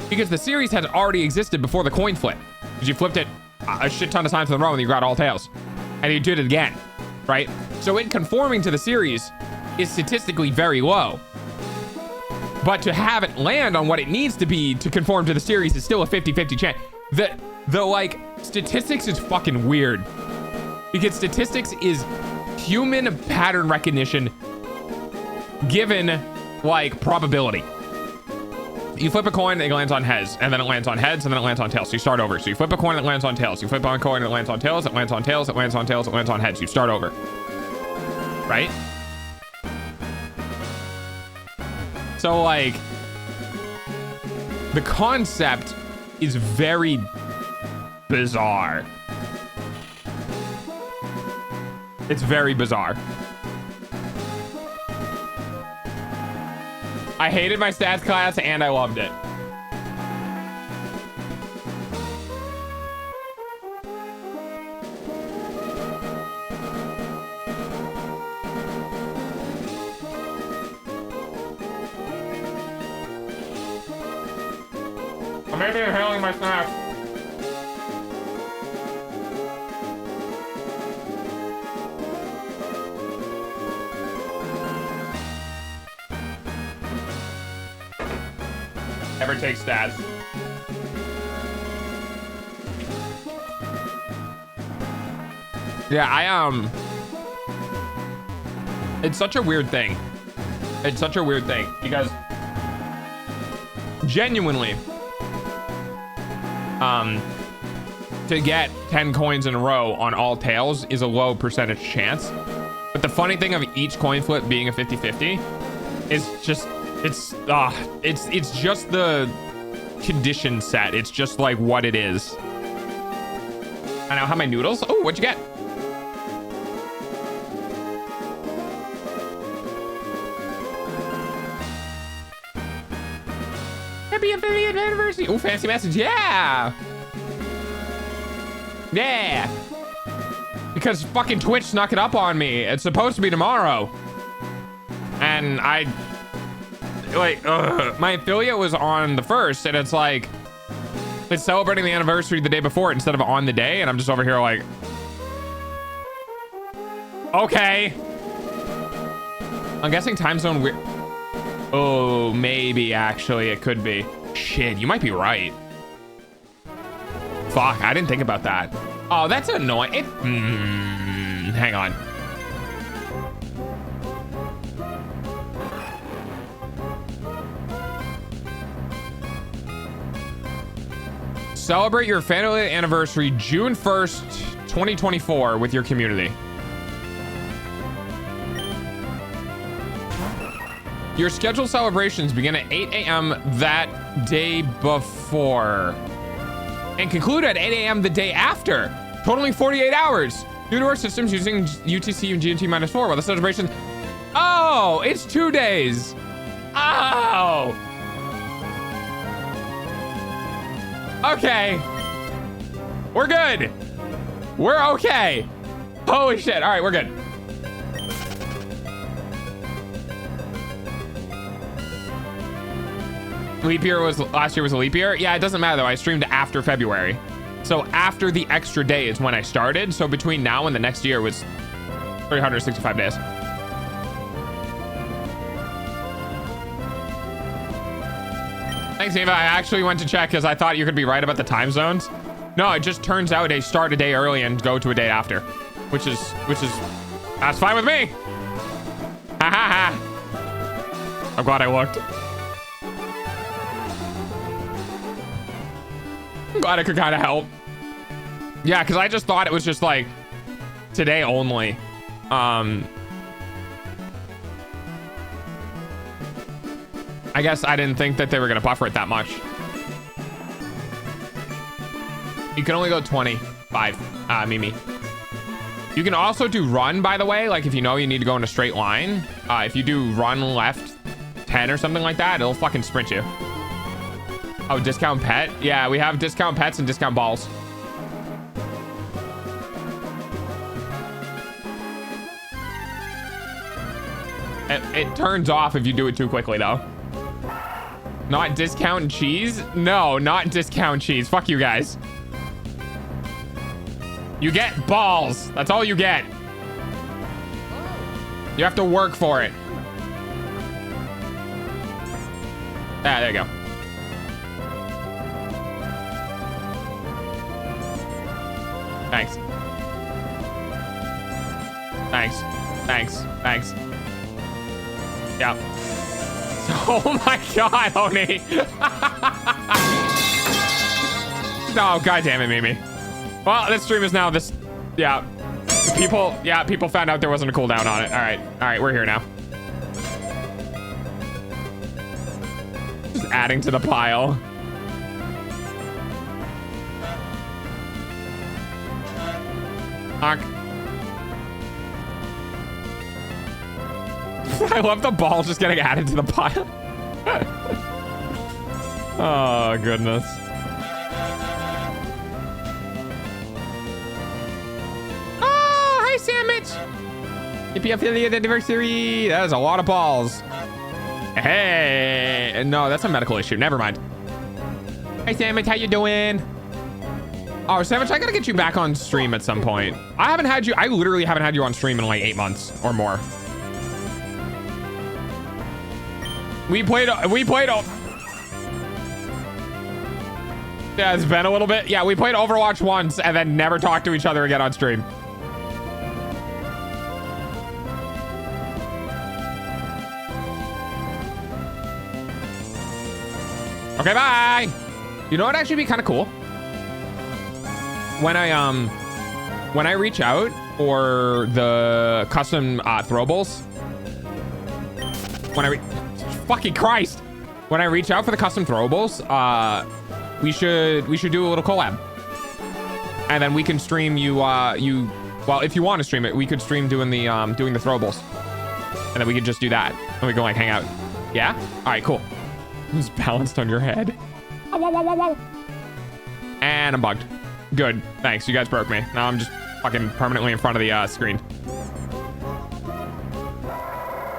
because the series had already existed before the coin flip, because you flipped it a shit ton of times in a row and you got all tails, and you did it again, right? So it conforming to the series is statistically very low, but to have it land on what it needs to be to conform to the series is still a 50-50 chance. The like statistics is fucking weird, because statistics is human pattern recognition given like probability. You flip a coin, it lands on heads, and then it lands on heads, and then it lands on tails. So you start over. So you flip a coin, it lands on tails. You flip a coin, it lands on tails, it lands on tails, it lands on tails, it lands on heads. You start over. Right? So like, the concept is very bizarre. It's very bizarre. I hated my stats class and I loved it. I may be inhaling my snacks. Never take stats. Yeah, it's such a weird thing. It's such a weird thing because genuinely, to get 10 coins in a row on all tails is a low percentage chance. But the funny thing of each coin flip being a 50-50 is just, it's just the condition set. It's just like what it is. I now have my noodles. Oh, what'd you get? Happy affiliate anniversary. Oh, fancy message. Yeah. Yeah. Because fucking Twitch snuck it up on me. It's supposed to be tomorrow. And I, like, my affiliate was on the 1st, and it's like, it's celebrating the anniversary the day before instead of on the day, and I'm just over here like, okay. I'm guessing time zone weird. Oh, maybe actually it could be. Shit, you might be right. Fuck, I didn't think about that. Oh, that's annoying. Hang on. Celebrate your family anniversary June 1st, 2024 with your community. Your scheduled celebrations begin at 8 a.m. that day before and conclude at 8 a.m. the day after, totaling 48 hours. Due to our systems using UTC and GMT -4, while the celebration... Oh, it's 2 days. Oh. Okay. We're good. We're okay. Holy shit. All right, we're good. Leap year was last year was a leap year. Yeah, it doesn't matter though. I streamed after February. So after the extra day is when I started. So between now and the next year was 365 days. Thanks, Eva. I actually went to check because I thought you could be right about the time zones. No, it just turns out they start a day early and go to a day after, which is that's fine with me. Ha ha ha. I'm glad I looked. I'm glad I could kind of help. Yeah, because I just thought it was just like today only. I guess I didn't think that they were going to buffer it that much. You can only go 25, Mimi. You can also do run, by the way. Like if you know you need to go in a straight line. If you do run left 10 or something like that, it'll fucking sprint you. Oh, discount pet? Yeah, we have discount pets and discount balls. It turns off if you do it too quickly, though. Not discount cheese? No, not discount cheese. Fuck you guys. You get balls. That's all you get. You have to work for it. Ah, there you go. Thanks. Thanks. Thanks. Thanks. Yeah. Oh my god, Oni. Oh, god damn it, Mimi. Well, this stream is now this. Yeah. People found out there wasn't a cooldown on it. All right, we're here now. Just adding to the pile. I love the ball just getting added to the pile. Oh, goodness. Oh, hi, Sandwich. Happy affiliate anniversary. That is a lot of balls. Hey. No, that's a medical issue. Never mind. Hey, Sandwich. How you doing? Oh, Sandwich, I gotta get you back on stream at some point. I literally haven't had you on stream in like 8 months or more. We played. Yeah, it's been a little bit. Yeah, we played Overwatch once and then never talked to each other again on stream. Okay, bye. You know what actually be kind of cool? When I reach out for the custom throwables. Fucking Christ. When I reach out for the custom throwables, we should do a little collab. And then we can stream well, if you want to stream it, we could stream doing the throwables. And then we could just do that. And we can like hang out. Yeah? All right, cool. It's balanced on your head. Ow, ow, ow, ow, ow. And I'm bugged. Good. Thanks. You guys broke me. Now I'm just fucking permanently in front of the screen.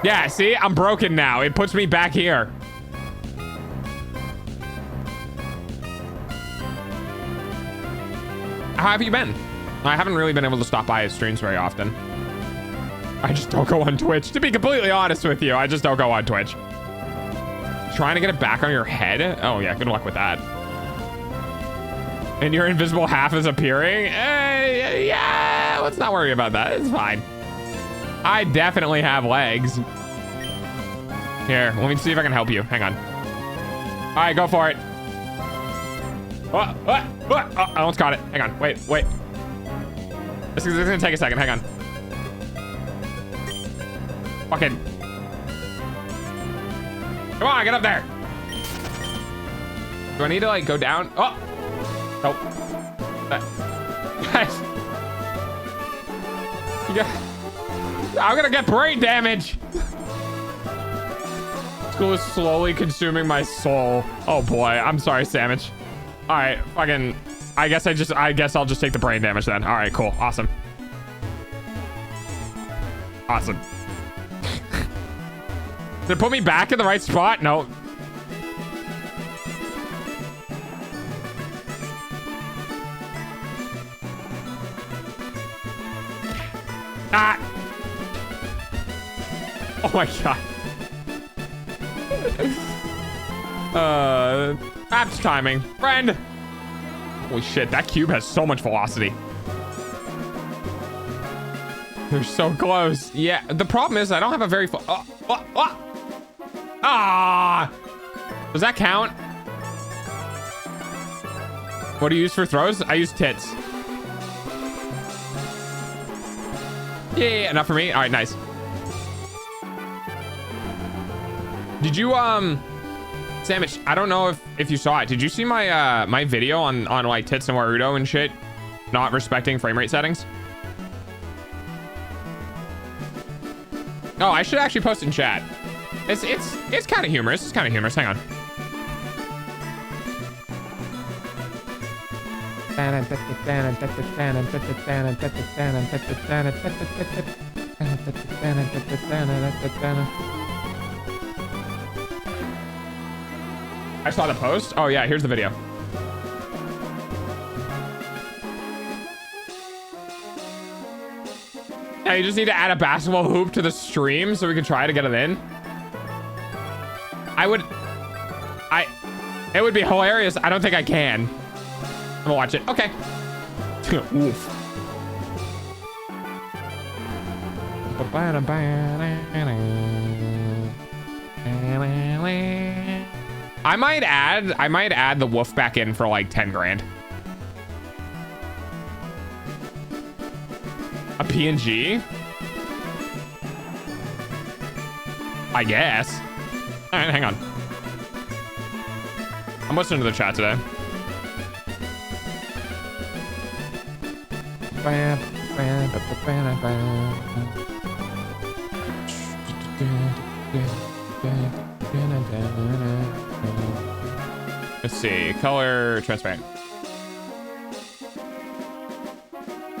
Yeah, see? I'm broken now. It puts me back here. How have you been? I haven't really been able to stop by his streams very often. I just don't go on Twitch. To be completely honest with you, I just don't go on Twitch. Trying to get it back on your head? Oh yeah, good luck with that. And your invisible half is appearing? Yeah, let's not worry about that. It's fine. I definitely have legs. Here, let me see if I can help you. Hang on. All right, go for it. Oh, I almost caught it. Hang on, wait. This is gonna take a second, hang on. Fucking. Come on, get up there. Do I need to like go down? Oh, nope. Guys. I'm gonna get brain damage. School is slowly consuming my soul. Oh boy, I'm sorry, Sandwich. All right, fucking. I guess I'll just take the brain damage then. All right, cool, awesome. Awesome. Did it put me back in the right spot? No. Ah! Oh my god. Apt timing. Friend! Holy shit, that cube has so much velocity. They're so close. Yeah, the problem is I don't have a very full... Ah! Does that count? What do you use for throws? I use tits. Yeah, enough for me. All right, nice. Did you Sandwich, I don't know if you saw it. Did you see my my video on like tits and Warudo and shit not respecting frame rate settings? Oh, I should actually post it in chat. It's kind of humorous. It's kind of humorous. Hang on. I saw the post. Oh yeah, here's the video. Yeah, you just need to add a basketball hoop to the stream so we can try to get it in. It would be hilarious. I don't think I can. I'm gonna watch it. Okay. Oof. I might add the wolf back in for like 10 grand. A PNG? I guess. All right, hang on. I'm listening to the chat today. Let's see, color transparent.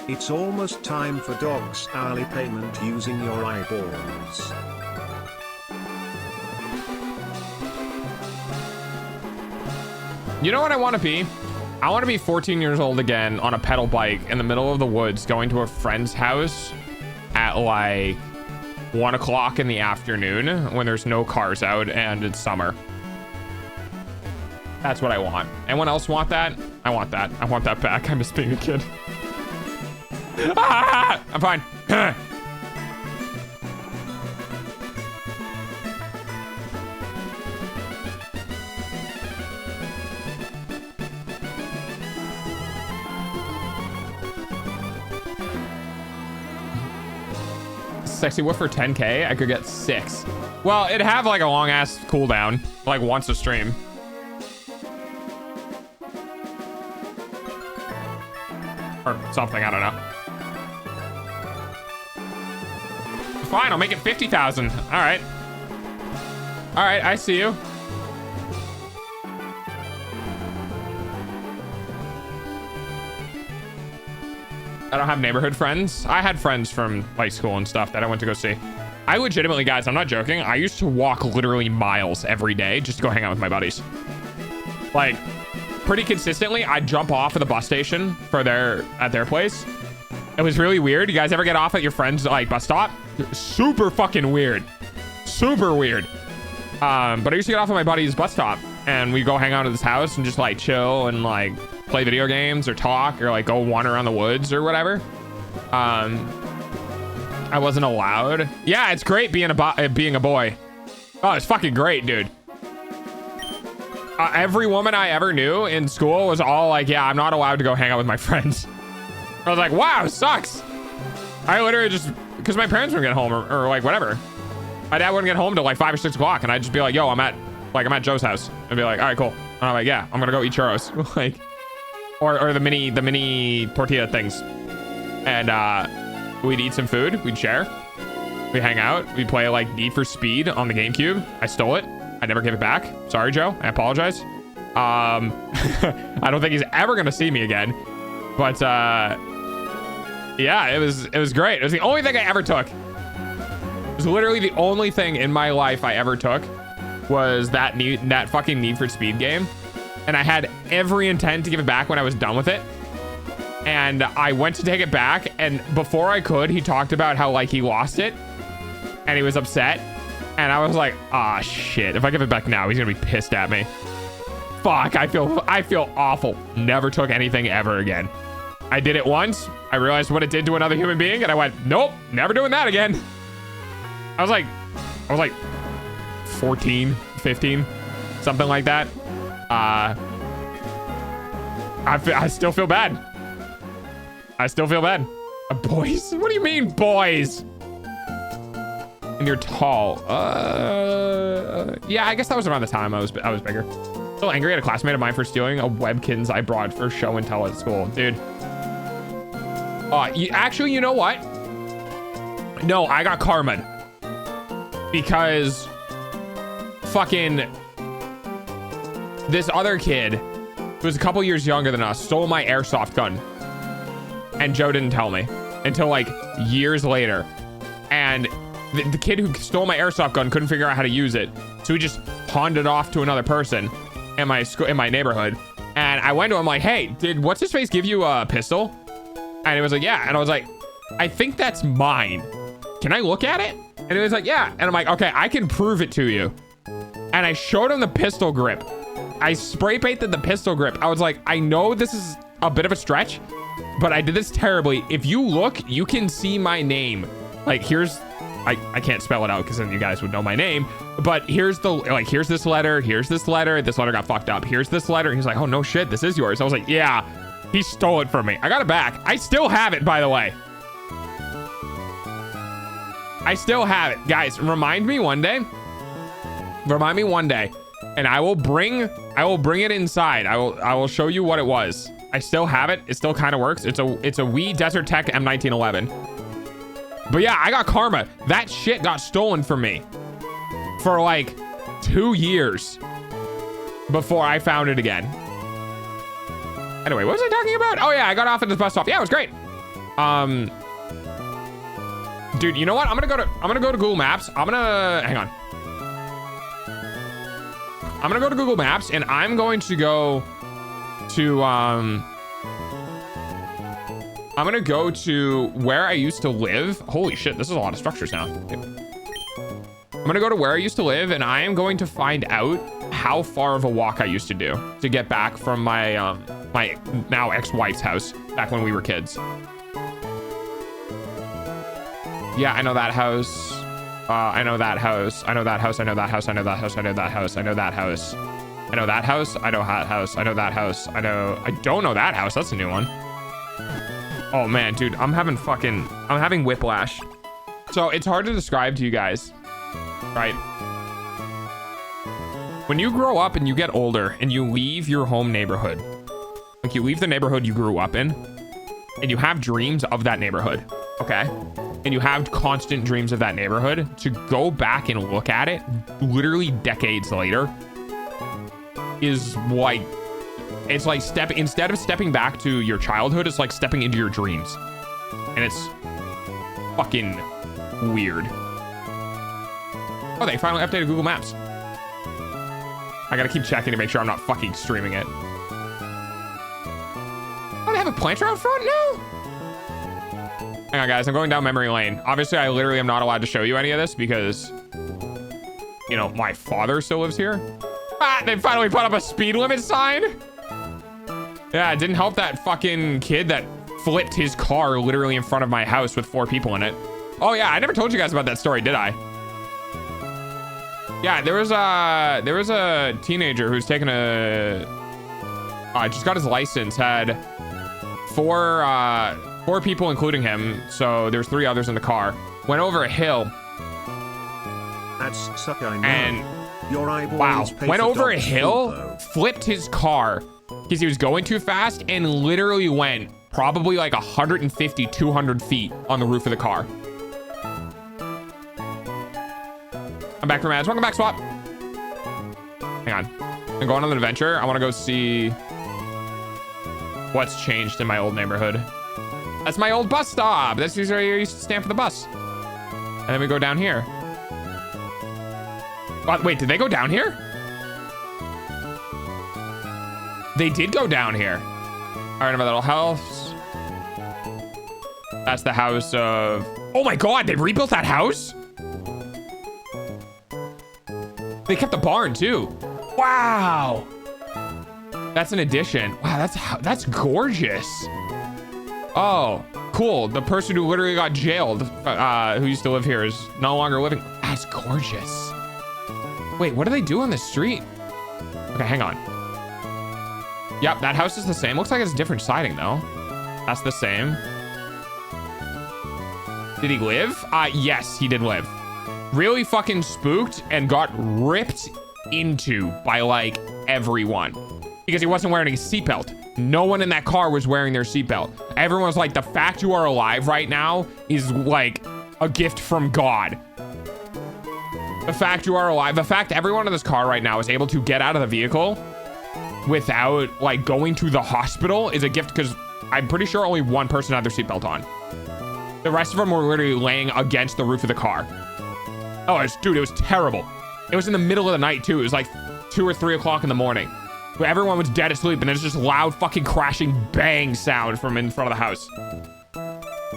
It's almost time for dogs hourly payment using your eyeballs. You know what I want to be? I want to be 14 years old again on a pedal bike in the middle of the woods going to a friend's house at like 1 o'clock in the afternoon when there's no cars out and it's summer. That's what I want. Anyone else want that? I want that. I want that back. I miss being a kid. Ah! I'm fine. Sexy Wolf for 10k, I could get 6. Well, it'd have like a long ass cooldown, like once a stream. Or something, I don't know. Fine, I'll make it 50,000. All right. All right, I see you. I don't have neighborhood friends. I had friends from like school and stuff that I went to go see. I legitimately, guys, I'm not joking. I used to walk literally miles every day just to go hang out with my buddies. Like, pretty consistently, I'd jump off at the bus station at their place. It was really weird. You guys ever get off at your friend's like bus stop? Super fucking weird. Super weird. But I used to get off at my buddy's bus stop and we go hang out at his house and just like chill and like play video games or talk or like go wander around the woods or whatever. I wasn't allowed. Yeah, it's great being a boy. Oh, it's fucking great, dude. Every woman I ever knew in school was all like, yeah, I'm not allowed to go hang out with my friends. I was like, wow, sucks. I literally just, because my parents wouldn't get home or like whatever. My dad wouldn't get home till like 5 or 6 o'clock and I'd just be like, yo, I'm at Joe's house. I'd be like, all right, cool. And I'm like, yeah, I'm gonna go eat churros. Like, or the mini tortilla things. And we'd eat some food, we'd share, we'd hang out, we'd play like Need for Speed on the GameCube. I stole it. I never gave it back. Sorry, Joe. I apologize. I don't think he's ever gonna see me again. But yeah, it was great. It was the only thing I ever took. It was literally the only thing in my life I ever took was that fucking Need for Speed game. And I had every intent to give it back when I was done with it. And I went to take it back, and before I could, he talked about how like he lost it and he was upset. And I was like, ah, shit. If I give it back now, he's gonna be pissed at me. Fuck, I feel awful. Never took anything ever again. I did it once. I realized what it did to another human being, and I went, nope, never doing that again. I was like 14, 15, something like that. I still feel bad. I still feel bad. Boys? What do you mean, boys? And you're tall. Yeah, I guess that was around the time I was bigger. So angry at a classmate of mine for stealing a Webkins I brought for show and tell at school, dude. Actually, you know what? No, I got karma because fucking this other kid who was a couple years younger than us stole my airsoft gun, and Joe didn't tell me until like years later. And the kid who stole my airsoft gun couldn't figure out how to use it, so he just pawned it off to another person in my neighborhood. And I went to him like, hey, did what's his face give you a pistol? And he was like, yeah. And I was like, I think that's mine. Can I look at it? And he was like, yeah. And I'm like, okay, I can prove it to you. And I showed him the pistol grip. I spray painted the pistol grip. I was like, I know this is a bit of a stretch, but I did this terribly. If you look, you can see my name. Like, here's, I can't spell it out because then you guys would know my name. But here's the, like, here's this letter. Here's this letter. This letter got fucked up. Here's this letter. He's like, oh, no shit. This is yours. I was like, yeah, he stole it from me. I got it back. I still have it, by the way. I still have it. Guys, remind me one day. Remind me one day. And I will bring it inside. I will show you what it was. I still have it. It still kind of works. It's a Wii Desert Tech M1911. But yeah, I got karma. That shit got stolen from me for like 2 years before I found it again. Anyway, what was I talking about? Oh yeah, I got off at this bus stop. Yeah, it was great. Dude, you know what? I'm gonna go to Google Maps. Hang on. I'm gonna go to Google Maps and I'm going to go to I'm gonna go to where I used to live. Holy shit, this is a lot of structures now. I'm gonna go to where I used to live and I am going to find out how far of a walk I used to do to get back from my my now ex-wife's house back when we were kids. Yeah, I know that house. I know that house. I know that house. I know that house. I know that house. I know that house. I know that house. I know that house. I know that house. I know that house. I don't know that house. That's a new one. Oh man, dude, I'm having whiplash. So it's hard to describe to you guys, right? When you grow up and you get older and you leave your home neighborhood, like you leave the neighborhood you grew up in, and you have dreams of that neighborhood, okay? And you have constant dreams of that neighborhood, to go back and look at it literally decades later is like, it's like instead of stepping back to your childhood, it's like stepping into your dreams. And it's fucking weird. Oh, they finally updated Google Maps. I gotta keep checking to make sure I'm not fucking streaming it. Oh, they have a planter out front now? Hang on, guys. I'm going down memory lane. Obviously, I literally am not allowed to show you any of this because, you know, my father still lives here. Ah, they finally put up a speed limit sign. Yeah, it didn't help that fucking kid that flipped his car literally in front of my house with 4 people in it. Oh, yeah. I never told you guys about that story, did I? Yeah, there was a teenager who's taking just got his license, had 4 people, including him. So there's 3 others in the car. Went over a hill. That's suck, I know. And your eyeballs wow, pay went for over a dog's hill, food, though. flipped his car because he was going too fast, and literally went probably like 150, 200 feet on the roof of the car. I'm back from ads. Welcome back, Swap. Hang on. I'm going on an adventure. I want to go see what's changed in my old neighborhood. That's my old bus stop. This is where you used to stand for the bus. And then we go down here. Wait, did they go down here? They did go down here. All right, my little house. That's the house of... Oh my God, they rebuilt that house? They kept the barn too. Wow. That's an addition. Wow, that's gorgeous. Oh, cool. The person who literally got jailed, who used to live here, is no longer living. That's gorgeous. Wait, what do they do on the street? Okay, hang on. Yep, that house is the same. Looks like it's different siding though. That's the same. Did he live? Yes, he did live. Really fucking spooked and got ripped into by like everyone because he wasn't wearing a seatbelt. No one in that car was wearing their seatbelt. Everyone was like, the fact you are alive right now is like a gift from God. The fact you are alive, the fact everyone in this car right now is able to get out of the vehicle without like going to the hospital is a gift, because I'm pretty sure only one person had their seatbelt on. The rest of them were literally laying against the roof of the car. Oh, dude, it was terrible. It was in the middle of the night too. It was like 2 or 3 o'clock in the morning. Everyone was dead asleep, and there's just loud fucking crashing bang sound from in front of the house.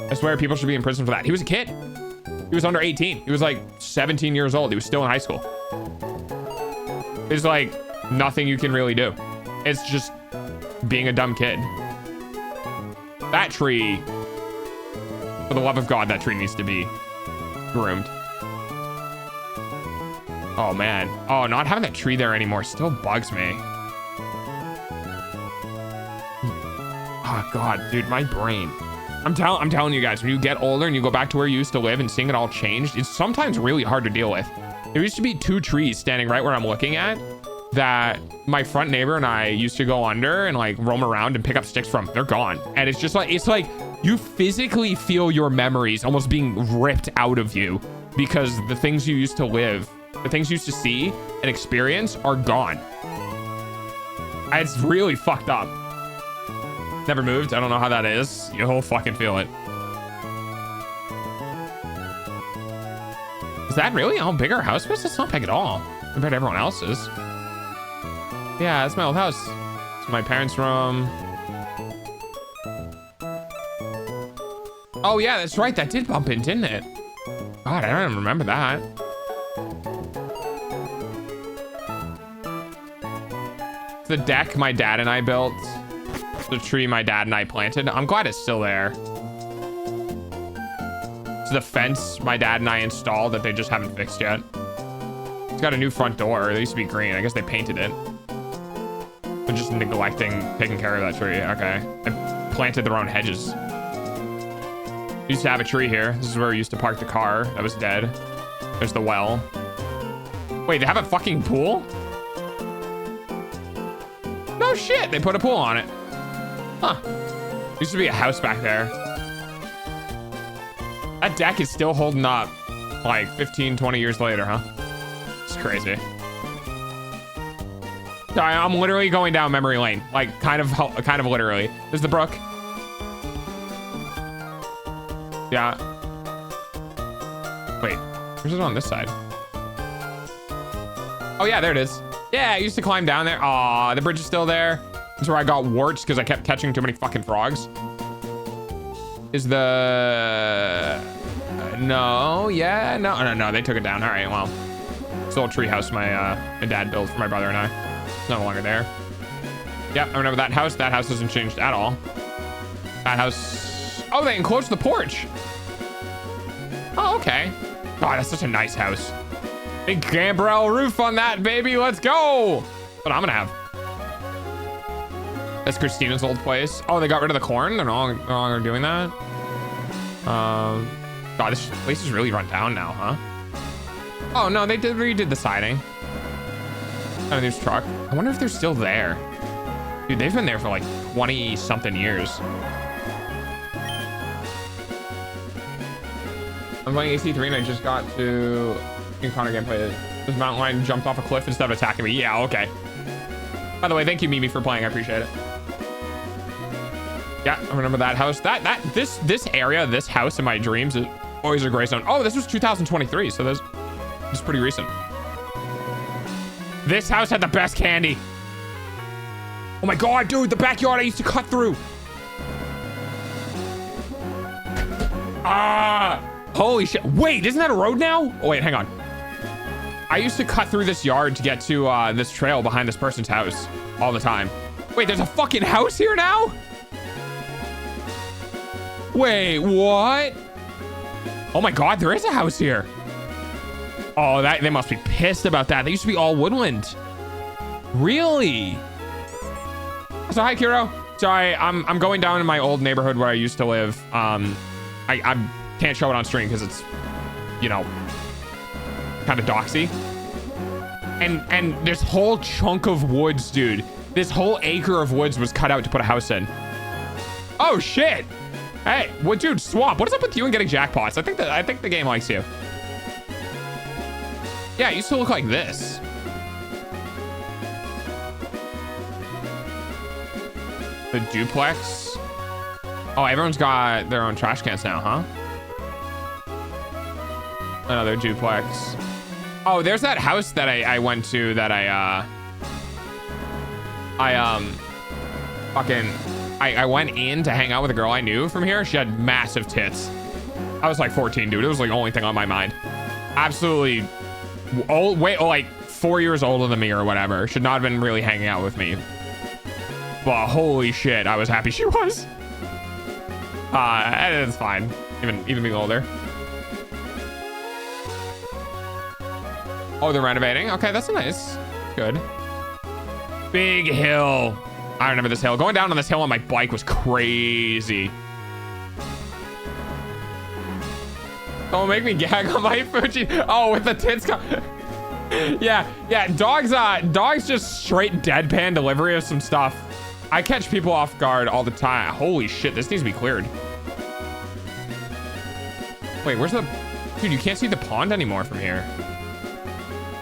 I swear people should be in prison for that. He was a kid. He was under 18. He was like 17 years old. He was still in high school. It's like nothing you can really do. It's just being a dumb kid. That tree, for the love of God, that tree needs to be groomed. Oh man. Oh, not having that tree there anymore still bugs me. Oh God, dude, my brain. I'm telling you guys, when you get older and you go back to where you used to live and seeing it all changed, it's sometimes really hard to deal with. There used to be 2 trees standing right where I'm looking at that my front neighbor and I used to go under and like roam around and pick up sticks from. They're gone. And it's just like, it's like you physically feel your memories almost being ripped out of you because the things you used to live, the things you used to see and experience are gone. It's really fucked up. Never moved. I don't know how that is. You'll fucking feel it. Is that really how big our house was? It's not big at all compared to everyone else's. Yeah, that's my old house. It's my parents' room. Oh yeah, that's right. That did bump in, didn't it? God, I don't even remember that. It's the deck my dad and I built. The tree my dad and I planted. I'm glad it's still there. It's the fence my dad and I installed that they just haven't fixed yet. It's got a new front door. It used to be green. I guess they painted it. They're just neglecting taking care of that tree. Okay. I planted their own hedges. We used to have a tree here. This is where we used to park the car that was dead. There's the well. Wait, they have a fucking pool? No shit. They put a pool on it. Huh. Used to be a house back there. That deck is still holding up like 15, 20 years later, huh? It's crazy. Sorry, I'm literally going down memory lane. Like kind of literally. There's the brook. Yeah. Wait, where's it on this side? Oh yeah, there it is. Yeah, I used to climb down there. Aw, the bridge is still there. That's where I got warts because I kept catching too many fucking frogs. Is the... no, yeah, no, they took it down. All right, well. This little tree house my dad built for my brother and I. It's no longer there. Yep, I remember that house. That house hasn't changed at all. That house... oh, they enclosed the porch. Oh, okay. God, that's such a nice house. Big gambrel roof on that, baby. Let's go. What I'm gonna have. That's Christina's old place. Oh, they got rid of the corn? They're no longer doing that? God, this place is really run down now, huh? Oh, no, they redid the siding. Oh, there's truck. I wonder if they're still there. Dude, they've been there for like 20-something years. I'm playing AC3 and I just got to King Connor gameplay. This mountain lion jumped off a cliff instead of attacking me. Yeah, okay. By the way, thank you, Mimi, for playing. I appreciate it. Yeah, I remember that house. This area, this house in my dreams is always a gray zone. Oh, this was 2023, so this is pretty recent. This house had the best candy. Oh my God, dude, the backyard I used to cut through. Ah, holy shit. Wait, isn't that a road now? Oh, wait, hang on. I used to cut through this yard to get to this trail behind this person's house all the time. Wait, there's a fucking house here now? Wait, what? Oh my God, there is a house here. Oh, they must be pissed about that. They used to be all woodland. Really? So hi, Kiro. Sorry, I'm going down in my old neighborhood where I used to live. I can't show it on stream because it's, you know, kind of doxy. And this whole chunk of woods, dude. This whole acre of woods was cut out to put a house in. Oh shit. Hey, what, dude? Swamp. What is up with you and getting jackpots? I think the game likes you. Yeah, it used to look like this. The duplex. Oh, everyone's got their own trash cans now, huh? Another duplex. Oh, there's that house that I went to that I went in to hang out with a girl I knew from here. She had massive tits. I was like 14, dude. It was like the only thing on my mind. Absolutely old, like 4 years older than me or whatever. Should not have been really hanging out with me. But holy shit, I was happy she was. It's fine. Even being older. Oh, they're renovating. Okay, that's nice. Good. Big hill. I remember this hill. Going down on this hill on my bike was crazy. Don't make me gag on my Fuji. Oh, with the tits. Yeah. Dogs just straight deadpan delivery of some stuff. I catch people off guard all the time. Holy shit, this needs to be cleared. Wait, where's the... Dude, you can't see the pond anymore from here.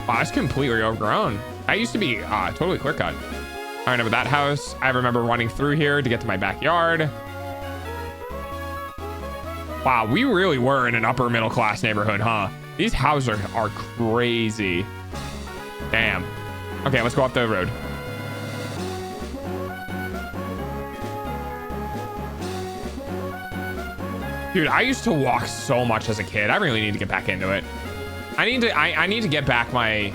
Wow, it's completely overgrown. I used to be totally clear cut. I remember that house. I remember running through here to get to my backyard. Wow, we really were in an upper middle class neighborhood, huh? These houses are crazy. Damn. Okay, let's go up the road. Dude, I used to walk so much as a kid. I really need to get back into it. I need to get back my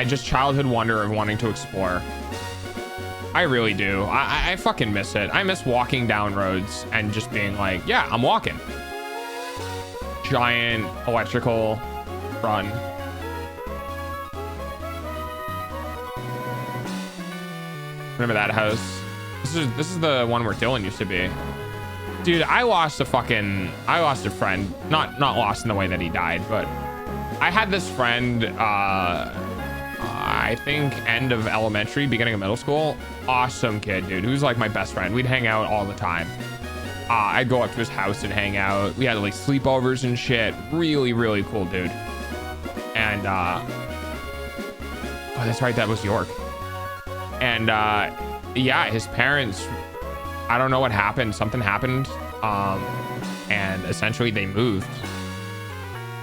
just childhood wonder of wanting to explore. I really do. I fucking miss it. I miss walking down roads and just being like, yeah, I'm walking. Giant electrical run. Remember that house? This is the one where Dylan used to be. Dude, I lost a friend. Not lost in the way that he died, but I had this friend, I think end of elementary, beginning of middle school. Awesome kid, dude. He was like my best friend. We'd hang out all the time. I'd go up to his house and hang out. We had like sleepovers and shit. Really, really cool dude. And, oh, that's right. That was York. And, yeah, his parents, I don't know what happened. Something happened. and essentially they moved.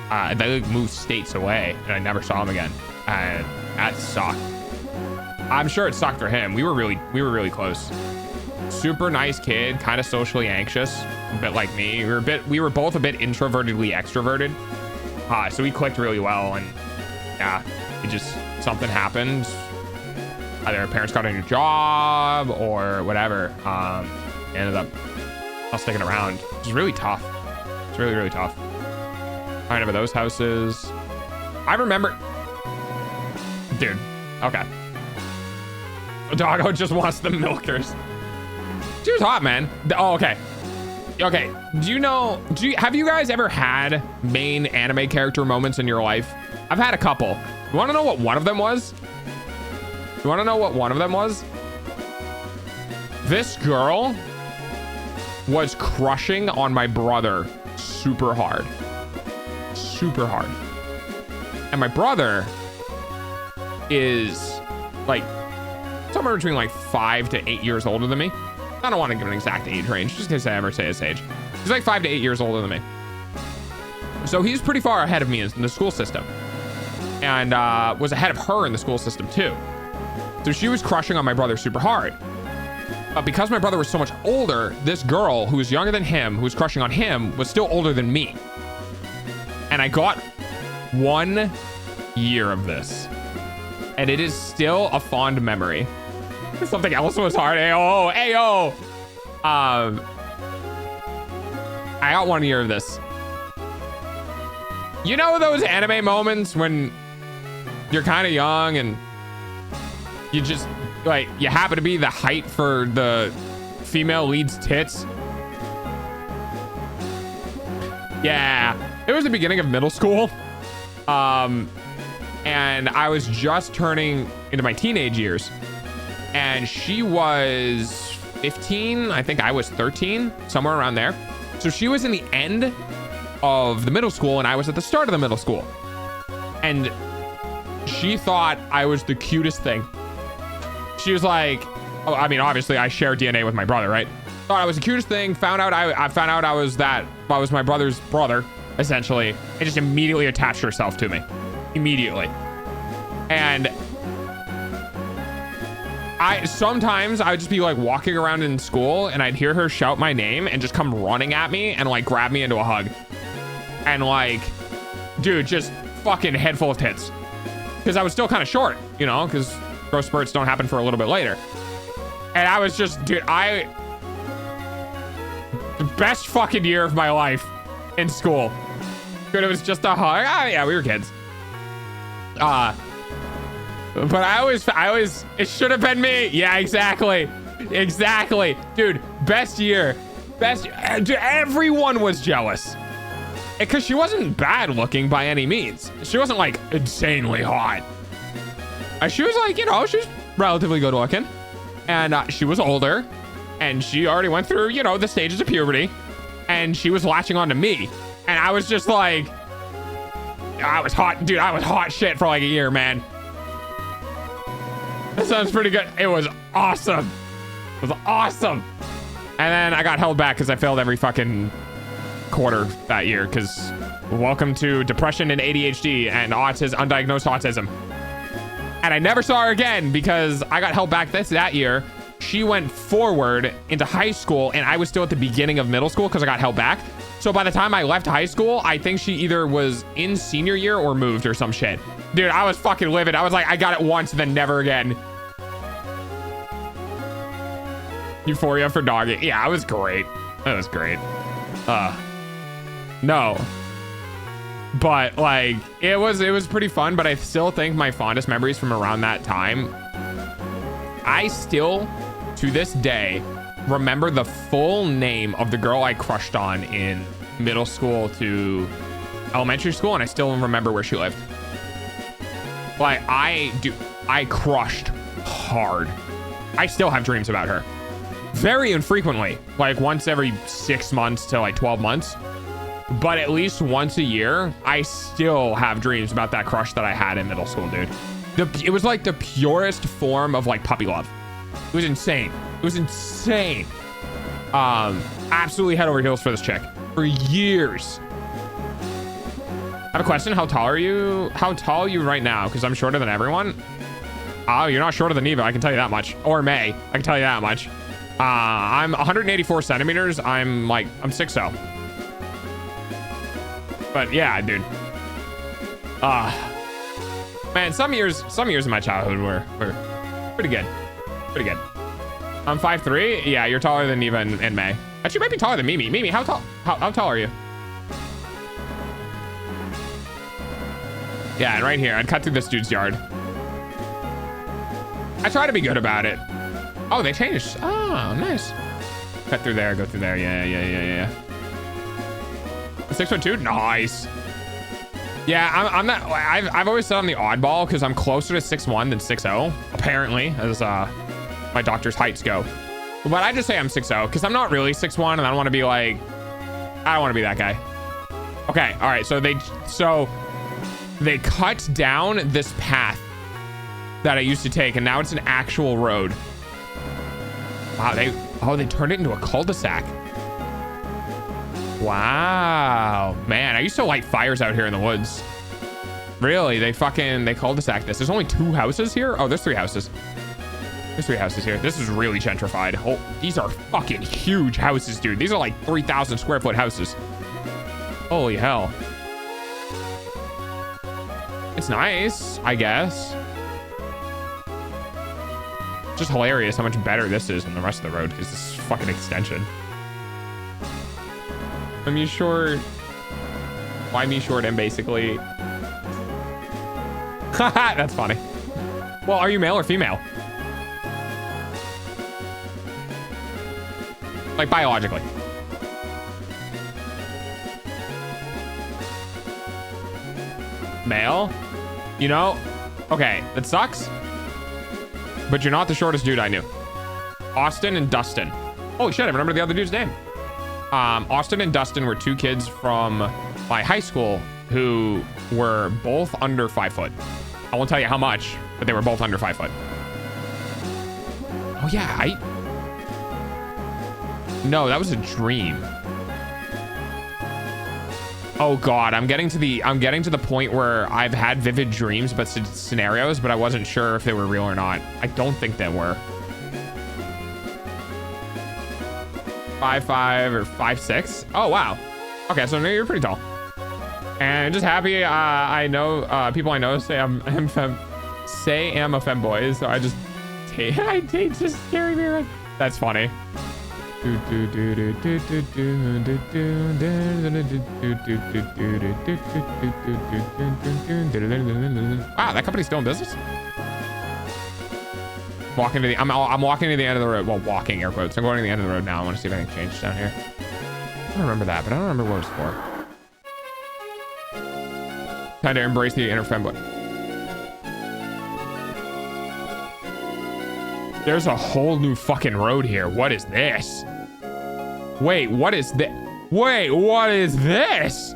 They like, moved states away, and I never saw him again, and that sucked. I'm sure it sucked for him. We were really close. Super nice kid, kind of socially anxious, a bit like me. We were both a bit introvertedly extroverted. So we clicked really well, and yeah, something happened. Either our parents got a new job or whatever. Ended up us sticking around. It was really tough. It's really tough. I remember those houses. I remember, dude. Okay. Doggo just wants the milkers. She was hot, man. Oh, okay. Okay. Have you guys ever had main anime character moments in your life? I've had a couple. You want to know what one of them was? This girl was crushing on my brother super hard. And my brother is like somewhere between like 5 to 8 years older than me. I don't want to give an exact age range just in case I ever say his age. He's like 5 to 8 years older than me. So he's pretty far ahead of me in the school system, and was ahead of her in the school system too. So she was crushing on my brother super hard. But because my brother was so much older, this girl who was younger than him, who was crushing on him, was still older than me. And I got 1 year of this, and it is still a fond memory. Something else was hard. Ayo. I got 1 year of this. You know those anime moments when you're kind of young and you just like, you happen to be the height for the female lead's tits? Yeah, it was the beginning of middle school. And I was just turning into my teenage years, and she was 15. I think I was 13, somewhere around there. So she was in the end of the middle school and I was at the start of the middle school, and she thought I was the cutest thing. She was like, oh, I mean, obviously I share DNA with my brother, right? Thought I was the cutest thing. Found out I found out I was my brother's brother, essentially, and just immediately attached herself to me. Immediately. And sometimes I would just be like walking around in school and I'd hear her shout my name and just come running at me and like grab me into a hug. And like, dude, just fucking head full of tits. Because I was still kind of short, you know, because growth spurts don't happen for a little bit later. And I was just, dude, the best fucking year of my life in school. Dude, it was just a hug. Oh yeah, we were kids. But I always, it should have been me. Yeah, exactly. Dude, best year. Dude, everyone was jealous. Because she wasn't bad looking by any means. She wasn't like insanely hot. She was like, you know, she was relatively good looking. And she was older. And she already went through, you know, the stages of puberty. And she was latching on to me. And I was just like, I was hot. Dude, I was hot shit for like a year, man. That sounds pretty good. It was awesome. It was awesome. And then I got held back because I failed every fucking quarter that year, because welcome to depression and ADHD and undiagnosed autism. And I never saw her again because I got held back that year. She went forward into high school and I was still at the beginning of middle school because I got held back. So by the time I left high school, I think she either was in senior year or moved or some shit. Dude, I was fucking livid. I was like, I got it once, then never again. Euphoria for doggy. Yeah, it was great. It was great. No. But like, it was pretty fun, but I still think my fondest memories from around that time, I still, to this day, remember the full name of the girl I crushed on in middle school to elementary school, and I still remember where she lived. Like, I crushed hard. I still have dreams about her. Very infrequently, like once every 6 months to like 12 months. But at least once a year, I still have dreams about that crush that I had in middle school, dude. It was like the purest form of like puppy love. It was insane. It was insane. Absolutely head over heels for this chick. for years. I have a question. How tall are you? How tall are you right now? Because I'm shorter than everyone. Oh, you're not shorter than Eva. I can tell you that much. Or May. I can tell you that much. I'm 184 centimeters. I'm 6'0". But yeah, dude. Man, some years in my childhood were pretty good. Pretty good. I'm 5'3". Yeah, you're taller than Eva and May. Actually, you might be taller than Mimi. Mimi, how tall? How tall are you? Yeah, and right here, I'd cut through this dude's yard. I try to be good about it. Oh, they changed. Oh, nice. Cut through there, go through there. Yeah. 6'2"? Nice. Yeah, I'm not. I've always said I'm the oddball because I'm closer to 6'1" than 6'0", apparently, as my doctor's heights go. But I just say I'm 6'0" because I'm not really 6'1", and I don't want to be like, I don't want to be that guy. Okay, all right. So they cut down this path that I used to take, and now it's an actual road. Wow, they turned it into a cul-de-sac. Wow, man, I used to light fires out here in the woods. Really, they cul-de-sac this. There's only 2 houses here. Oh, there's 3 houses. There's 3 houses here. This is really gentrified. Oh, these are fucking huge houses, dude. These are like 3,000 square foot houses. Holy hell. It's nice, I guess. Just hilarious how much better this is than the rest of the road because this is fucking extension. I mean, short. Why me short and basically? Haha, that's funny. Well, are you male or female? Like biologically. Male? You know, okay, that sucks. But you're not the shortest dude I knew. Austin and Dustin. Holy shit, I remember the other dude's name. Austin and Dustin were 2 kids from my high school who were both under 5 foot. I won't tell you how much, but they were both under 5 foot. Oh yeah, no, that was a dream. Oh God, I'm getting to the point where I've had vivid dreams, but scenarios, but I wasn't sure if they were real or not. I don't think they were. 5'5" or 5'6". Oh wow. Okay, so you're pretty tall. And just happy. I know people I know say I'm a femboy, so I just just carry me around. That's funny. Wow, that company's still in business? Walking to the I'm walking to the end of the road. Well, walking air quotes. I'm going to the end of the road now. I want to see if anything changed down here. I don't remember that, but I don't remember what it's for. Time to embrace the inner femboy. There's a whole new fucking road here. What is this? Wait, what is this? Wait, what is this?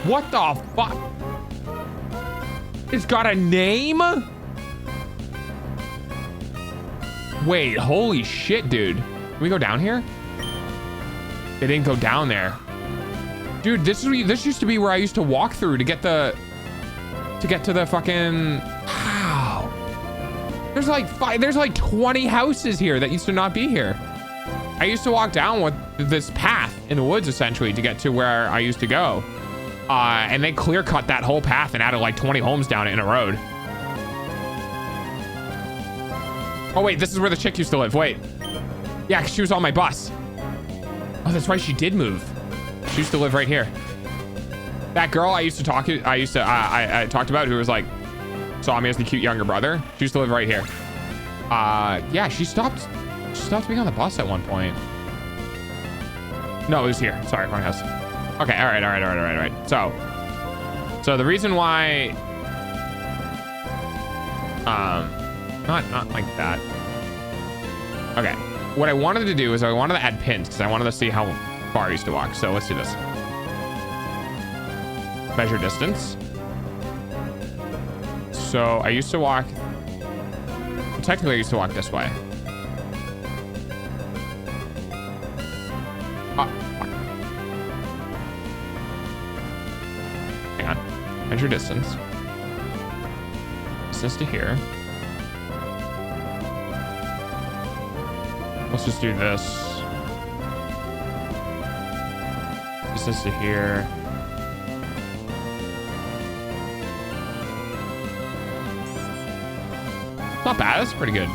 What the fuck? It's got a name? Wait, holy shit, dude. Can we go down here? They didn't go down there. Dude, this used to be where I used to walk through to get to the fucking, wow. There's like 20 houses here that used to not be here. I used to walk down with this path in the woods essentially to get to where I used to go. And they clear cut that whole path and added like 20 homes down it in a road. Oh wait, this is where the chick used to live. Wait. Yeah, 'cause she was on my bus. Oh, that's right, she did move. She used to live right here. That girl I talked about who was like, saw me as the cute younger brother. She used to live right here. Yeah, she stopped being on the bus at one point. No, it was here. Sorry, wrong house. Okay, all right. So the reason why, not like that. Okay, what I wanted to do is I wanted to add pins because I wanted to see how far I used to walk. So let's do this. Measure distance. So I used to walk, technically I used to walk this way. Fuck. Hang on. Measure distance. Distance to here. Let's just do this. Distance to here. It's not bad. That's pretty good.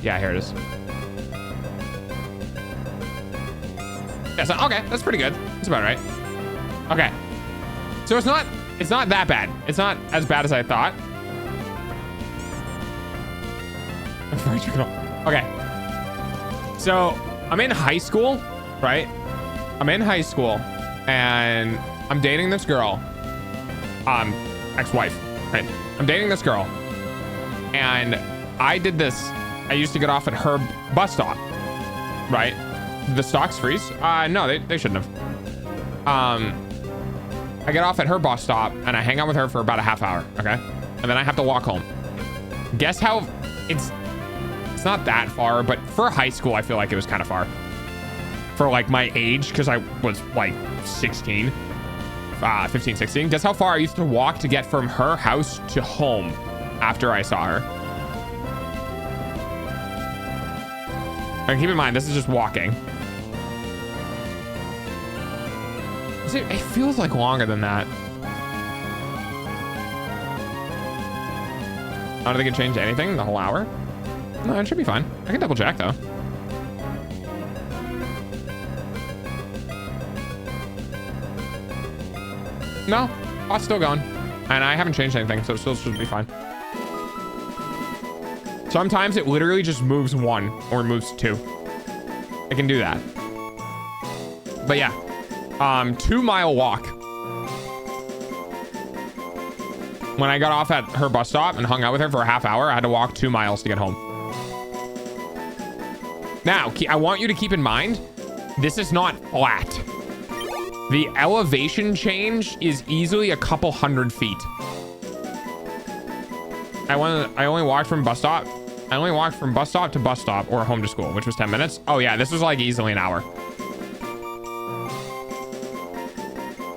Yeah, here it is. That's okay. That's pretty good. That's about right. Okay. So it's not that bad. It's not as bad as I thought. Okay. So I'm in high school, right? I'm in high school and I'm dating this girl. Ex-wife, right? I'm dating this girl. And I did this. I used to get off at her bus stop, right? The stocks freeze? No, they shouldn't have. I get off at her bus stop and I hang out with her for about a half hour, okay? And then I have to walk home. Guess how it's not that far, but for high school, I feel like it was kind of far. For like my age, because I was like 16, 15, 16. Guess how far I used to walk to get from her house to home after I saw her. And keep in mind, this is just walking. It feels like longer than that. I don't think it changed anything the whole hour. No, it should be fine. I can double check though. No, it's still going. And I haven't changed anything, so it still should be fine. Sometimes it literally just moves 1 or moves 2. I can do that. But yeah. 2-mile walk. When I got off at her bus stop and hung out with her for a half hour, I had to walk 2 miles to get home. Now, I want you to keep in mind, this is not flat. The elevation change is easily a couple hundred feet. I only walked from bus stop. I only walked from bus stop to bus stop or home to school, which was 10 minutes. Oh yeah, this was like easily an hour.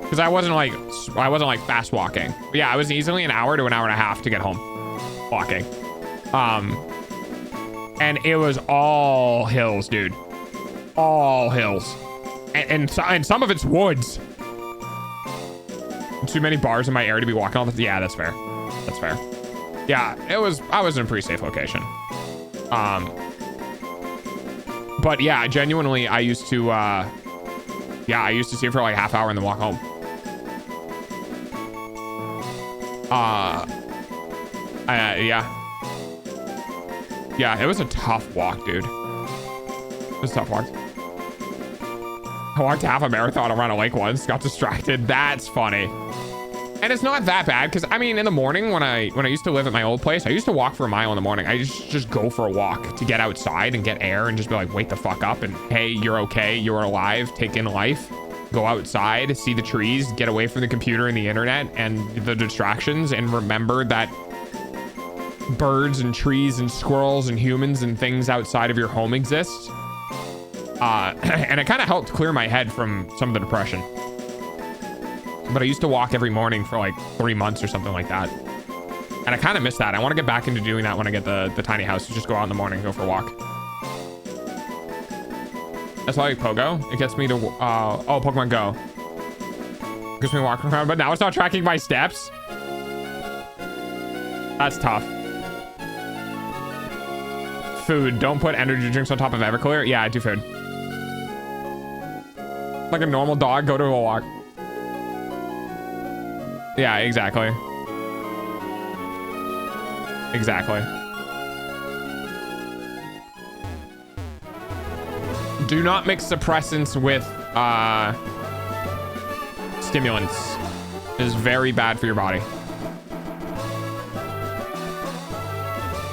Because I wasn't like fast walking. But yeah, I was easily an hour to an hour and a half to get home walking. And it was all hills, dude. All hills. And some of it's woods. Too many bars in my area to be walking all the... Yeah, that's fair. That's fair. Yeah, I was in a pretty safe location. But yeah, genuinely, I used to see it for like half hour and then walk home. Yeah, it was a tough walk, dude. It was a tough walk. I walked half a marathon around a lake once, got distracted. That's funny. And it's not that bad because I mean, in the morning when I used to live at my old place, I used to walk for a mile in the morning. I just go for a walk to get outside and get air and just be like, wake the fuck up and hey, you're okay, you're alive, take in life. Go outside, see the trees, get away from the computer and the internet and the distractions, and remember that birds and trees and squirrels and humans and things outside of your home exist. And it kind of helped clear my head from some of the depression. But I used to walk every morning for like 3 months or something like that. And I kind of miss that. I want to get back into doing that when I get the tiny house. Just go out in the morning, go for a walk. That's why I like Pogo. It gets me to, Pokemon Go. Gets me walking around, but now it's not tracking my steps. That's tough. Food. Don't put energy drinks on top of Everclear. Yeah, I do food. Like a normal dog, go to a walk. Yeah, exactly. Exactly. Do not mix suppressants with stimulants. It is very bad for your body.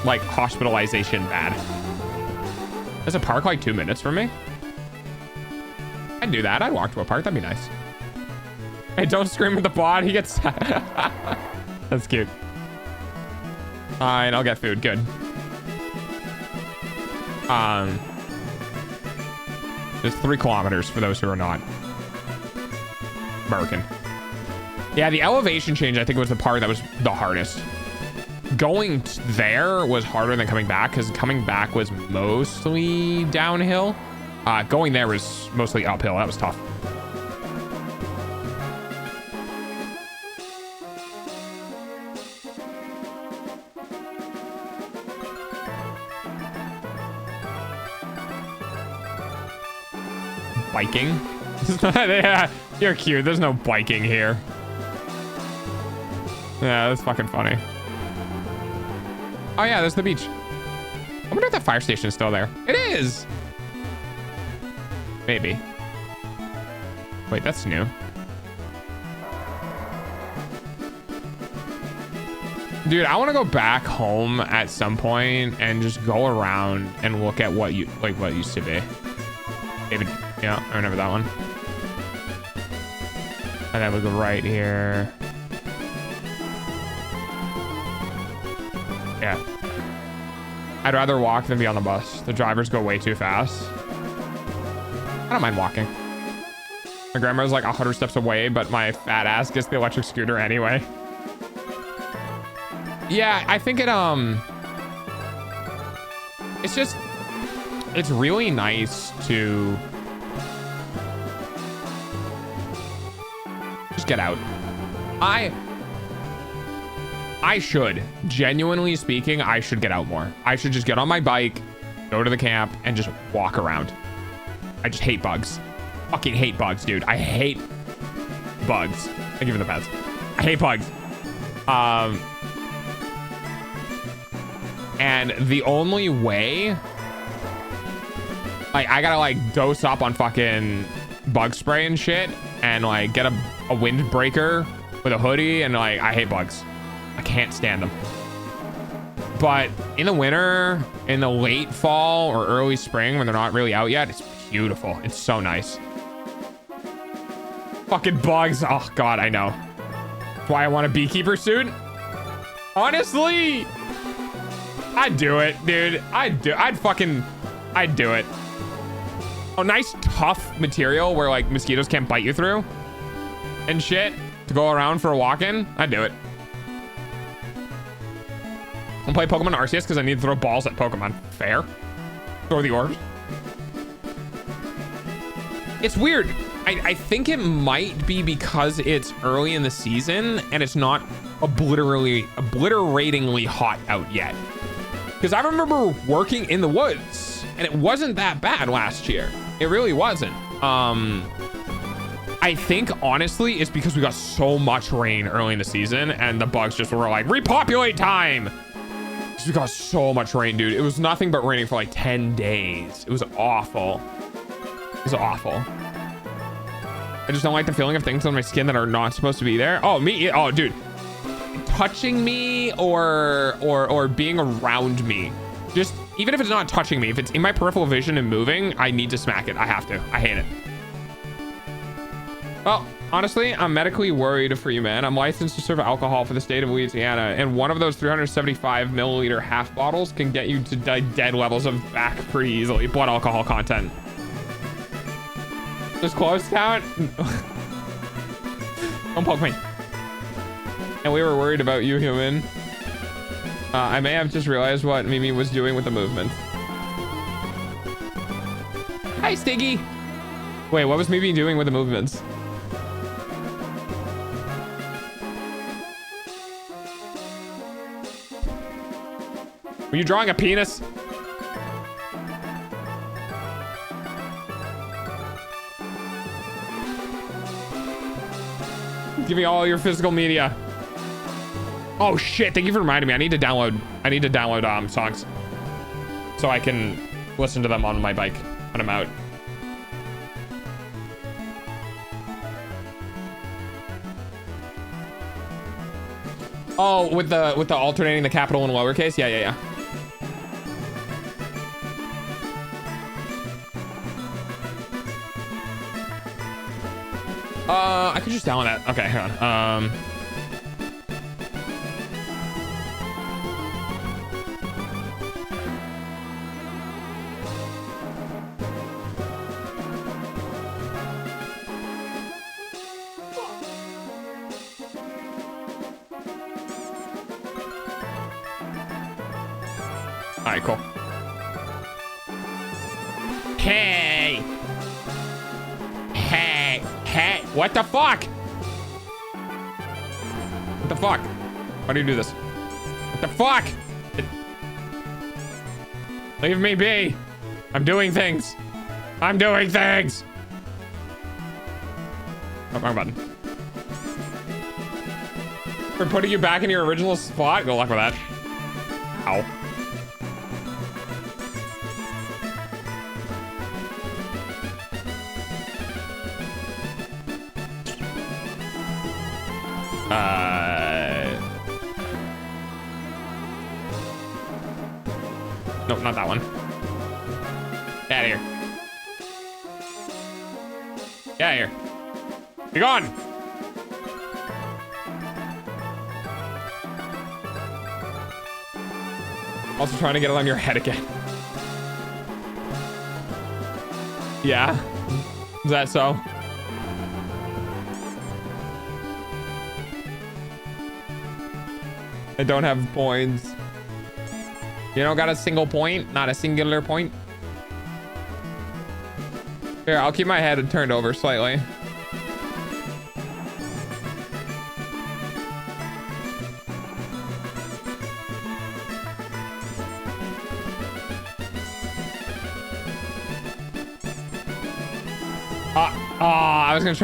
Like hospitalization bad. Is a park like 2 minutes from me? I'd do that. I'd walk to a park. That'd be nice. Hey, don't scream at the bot. He gets... That's cute. And I'll get food. Good. It's 3 kilometers for those who are not American. Yeah, the elevation change, I think, was the part that was the hardest. Going there was harder than coming back, because coming back was mostly downhill. Going there was mostly uphill. That was tough. Biking? Yeah, you're cute. There's no biking here. Yeah, that's fucking funny. Oh yeah, there's the beach. I wonder if that fire station is still there. It is! Maybe. Wait, that's new. Dude, I want to go back home at some point and just go around and look at what what used to be. David, yeah, I remember that one. And then we go right here. Yeah. I'd rather walk than be on the bus. The drivers go way too fast. I don't mind walking. My grandma's like 100 steps away, but my fat ass gets the electric scooter anyway. Yeah, I think it's really nice to just get out. I should, genuinely speaking, I should get out more. I should just get on my bike, go to the camp, and just walk around. I just hate bugs. Fucking hate bugs, dude. I hate bugs. Thank you for the pets. I hate bugs. And the only way, like, I gotta like dose up on fucking bug spray and shit, and like get a windbreaker with a hoodie, and like, I hate bugs. I can't stand them. But in the winter, in the late fall or early spring when they're not really out yet, it's beautiful. It's so nice. Fucking bugs. Oh God, I know. That's why I want a beekeeper suit. Honestly, I'd do it, dude. I'd do it. A nice tough material where like mosquitoes can't bite you through and shit to go around for a walk-in. I'd do it. I'll play Pokemon Arceus because I need to throw balls at Pokemon. Fair. Throw the orbs. It's weird. I think it might be because it's early in the season and it's not obliteratingly hot out yet. Because I remember working in the woods and it wasn't that bad last year. It really wasn't. I think honestly it's because we got so much rain early in the season and the bugs just were like, repopulate time. We got so much rain, dude. It was nothing but raining for like 10 days. It was awful. It was awful. I just don't like the feeling of things on my skin that are not supposed to be there. Oh, me. Oh, dude. Touching me or being around me. Just, even if it's not touching me, if it's in my peripheral vision and moving, I need to smack it. I have to. I hate it. Well, honestly, I'm medically worried for you, man. I'm licensed to serve alcohol for the state of Louisiana, and one of those 375 milliliter half bottles can get you to dead levels of back pretty easily. Blood alcohol content. Does close count? Don't poke me. And we were worried about you, human. I may have just realized what Mimi was doing with the movement. Hi, Stiggy. Wait, what was Mimi doing with the movements? Were you drawing a penis? Give me all your physical media. Oh shit, thank you for reminding me. I need to download songs so I can listen to them on my bike when I'm out. Oh, with the alternating the capital and lowercase? Yeah. I could just download that. Okay, hang on. All right, cool. Hey. Hey. Hey. What the fuck? What the fuck? Why do you do this? What the fuck? Leave me be. I'm doing things. I'm doing things. Oh, wrong button. For putting you back in your original spot. Good luck with that. Ow. Nope, not that one. Get out of here. Get out of here. Be gone. Also trying to get it on your head again. Yeah. Is that so? I don't have points. You don't got a single point? Not a singular point? Here, I'll keep my head turned over slightly. I was gonna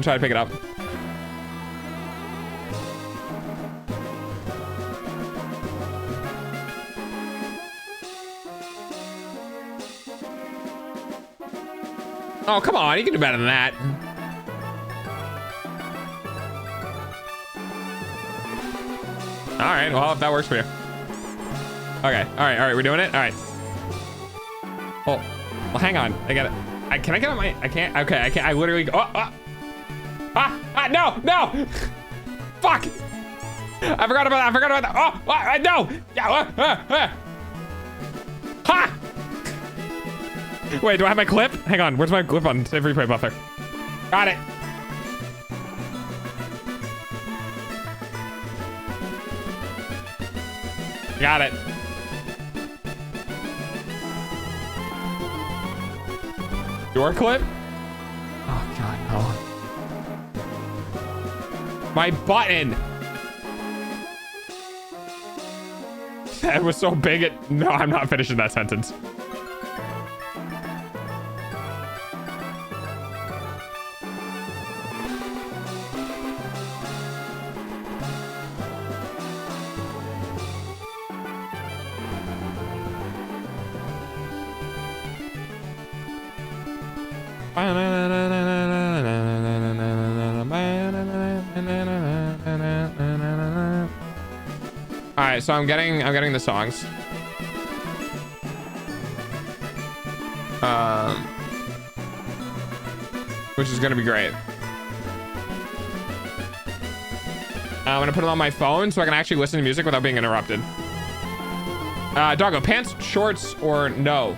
try to pick it up. Oh, come on. You can do better than that. All right. Well, if that works for you. Okay. All right. All right. We're doing it. All right. Oh, well, hang on. I got it. Can I get on my... I can't. Okay. I can't. I literally... no. No. Fuck. I forgot about that. Oh, no. Yeah. Ha. Wait, do I have my clip? Hang on, where's my clip on save replay buffer? Got it. Got it. Your clip? Oh god, no. My button. That was so big it... No, I'm not finishing that sentence. All right, so I'm getting the songs. Which is gonna be great. I'm gonna put it on my phone so I can actually listen to music without being interrupted. Doggo, pants, shorts, or no?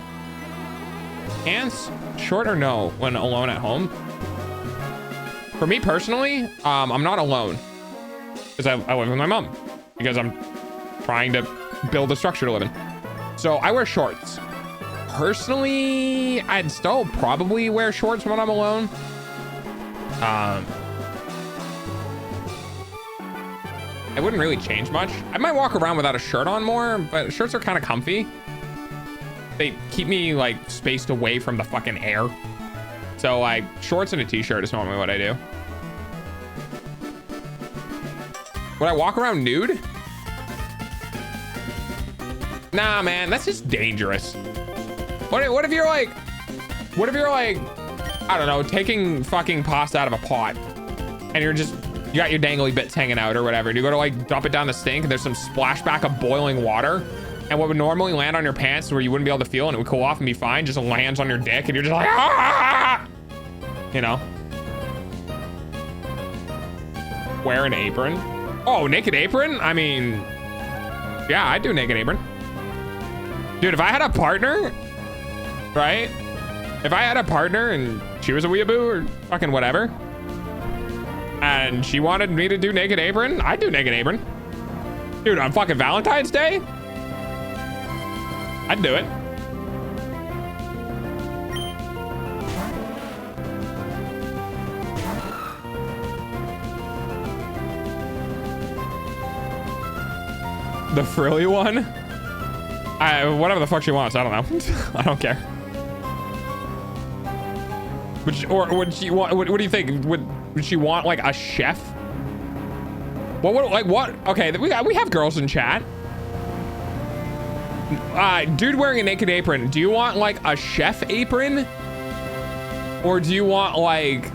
Pants, short or no when alone at home? For me personally, I'm not alone because I live with my mom because I'm trying to build a structure to live in. So I wear shorts. Personally, I'd still probably wear shorts when I'm alone. It wouldn't really change much. I might walk around without a shirt on more, but shirts are kind of comfy. They keep me like spaced away from the fucking air. So like shorts and a t-shirt is normally what I do. Would I walk around nude? Nah, man, that's just dangerous. What if you're like, I don't know, taking fucking pasta out of a pot and you got your dangly bits hanging out or whatever. And you go to like dump it down the sink and there's some splashback of boiling water. And what would normally land on your pants where you wouldn't be able to feel and it would cool off and be fine just lands on your dick and you're just like, ah! You know? Wear an apron. Oh, naked apron? I mean, yeah, I do naked apron. Dude, if I had a partner, right? If I had a partner and she was a weeaboo or fucking whatever, and she wanted me to do naked apron, I'd do naked apron. Dude, on fucking Valentine's Day? I'd do it. The frilly one? Whatever the fuck she wants. I don't know. I don't care. Would she want? What do you think? Would she want like a chef? What? Okay, we have girls in chat. Dude wearing a naked apron. Do you want like a chef apron, or do you want like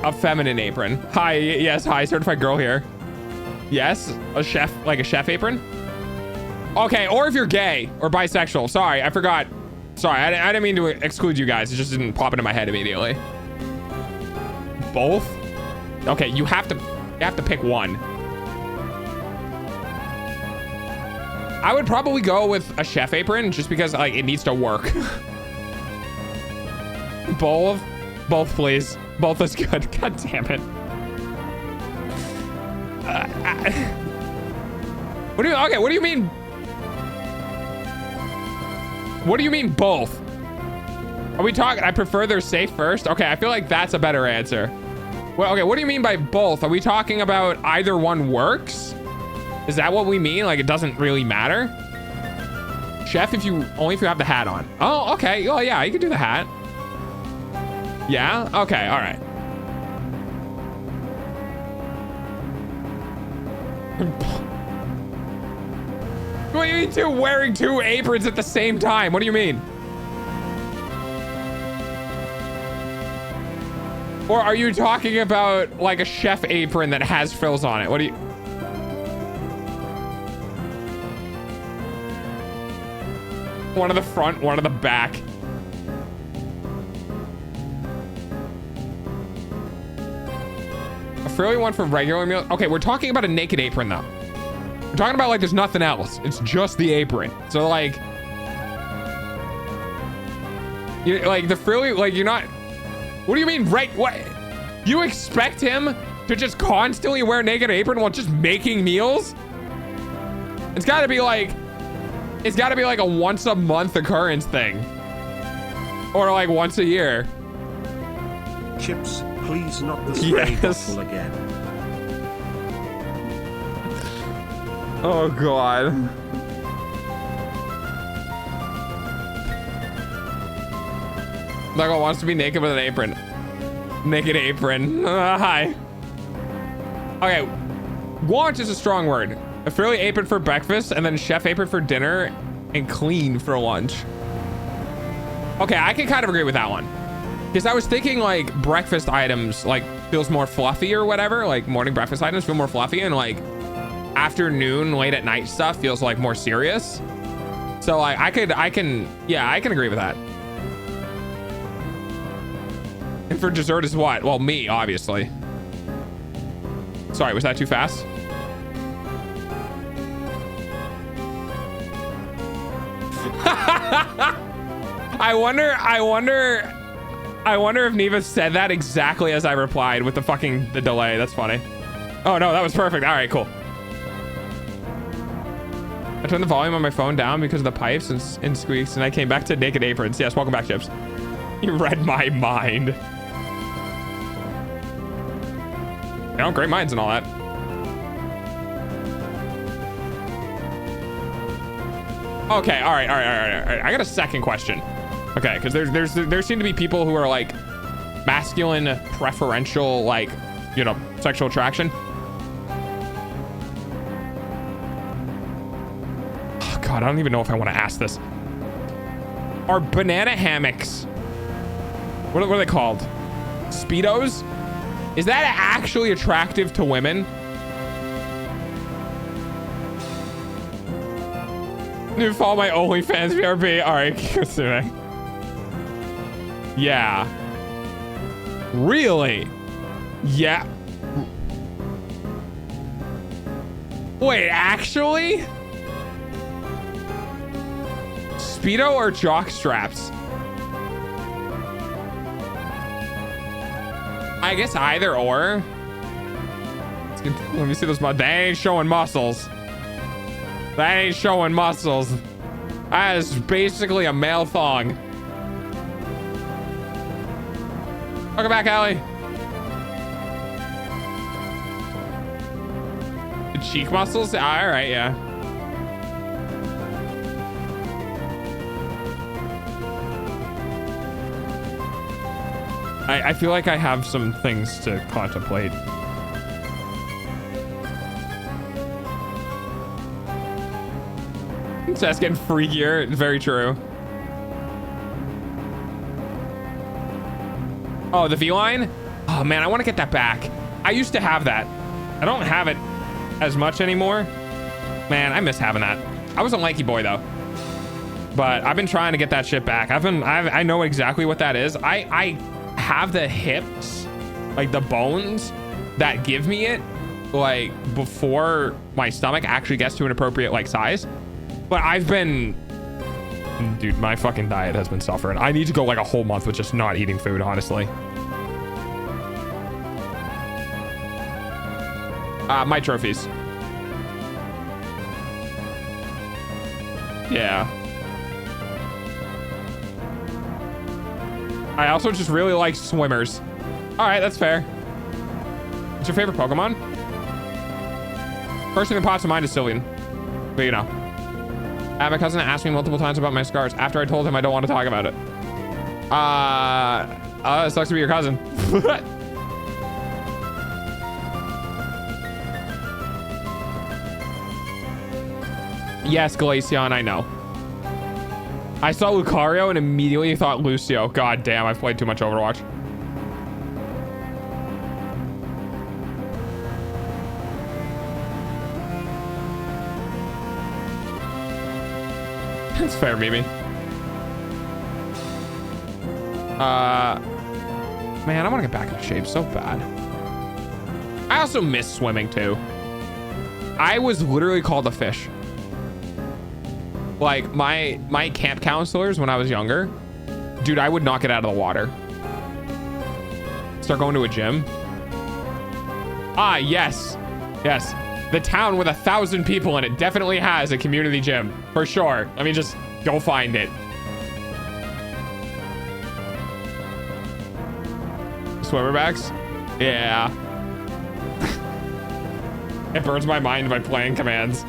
a feminine apron? Hi, yes, hi, certified girl here. Yes, a chef, like a chef apron. Okay, or if you're gay or bisexual. Sorry, I forgot. Sorry, I didn't mean to exclude you guys. It just didn't pop into my head immediately. Both? Okay, you have to pick one. I would probably go with a chef apron just because like it needs to work. Both, please. Both is good. God damn it. What do you? Okay, what do you mean? What do you mean both? Are we talking? I prefer they're safe first. Okay, I feel like that's a better answer. Well, okay, what do you mean by both? Are we talking about either one works? Is that what we mean? Like it doesn't really matter? Chef, only if you have the hat on. Oh, okay. Oh yeah, you can do the hat. Yeah. Okay. All right. What do you mean wearing two aprons at the same time? What do you mean? Or are you talking about like a chef apron that has frills on it? What do you... One of the front, one of the back. A frilly one for regular meal. Okay, we're talking about a naked apron though. We're talking about like there's nothing else. It's just the apron. So like, like the frilly, like you're not, what do you mean, right? What? You expect him to just constantly wear a naked apron while just making meals? It's gotta be like a once a month occurrence thing. Or like once a year. Chips, please not the spray bottle again. Oh God. Lego wants to be naked with an apron. Naked apron. Hi. Okay. Want is a strong word. A frilly apron for breakfast and then chef apron for dinner and clean for lunch. Okay, I can kind of agree with that one. Because I was thinking like breakfast items like feels more fluffy or whatever. Like morning breakfast items feel more fluffy and like afternoon, late at night stuff feels like more serious. So like I can agree with that. And for dessert is what? Well, me, obviously. Sorry, was that too fast? I wonder if Neva said that exactly as I replied with the delay. That's funny. Oh no, that was perfect. All right, cool. I turned the volume on my phone down because of the pipes and squeaks, and I came back to naked aprons. Yes, welcome back, Chips. You read my mind. You know, great minds and all that. Okay, all right. I got a second question. Okay, because there seem to be people who are like masculine preferential, like, you know, sexual attraction. Oh God, I don't even know if I want to ask this. Are banana hammocks, what are they called? Speedos? Is that actually attractive to women? You follow my OnlyFans BRB. All right, assuming. Yeah. Really? Yeah. Wait, actually? Speedo or jock straps? I guess either or. Let me see those. They ain't showing muscles. That ain't showing muscles. That is basically a male thong. Welcome back, Allie. The cheek muscles? All right, yeah. I feel like I have some things to contemplate. That's getting freakier. Very true. Oh, the V-line? Oh man, I want to get that back. I used to have that. I don't have it as much anymore. Man, I miss having that. I was a lanky boy though, but I've been trying to get that shit back. I know exactly what that is. I have the hips, like the bones that give me it, like before my stomach actually gets to an appropriate like size. But I've been, dude, my fucking diet has been suffering. I need to go like a whole month with just not eating food, honestly. My trophies. Yeah. I also just really like swimmers. All right, that's fair. What's your favorite Pokemon? First thing that pops to mind is Sylveon. But you know. My cousin asked me multiple times about my scars after I told him I don't want to talk about it. It sucks to be your cousin. Yes, Glaceon, I know. I saw Lucario and immediately thought Lucio. God damn, I've played too much Overwatch. That's fair, Mimi. Man, I want to get back in shape so bad. I also miss swimming too. I was literally called a fish. Like my camp counselors when I was younger, dude, I would not get out of the water. Start going to a gym. Ah, yes. Yes. The town with 1,000 people in it definitely has a community gym for sure. Let me just go find it. Swimmerbacks? Yeah. It burns my mind by playing commands.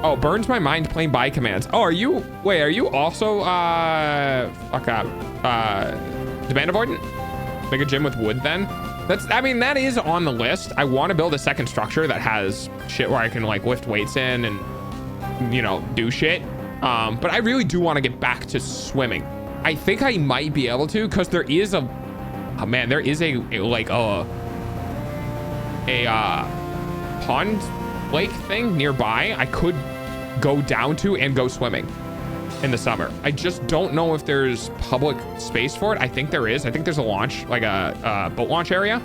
Oh, burns my mind playing by commands. Oh, are you also demand avoidant? Make a gym with wood then? I mean, that is on the list. I want to build a second structure that has shit where I can like lift weights in and, you know, do shit. But I really do want to get back to swimming. I think I might be able to, because there is a pond lake thing nearby I could go down to and go swimming in the summer. I just don't know if there's public space for it. I think there is. I think there's a launch, like a boat launch area.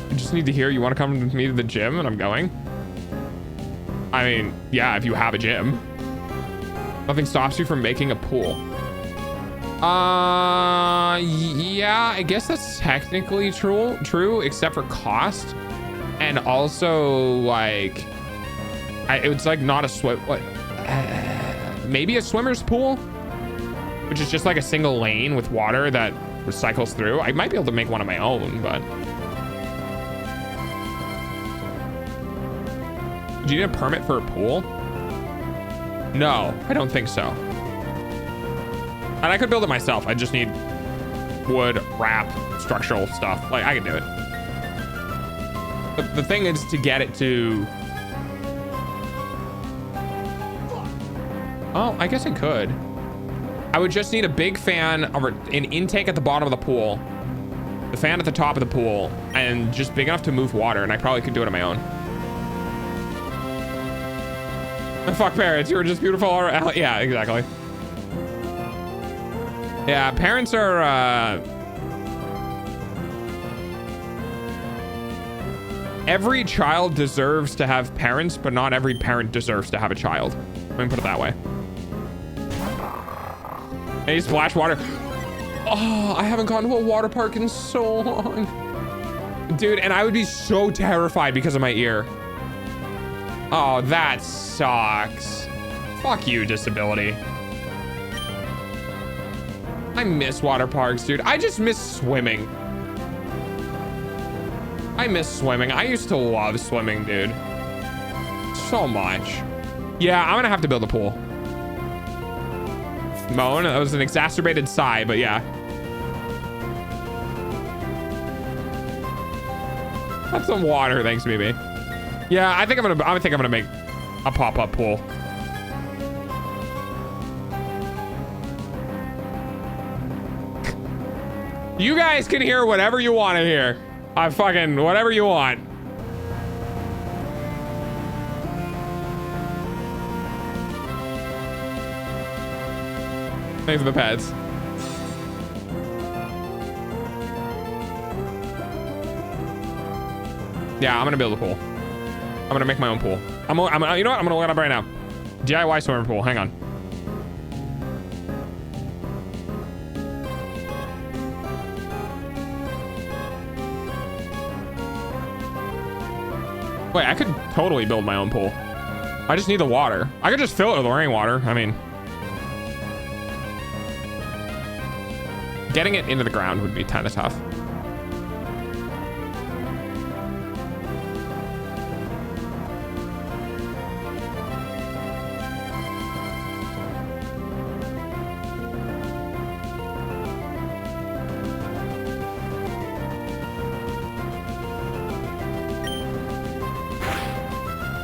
I just need to hear you want to come with me to the gym, and I'm going. I mean, yeah, if you have a gym. Nothing stops you from making a pool. Yeah, I guess that's technically true, except for cost. And also, like, it's like not a maybe a swimmer's pool, which is just like a single lane with water that recycles through. I might be able to make one of my own, but do you need a permit for a pool? No, I don't think so. And I could build it myself. I just need wood, wrap, structural stuff. Like, I can do it. The thing is to get it to... Oh, I guess I could. I would just need a big fan or an intake at the bottom of the pool, the fan at the top of the pool, and just big enough to move water, and I probably could do it on my own. Fuck parents, you were just beautiful. Yeah, exactly. Yeah, parents are every child deserves to have parents, but not every parent deserves to have a child. Let me put it that way. And you splash water. Oh, I haven't gone to a water park in so long. Dude, and I would be so terrified because of my ear. Oh, that sucks. Fuck you, disability. I miss water parks, dude. I just miss swimming. I miss swimming. I used to love swimming, dude. So much. Yeah, I'm gonna have to build a pool. Moan, that was an exacerbated sigh, but yeah. That's some water, thanks, BB. Yeah, I think I'm gonna make a pop-up pool. You guys can hear whatever you want to hear. I fucking whatever you want. Thanks for the pets. Yeah, I'm gonna build a pool. I'm gonna make my own pool. You know what? I'm gonna look it up right now. DIY swimming pool. Hang on. Wait, I could totally build my own pool. I just need the water. I could just fill it with rainwater. I mean, getting it into the ground would be kind of tough.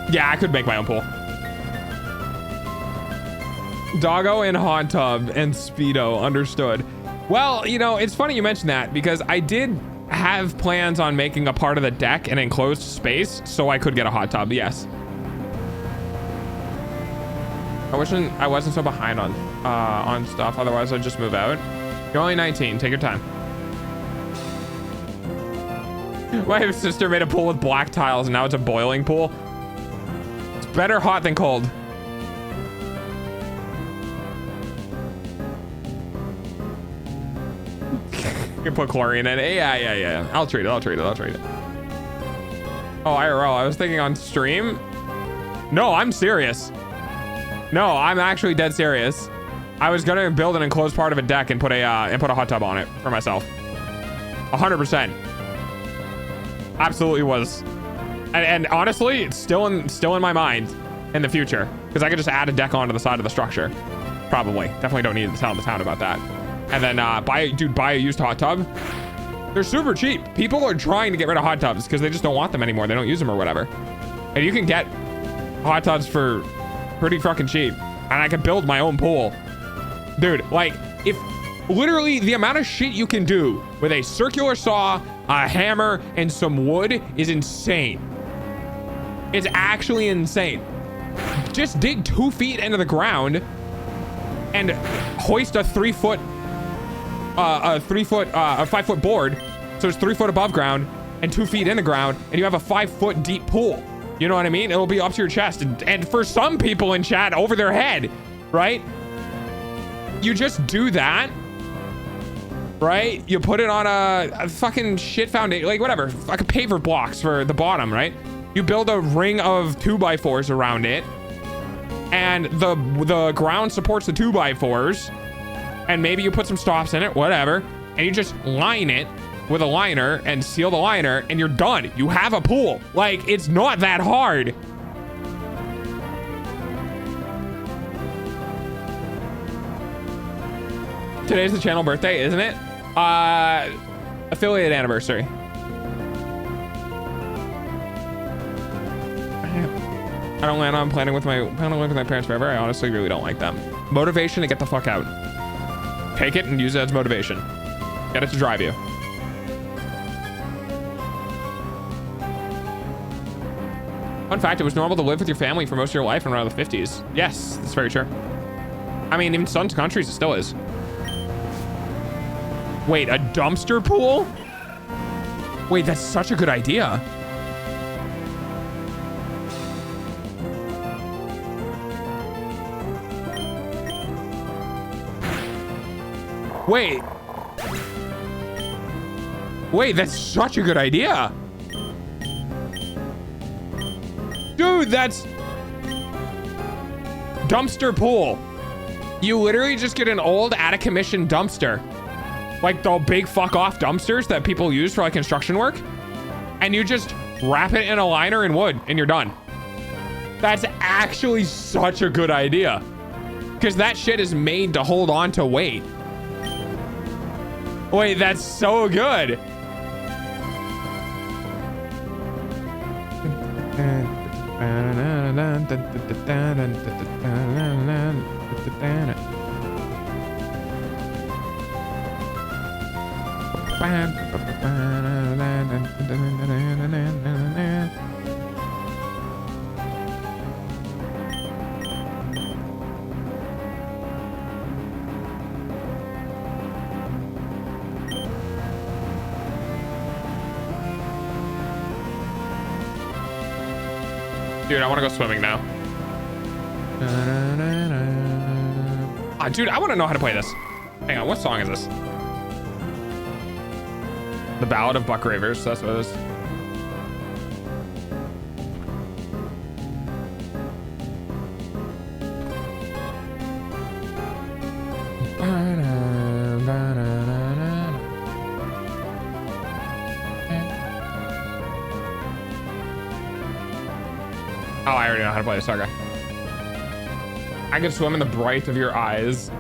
Yeah, I could make my own pool. Doggo and hot tub and Speedo, understood. Well, you know, it's funny you mentioned that because I did have plans on making a part of the deck an enclosed space so I could get a hot tub, yes. I wasn't so behind on stuff, otherwise I'd just move out. You're only 19, take your time. My sister made a pool with black tiles and now it's a boiling pool. Better hot than cold. You can put chlorine in it. Yeah. I'll treat it. Oh, IRL. I was thinking on stream. No, I'm serious. No, I'm actually dead serious. I was gonna build an enclosed part of a deck and put a hot tub on it for myself. 100%. Absolutely was. And honestly, it's still in my mind in the future because I could just add a deck onto the side of the structure. Probably. Definitely don't need to tell the town about that. And then buy a used hot tub. They're super cheap. People are trying to get rid of hot tubs because they just don't want them anymore. They don't use them or whatever. And you can get hot tubs for pretty fucking cheap. And I can build my own pool. Dude, like, if literally the amount of shit you can do with a circular saw, a hammer, and some wood is insane. It's actually insane. Just dig 2 feet into the ground and hoist a 5 foot board. So it's 3 foot above ground and 2 feet in the ground, and you have a 5 foot deep pool. You know what I mean? It'll be up to your chest. And for some people in chat, over their head, right? You just do that, right? You put it on a fucking shit foundation, like whatever, fucking paver blocks for the bottom, right? You build a ring of 2x4s around it, and the ground supports the 2x4s, and maybe you put some stops in it, whatever, and you just line it with a liner and seal the liner, and you're done. You have a pool. Like, it's not that hard. Today's the channel birthday, isn't it? Affiliate anniversary. I don't plan on living with my parents forever. I honestly really don't like them. Motivation to get the fuck out. Take it and use it as motivation. Get it to drive you. Fun fact, it was normal to live with your family for most of your life in around the 50s. Yes, that's very true. I mean, in some countries, it still is. Wait, a dumpster pool? Wait, that's such a good idea. Wait, Wait, that's such a good idea. Dude, that's dumpster pool. You literally just get an old out of commission dumpster, like the big fuck off dumpsters that people use for like construction work, and you just wrap it in a liner and wood and you're done. That's actually such a good idea, because that shit is made to hold on to weight. Wait, that's so good. Dude, I want to go swimming now. Dude, I want to know how to play this. Hang on, what song is this? The Ballad of Buck Rivers, that's what it is. Oh, I already know how to play this. Okay. I could swim in the bright of your eyes.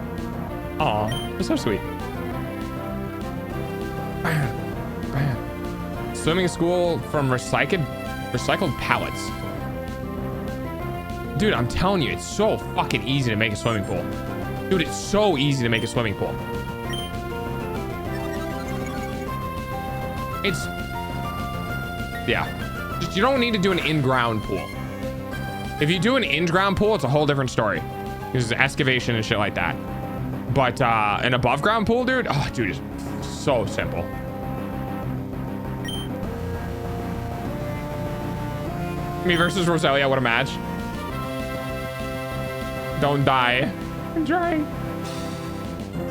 Aw, you're so sweet. Swimming school from recycled pallets. Dude, I'm telling you, it's so fucking easy to make a swimming pool. Dude, it's so easy to make a swimming pool. It's, yeah. Just, you don't need to do an in-ground pool. If you do an in-ground pool, it's a whole different story. There's excavation and shit like that. But an above-ground pool, dude, oh, dude, it's so simple. Me versus Roselia, what a match. Don't die. I'm trying.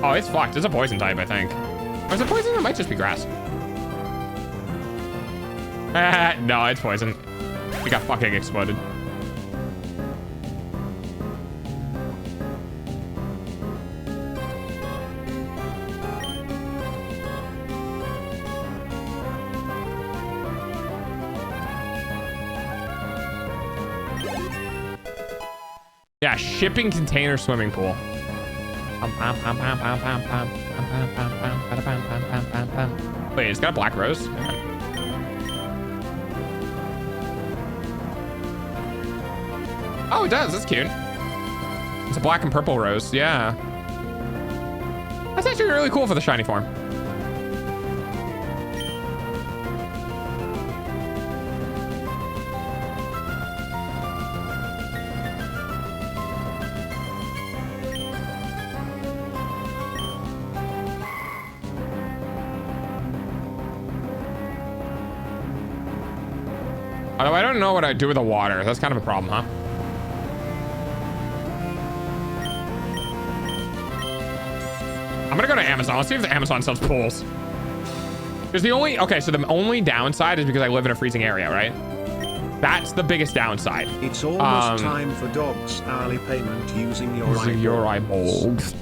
Oh, it's fucked. It's a poison type, I think. Or is it poison? It might just be grass. No, it's poison. He got fucking exploded. Yeah, shipping container swimming pool. Wait, it's got a black rose? Oh, it does. That's cute. It's a black and purple rose. Yeah. That's actually really cool for the shiny form. Although I don't know what I'd do with the water. That's kind of a problem, huh? I'm gonna go to Amazon. Let's see if the Amazon sells pools. Because the only, okay, so the only downside is because I live in a freezing area, right? That's the biggest downside. It's almost time for dogs hourly payment using your eyeballs.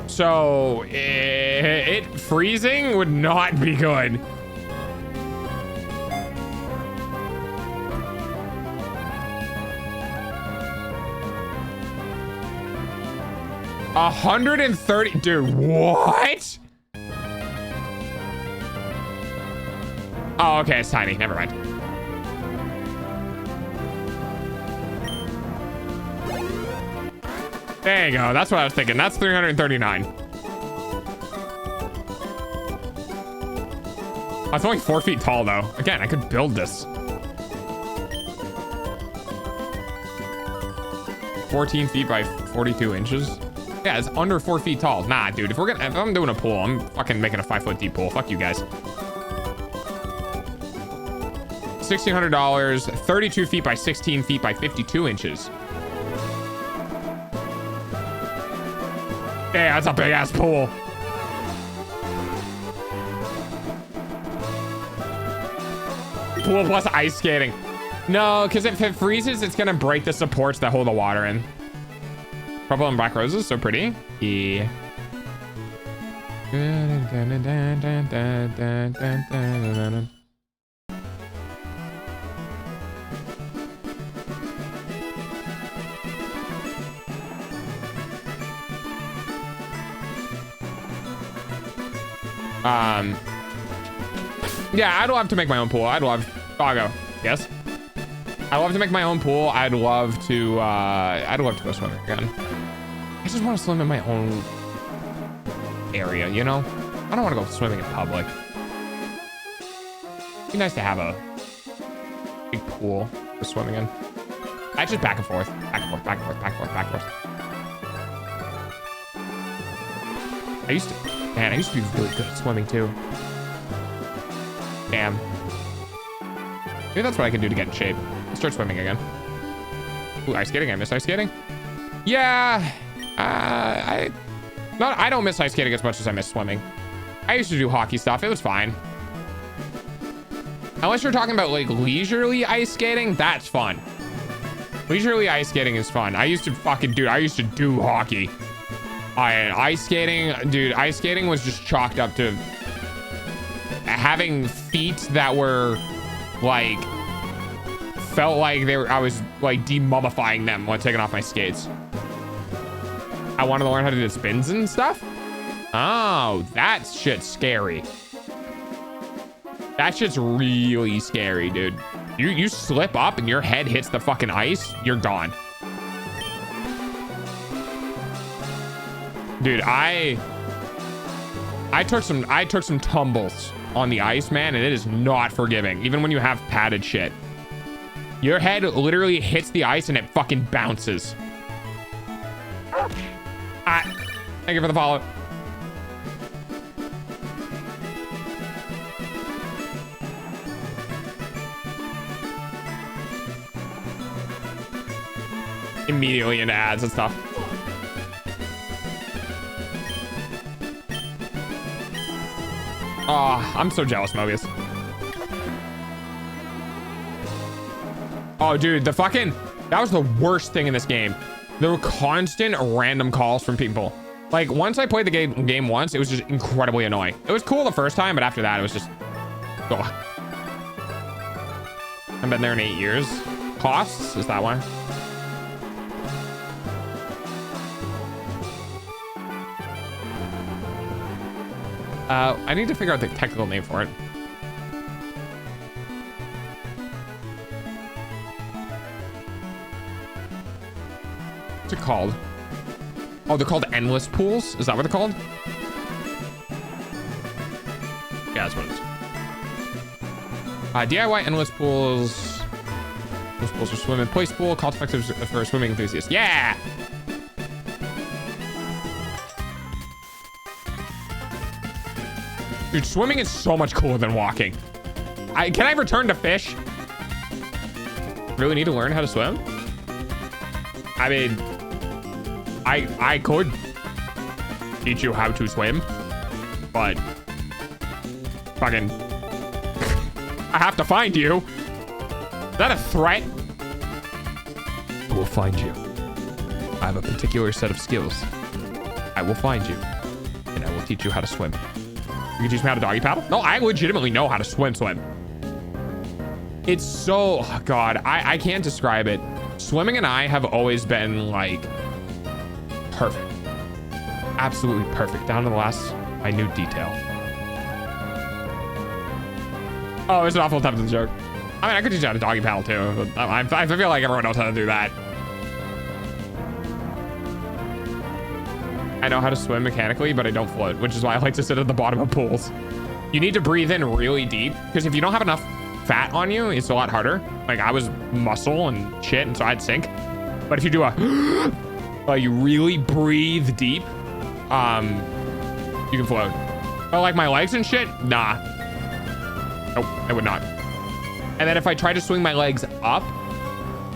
So it freezing would not be good. $130, dude, what? Oh, okay, it's tiny, never mind. There you go, that's what I was thinking. That's 339. It's only 4 feet tall though. Again, I could build this. 14 feet by 42 inches. Yeah, it's under 4 feet tall. Nah, dude, if I'm doing a pool, I'm fucking making a 5 foot deep pool. Fuck you guys. $1,600, 32 feet by 16 feet by 52 inches. Yeah, that's a big ass pool. pool plus ice skating. No, because if it freezes, it's gonna break the supports that hold the water in. Purple and black roses, so pretty. Yeah. Yeah, I'd love to make my own pool. I'd love Doggo. Yes. I love to make my own pool. I'd love to go swimming again. I just want to swim in my own area, you know? I don't want to go swimming in public. It'd be nice to have a big pool to swimming in. I just back and forth, back and forth, back and forth, back and forth, back and forth. I used to be really good at swimming too. Damn. Maybe that's what I can do to get in shape. Start swimming again. Ooh, ice skating. I miss ice skating. Yeah. I don't miss ice skating as much as I miss swimming. I used to do hockey stuff. It was fine. Unless you're talking about like leisurely ice skating, that's fun. Leisurely ice skating is fun. I used to do hockey. Ice skating, dude, ice skating was just chalked up to having feet that were like, felt like I was like demummifying them while taking off my skates. I wanted to learn how to do spins and stuff. Oh, that shit's scary. That shit's really scary, dude. You slip up and your head hits the fucking ice, you're gone. Dude, I took some tumbles on the ice, man, and it is not forgiving. Even when you have padded shit, your head literally hits the ice and it fucking bounces. Thank you for the follow. Immediately into ads and stuff. Oh, I'm so jealous, Mobius. Oh, dude, that was the worst thing in this game. There were constant random calls from people. Like, once I played the game once, it was just incredibly annoying. It was cool the first time, but after that, it was just... Oh. I've been there in 8 years. Costs? Is that why? I need to figure out the technical name for it. What's it called? Oh, they're called endless pools? Is that what they're called? Yeah, that's what it is. DIY endless pools. Endless pools for swimming. Place pool, cost effective for swimming enthusiasts. Yeah! Dude, swimming is so much cooler than walking. Can I return to fish? Really need to learn how to swim? I mean, I could teach you how to swim, but fucking, I have to find you. Is that a threat? I will find you. I have a particular set of skills. I will find you, and I will teach you how to swim. You can teach me how to doggy paddle? No, I legitimately know how to swim. It's so, oh God, I can't describe it. Swimming and I have always been like perfect. Absolutely perfect, down to the last minute detail. Oh, it's an awful attempt at the joke. I mean, I could teach you how to doggy paddle too, but I feel like everyone knows how to do that. I know how to swim mechanically, but I don't float, which is why I like to sit at the bottom of pools. You need to breathe in really deep, because if you don't have enough fat on you, it's a lot harder. Like, I was muscle and shit, and so I'd sink. But if you do you really breathe deep, you can float. But like my legs and shit, nah. Nope, I would not. And then if I tried to swing my legs up,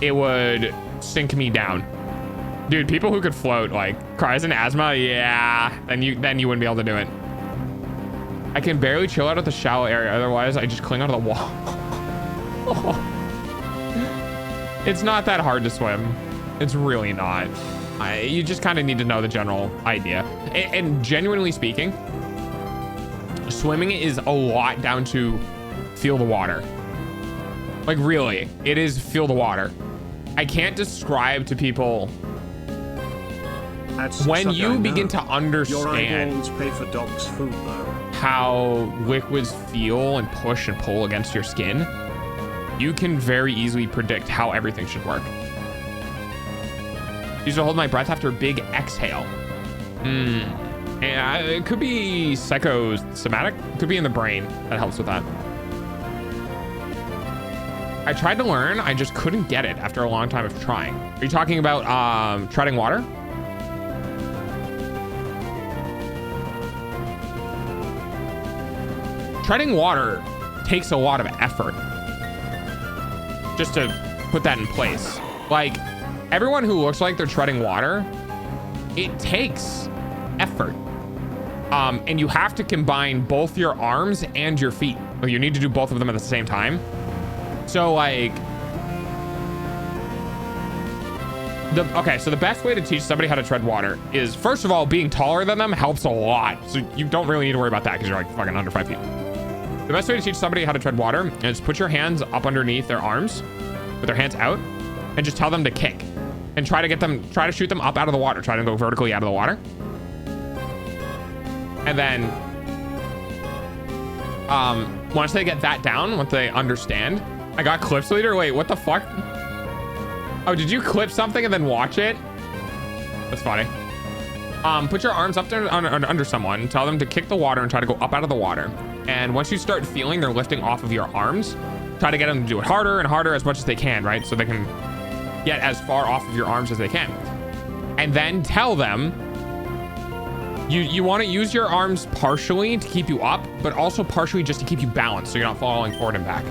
it would sink me down. Dude, people who could float, like cries and asthma, yeah, then you wouldn't be able to do it. I can barely chill out at the shallow area, otherwise I just cling onto the wall. It's not that hard to swim. It's really not. You just kind of need to know the general idea. And genuinely speaking, swimming is a lot down to feel the water. Like really, it is feel the water. I can't describe to people when you begin to understand your eyeballs pay for dogs' food though. How liquids feel and push and pull against your skin. You can very easily predict how everything should work. Used to hold my breath after a big exhale. Yeah, it could be psychosomatic. It could be in the brain. That helps with that. I tried to learn. I just couldn't get it after a long time of trying. Are you talking about treading water? Treading water takes a lot of effort. Just to put that in place. Like, everyone who looks like they're treading water, it takes effort. And you have to combine both your arms and your feet. Like, you need to do both of them at the same time. So like, okay, so the best way to teach somebody how to tread water is, first of all, being taller than them helps a lot. So you don't really need to worry about that because you're like fucking under 5 feet. The best way to teach somebody how to tread water is put your hands up underneath their arms with their hands out and just tell them to kick and try to shoot them up out of the water. Try to go vertically out of the water. And then, once they get that down, once they understand, I got clips leader. Wait, what the fuck? Oh, did you clip something and then watch it? That's funny. Put your arms up there under someone and tell them to kick the water and try to go up out of the water. And once you start feeling they're lifting off of your arms, try to get them to do it harder and harder as much as they can, right? So they can get as far off of your arms as they can. And then tell them you want to use your arms partially to keep you up, but also partially just to keep you balanced so you're not falling forward and back.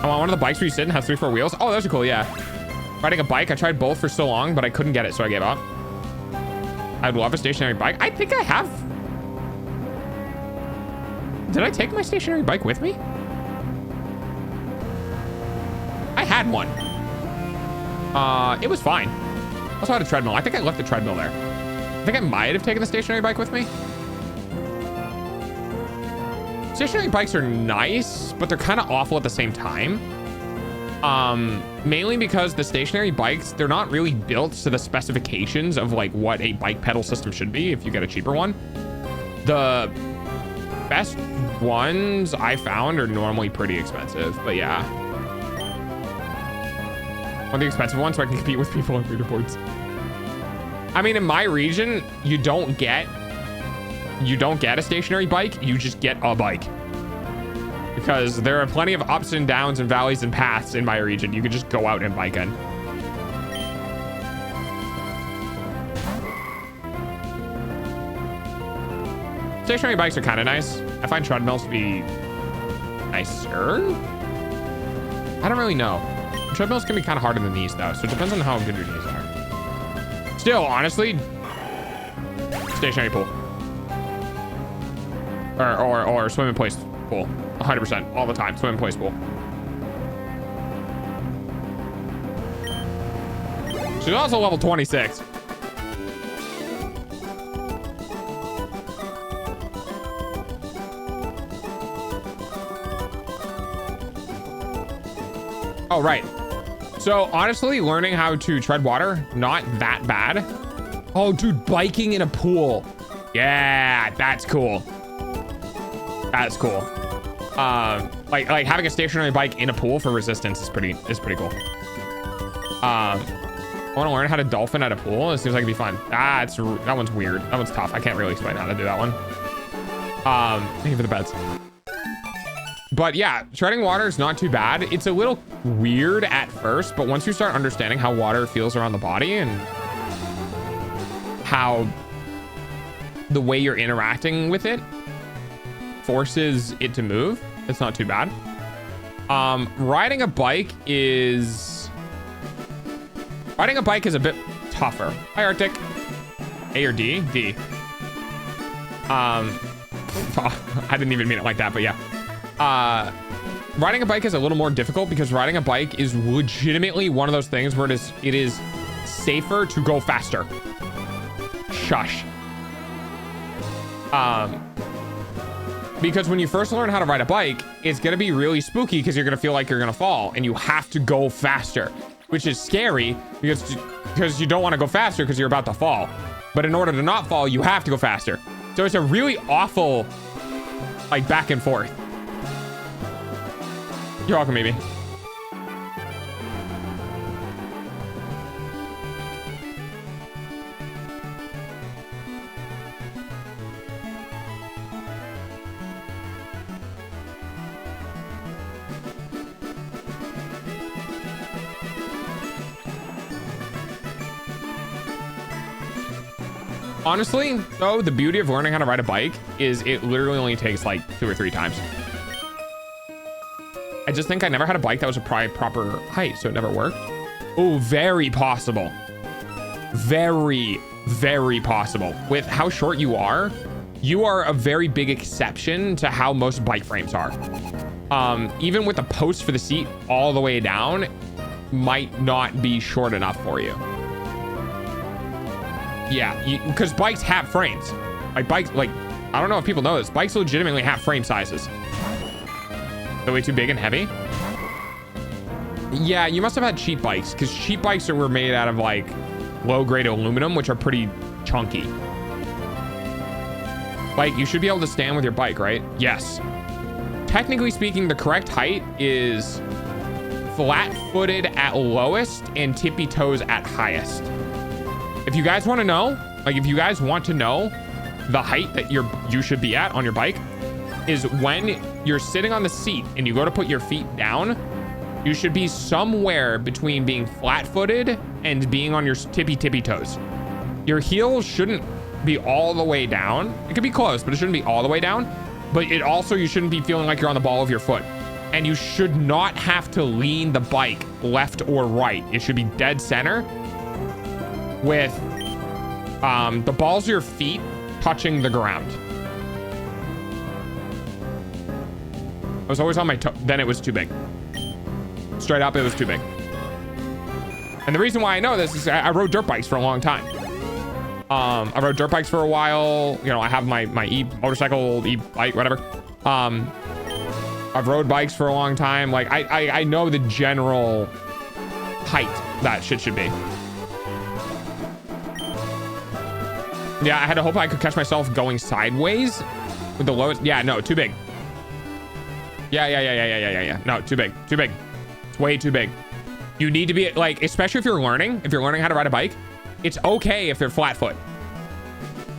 I want one of the bikes where you sit and has 3-4 wheels. Oh, those are cool, yeah. Riding a bike, I tried both for so long, but I couldn't get it, so I gave up. I'd love a stationary bike. I think I have. Did I take my stationary bike with me? I had one. It was fine. I also had a treadmill. I think I left the treadmill there. I think I might have taken the stationary bike with me. Stationary bikes are nice, but they're kind of awful at the same time. Mainly because the stationary bikes, they're not really built to the specifications of like what a bike pedal system should be if you get a cheaper one. The best ones I found are normally pretty expensive, but yeah. One of the expensive ones so I can compete with people on leaderboards. I mean, in my region, you don't get a stationary bike, you just get a bike. Because there are plenty of ups and downs and valleys and paths in my region. You could just go out and bike in. Stationary bikes are kind of nice. I find treadmills to be nicer. I don't really know. Treadmills can be kind of harder than these though, so it depends on how good your knees are. Still, honestly, stationary pool. Or swim in place pool. 100% all the time. Swim in place pool. She's also level 26. Oh, right. So honestly, learning how to tread water, not that bad. Oh, dude, biking in a pool. Yeah, that's cool. That's cool. Like having a stationary bike in a pool for resistance is pretty cool. I want to learn how to dolphin at a pool. It seems like it'd be fun. That one's weird. That one's tough. I can't really explain how to do that one. Thank you for the bets. But yeah, treading water is not too bad. It's a little weird at first, but once you start understanding how water feels around the body and how the way you're interacting with it forces it to move, it's not too bad. Riding a bike is a bit tougher. Hi, Arctic. A or D? D. I didn't even mean it like that, but yeah. riding a bike is a little more difficult because riding a bike is legitimately one of those things where it is safer to go faster. Shush. Because when you first learn how to ride a bike, it's going to be really spooky because you're going to feel like you're going to fall and you have to go faster, which is scary because you don't want to go faster because you're about to fall. But in order to not fall, you have to go faster. So it's a really awful, like, back and forth. You're welcome, maybe. Honestly, though, the beauty of learning how to ride a bike is it literally only takes like 2 or 3 times. I just think I never had a bike that was a proper height, so it never worked. Oh, very possible. Very, very possible. With how short you are a very big exception to how most bike frames are. Even with the post for the seat all the way down, might not be short enough for you. Yeah, because bikes have frames. Like bikes, like, I don't know if people know this. Bikes legitimately have frame sizes. They're way too big and heavy. Yeah, you must have had cheap bikes because cheap bikes were made out of like low-grade aluminum, which are pretty chunky. Like, you should be able to stand with your bike, right? Yes. Technically speaking, the correct height is flat-footed at lowest and tippy toes at highest. If you guys want to know, like if you guys want to know the height that you should be at on your bike, is when you're sitting on the seat and you go to put your feet down, you should be somewhere between being flat-footed and being on your tippy toes. Your heels shouldn't be all the way down. It could be close, but it shouldn't be all the way down. But it also, you shouldn't be feeling like you're on the ball of your foot. And you should not have to lean the bike left or right. It should be dead center with the balls of your feet touching the ground. I was always on my toe. Then it was too big. Straight up, it was too big. And the reason why I know this is I rode dirt bikes for a long time. I rode dirt bikes for a while. You know, I have my motorcycle, e-bike, whatever. I've rode bikes for a long time. Like, I know the general height that shit should be. Yeah, I had to hope I could catch myself going sideways with the lowest. Yeah, no, too big. Yeah. No, too big. Too big. It's way too big. You need to be like, especially if you're learning how to ride a bike, it's okay if you're flat foot.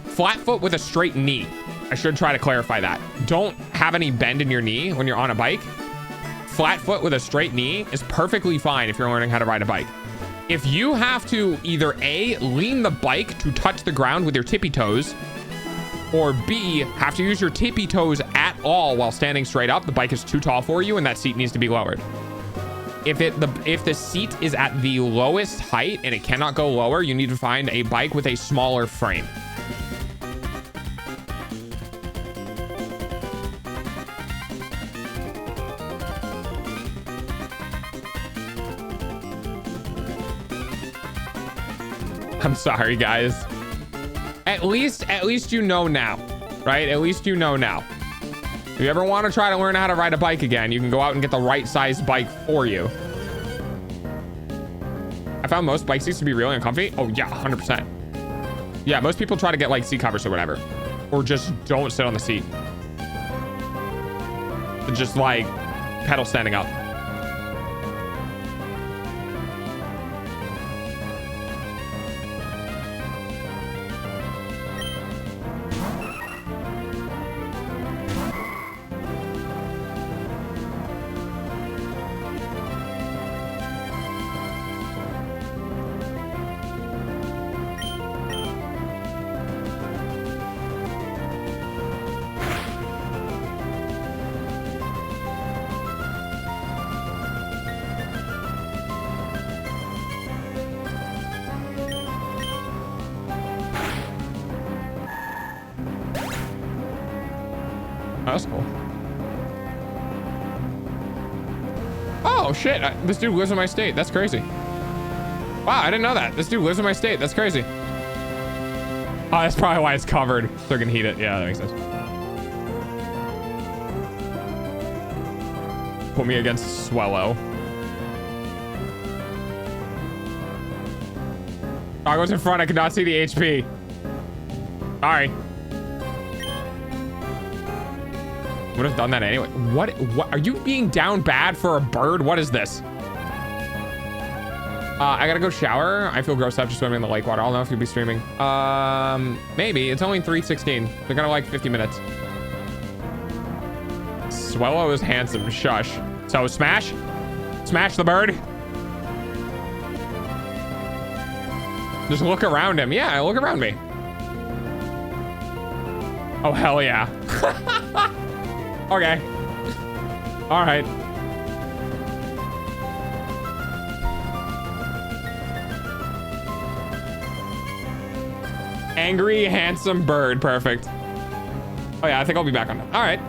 Flat foot with a straight knee. I should try to clarify that. Don't have any bend in your knee when you're on a bike. Flat foot with a straight knee is perfectly fine if you're learning how to ride a bike. If you have to either A, lean the bike to touch the ground with your tippy toes, or B, have to use your tippy toes at all while standing straight up, the bike is too tall for you and that seat needs to be lowered. If the seat is at the lowest height and it cannot go lower, you need to find a bike with a smaller frame. I'm sorry, guys. At least you know now, right? At least you know now. If you ever want to try to learn how to ride a bike again, you can go out and get the right size bike for you. I found most bike seats to be really uncomfy. Oh yeah, 100%. Yeah, most people try to get like seat covers or whatever, or just don't sit on the seat. Just like pedal standing up. That's cool. Oh shit, this dude lives in my state. That's crazy. Wow, I didn't know that. This dude lives in my state. That's crazy. Oh, that's probably why it's covered. So they're gonna heat it. Yeah, that makes sense. Put me against Swellow. I was in front. I could not see the HP. Sorry. Would have done that anyway. What are you being down bad for a bird? What is this? I gotta go shower. I feel gross after swimming in the lake water. I'll know if you'll be streaming. Maybe. It's only 3:16. They're gonna like 50 minutes. Swellow is handsome. Shush. So smash. Smash the bird. Just look around him. Yeah, look around me. Oh, hell yeah. Okay. All right. Angry, handsome bird. Perfect. Oh, yeah, I think I'll be back on. All right.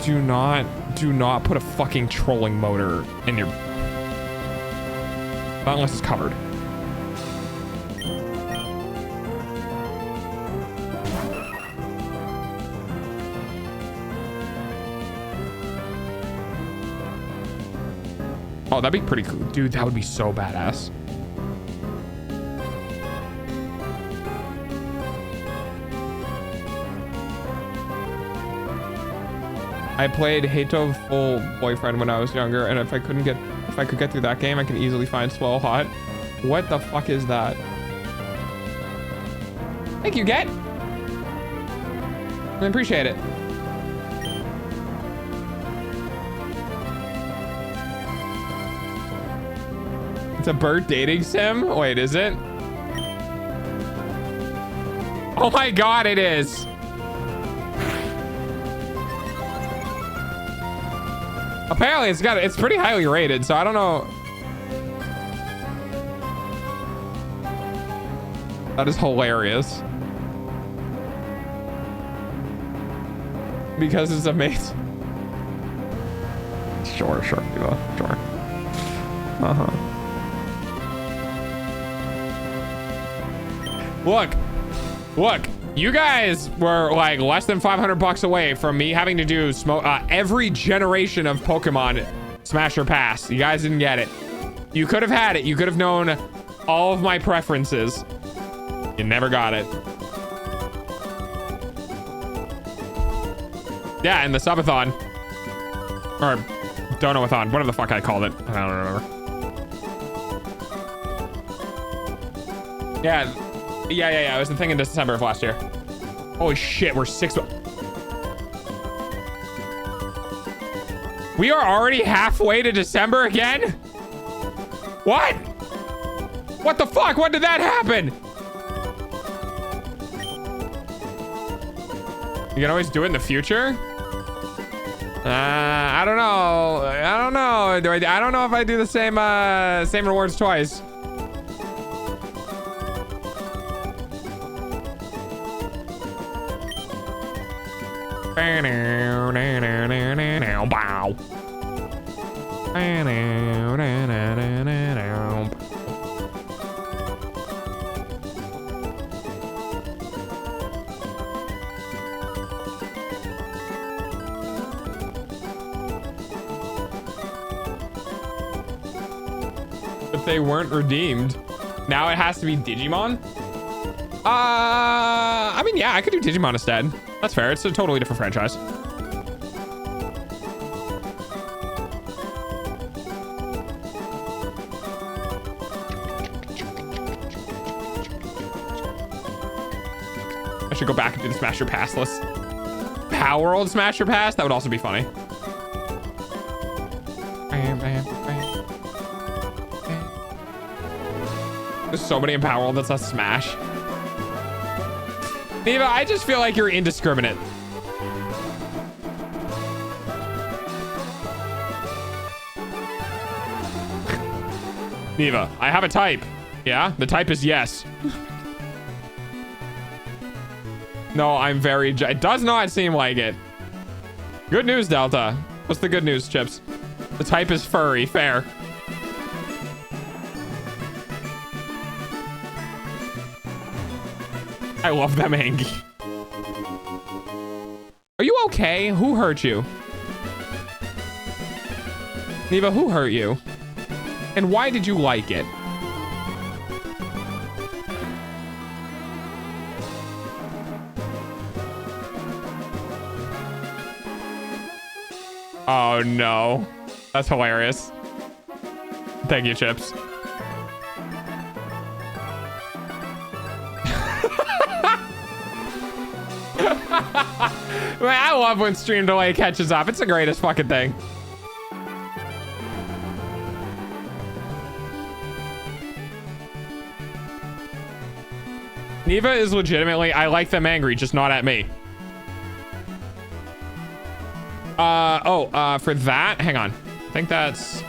Do not put a fucking trolling motor in your... Not unless it's covered. Oh, that'd be pretty cool. Dude, that would be so badass. I played Hato Full Boyfriend when I was younger, and if I could get through that game, I can easily find Swell Hot. What the fuck is that? Thank you, Get. I appreciate it. It's a bird dating sim? Wait, is it? Oh my god, it is. Apparently it's pretty highly rated, so I don't know. That is hilarious. Because it's amazing. Sure, Diva, sure. Look, you guys were like less than 500 bucks away from me having to do every generation of Pokemon Smash or Pass. You guys didn't get it. You could have had it. You could have known all of my preferences. You never got it. Yeah, and the subathon. Or dono-a-thon, whatever the fuck I called it. I don't remember. Yeah, it was the thing in December of last year. Holy shit, we're 6. We are already halfway to December again? What? What the fuck? When did that happen? You can always do it in the future? I don't know. I don't know if I do the same rewards twice. If they weren't redeemed, now it has to be Digimon. I mean, yeah, I could do Digimon instead. That's fair. It's a totally different franchise. I should go back and do the Smasher Pass list. Power World Smasher Pass? That would also be funny. There's so many in Power World that's not Smash. Neva, I just feel like you're indiscriminate. Neva, I have a type. Yeah, the type is yes. No, I'm very... It does not seem like it. Good news, Delta. What's the good news, Chips? The type is furry. Fair. I love them, Angie. Are you okay? Who hurt you? Neva, who hurt you? And why did you like it? Oh no. That's hilarious. Thank you, Chips. Man, I love when stream delay catches up. It's the greatest fucking thing. Neva is legitimately, I like them angry, just not at me. For that, hang on. I think that's...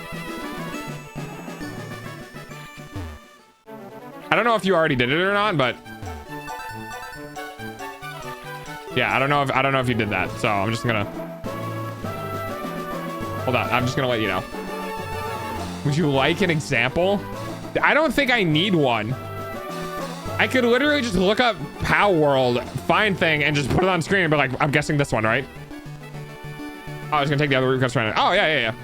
I don't know if you already did it or not, but... Yeah, I don't know if you did that, so I'm just gonna... Hold on, I'm just gonna let you know. Would you like an example? I don't think I need one. I could literally just look up Pow World, find thing, and just put it on screen and be like, I'm guessing this one, right? Oh, I was gonna take the other root customer. Oh, yeah.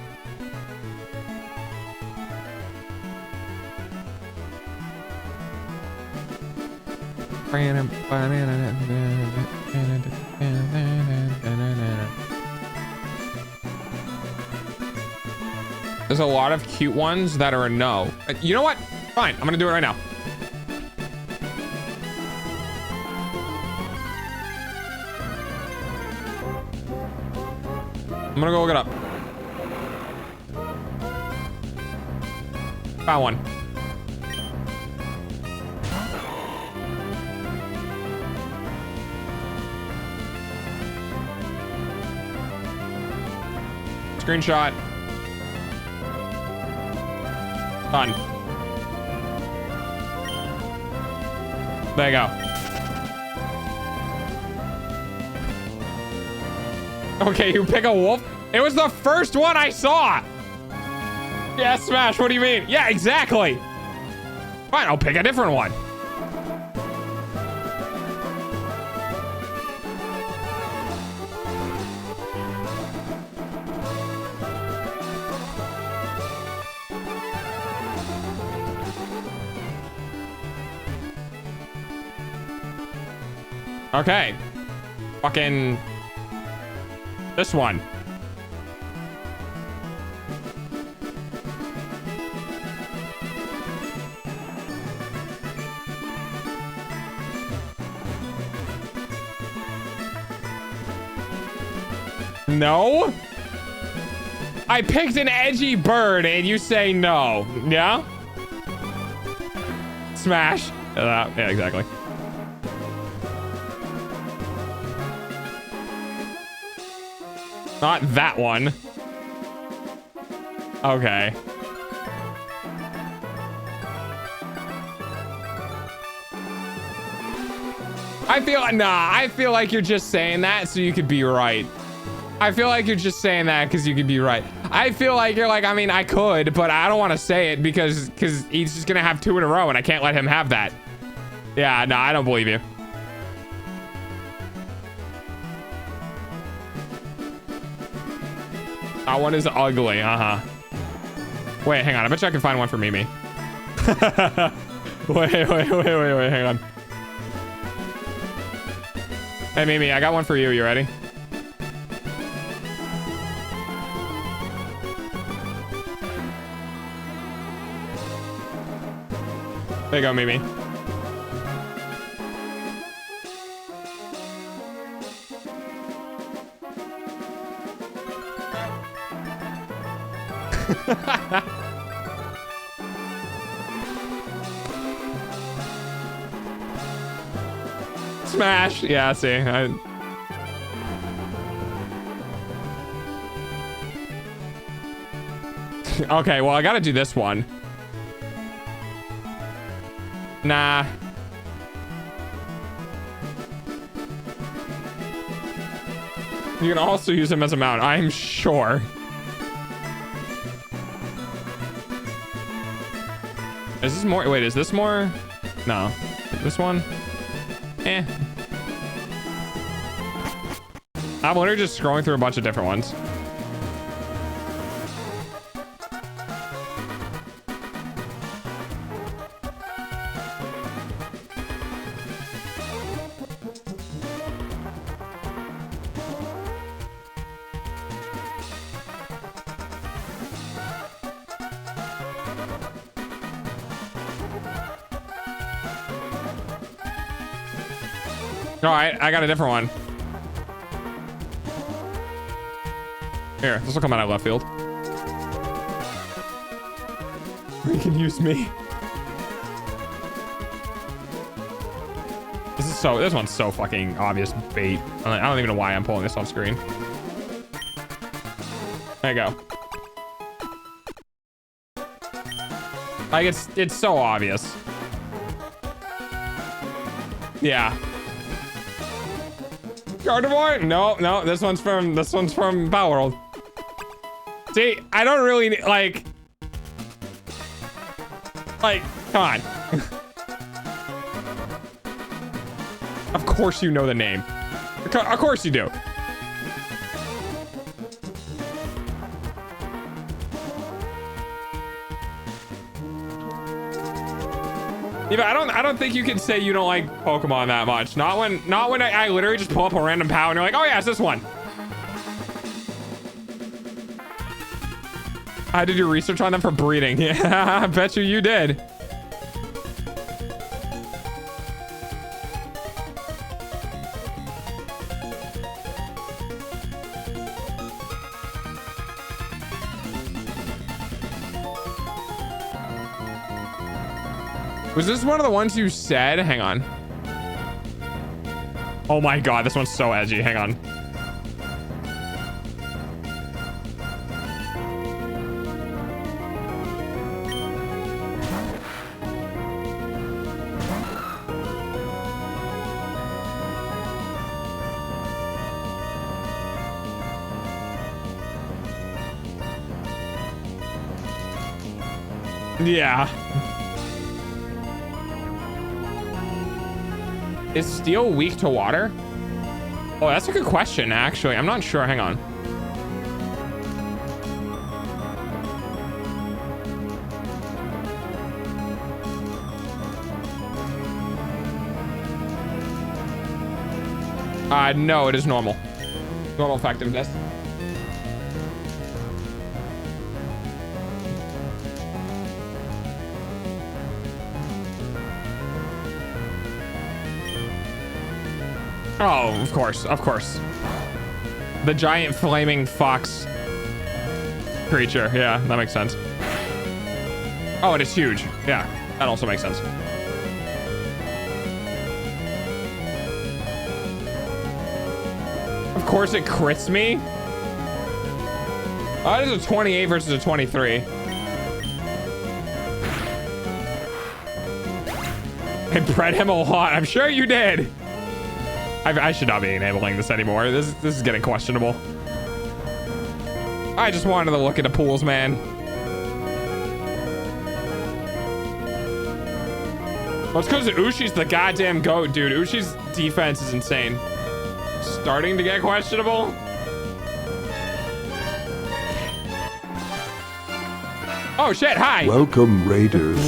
There's a lot of cute ones that are a no. You know what? Fine, I'm gonna do it right now. I'm gonna go look it up. Found one. Screenshot. Done. There you go. Okay, you pick a wolf? It was the first one I saw. Yeah, Smash, what do you mean? Yeah, exactly. Fine, I'll pick a different one. Okay. Fucking... this one. No? I picked an edgy bird and you say no. Yeah? Smash. Yeah, exactly. Not that one. Okay. I feel like you're just saying that so you could be right. I feel like you're just saying that because you could be right. I feel like you're like, I mean, I could, but I don't want to say it because he's just going to have 2 in a row and I can't let him have that. Yeah, no, I don't believe you. That one is ugly, Wait, hang on. I bet you I can find one for Mimi. wait, hang on. Hey, Mimi, I got one for you. You ready? There you go, Mimi. Smash. Yeah, see. Okay, well, I gotta do this one. Nah. You can also use him as a mount, I'm sure. Is this more? Wait, is this more? No. This one? Eh. I'm literally just scrolling through a bunch of different ones. All right, I got a different one. Here, this will come out of left field. You can use me. This one's so fucking obvious bait. I don't even know why I'm pulling this off screen. There you go. Like it's so obvious. Yeah. Gardevoir? No, this one's from Power World. See, I don't really like, come on. Of course you know the name. Of course you do. Yeah, but I don't think you can say you don't like Pokemon that much. Not when I literally just pull up a random POW and you're like, oh yeah, it's this one. I did your research on them for breeding. Yeah, I bet you did. Was this one of the ones you said? Hang on. Oh my god, this one's so edgy. Hang on. Yeah. Is steel weak to water? Oh, that's a good question, actually. I'm not sure. Hang on. No, it is normal. Normal effectiveness. Oh, of course, of course. The giant flaming fox creature. Yeah, that makes sense. Oh, it is huge. Yeah, that also makes sense. Of course it crits me. Oh, it is a 28 versus a 23. I bred him a lot. I'm sure you did. I should not be enabling this anymore. This is getting questionable. I just wanted to look at the pools, man. Well, it's because Ushi's the goddamn GOAT, dude. Ushi's defense is insane. Starting to get questionable. Oh shit, hi. Welcome, Raiders.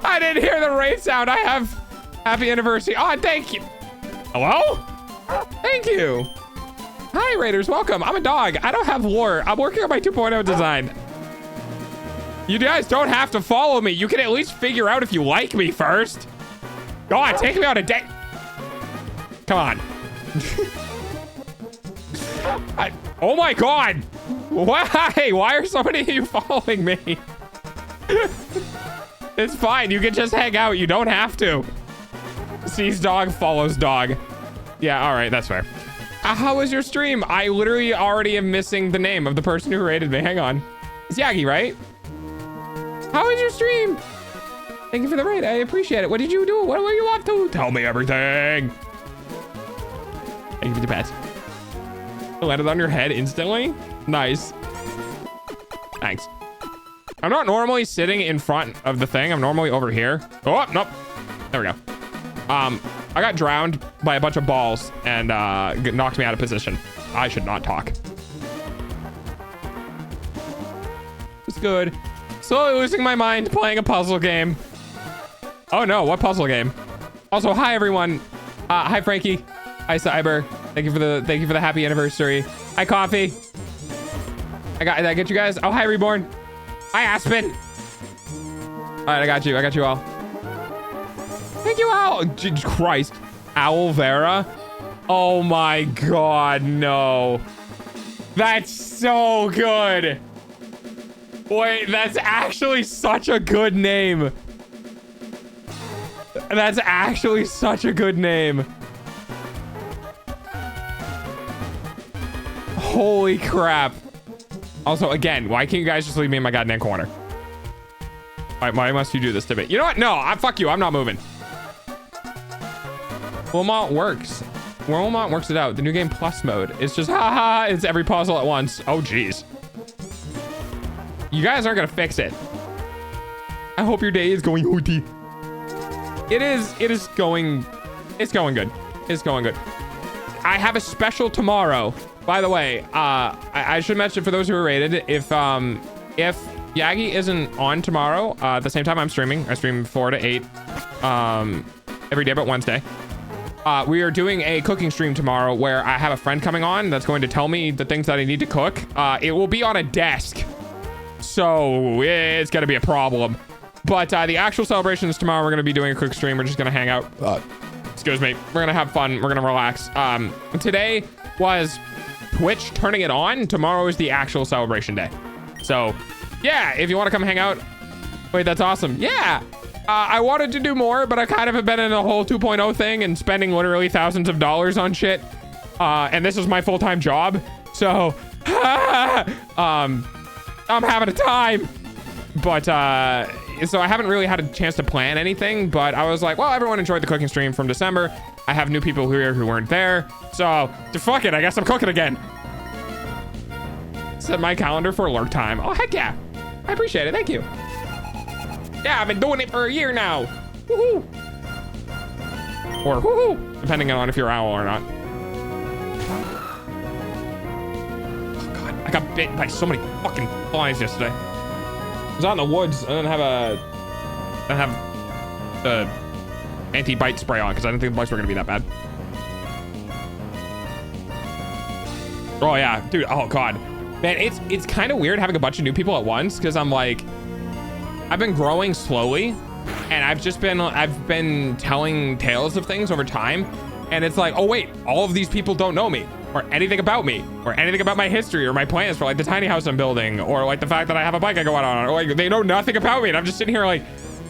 I didn't hear the raid sound. I have happy anniversary. Oh, thank you. Hello? Thank you. Hi, Raiders. Welcome. I'm a dog. I don't have lore. I'm working on my 2.0 design. You guys don't have to follow me. You can at least figure out if you like me first. God, take me on a date. Come on. Oh my God. Why? Why are so many of you following me? It's fine. You can just hang out. You don't have to. Sees dog, follows dog. Yeah, all right, that's fair. How was your stream? I literally already am missing the name of the person who rated me. Hang on. It's Yagi, right? How was your stream? Thank you for the raid. I appreciate it. What did you do? What were you up to? Tell me everything. Thank you for the pets. landed on your head instantly. Nice. Thanks. I'm not normally sitting in front of the thing. I'm normally over here. Oh, nope. There we go. I got drowned by a bunch of balls and knocked me out of position. I should not talk. It's good. Slowly losing my mind playing a puzzle game. Oh no, what puzzle game? Also, hi everyone. Hi Frankie. Hi Cyber. Thank you for the happy anniversary. Hi Coffee. Did I get you guys? Oh, hi Reborn. Hi Aspen. All right, I got you. I got you all. Thank you all. Jesus Christ. Owl Vera. Oh my God, no. That's so good. Wait, that's actually such a good name. That's actually such a good name. Holy crap. Also, again, why can't you guys just leave me in my goddamn corner? Why must you do this to me? You know what? No, fuck you. I'm not moving. Wilmot works. Wilmot works it out. The new game plus mode. It's just, haha, it's every puzzle at once. Oh, jeez. You guys aren't gonna fix it. I hope your day is going hooty. It is going good. It's going good. I have a special tomorrow. By the way, I should mention for those who are rated, if Yagi isn't on tomorrow, at the same time I'm streaming. I stream 4 to 8 every day but Wednesday. We are doing a cooking stream tomorrow where I have a friend coming on that's going to tell me the things that I need to cook. It will be on a desk, so it's gonna be a problem. But the actual celebration is tomorrow. We're gonna be doing a cook stream. We're just gonna hang out. Excuse me. We're gonna have fun. We're gonna relax. Today was Twitch turning it on. Tomorrow is the actual celebration day. So yeah, if you want to come hang out. Wait, that's awesome. Yeah. I wanted to do more, but I kind of have been in a whole 2.0 thing and spending literally thousands of dollars on shit. And this is my full-time job. So, I'm having a time. But, so I haven't really had a chance to plan anything, but I was like, well, everyone enjoyed the cooking stream from December. I have new people here who weren't there. So, fuck it, I guess I'm cooking again. Set my calendar for alert time. Oh, heck yeah. I appreciate it, thank you. Yeah, I've been doing it for a year now. Woohoo! Or woohoo, depending on if you're owl or not. Oh God, I got bit by so many fucking flies yesterday. I was out in the woods. I didn't have the anti-bite spray on because I didn't think the bites were gonna be that bad. Oh yeah, dude. Oh God, man, it's kind of weird having a bunch of new people at once because I'm like, I've been growing slowly, and I've been telling tales of things over time, and it's like, oh wait, all of these people don't know me or anything about me or anything about my history or my plans for like the tiny house I'm building or like the fact that I have a bike I go out on, or like they know nothing about me, and I'm just sitting here like,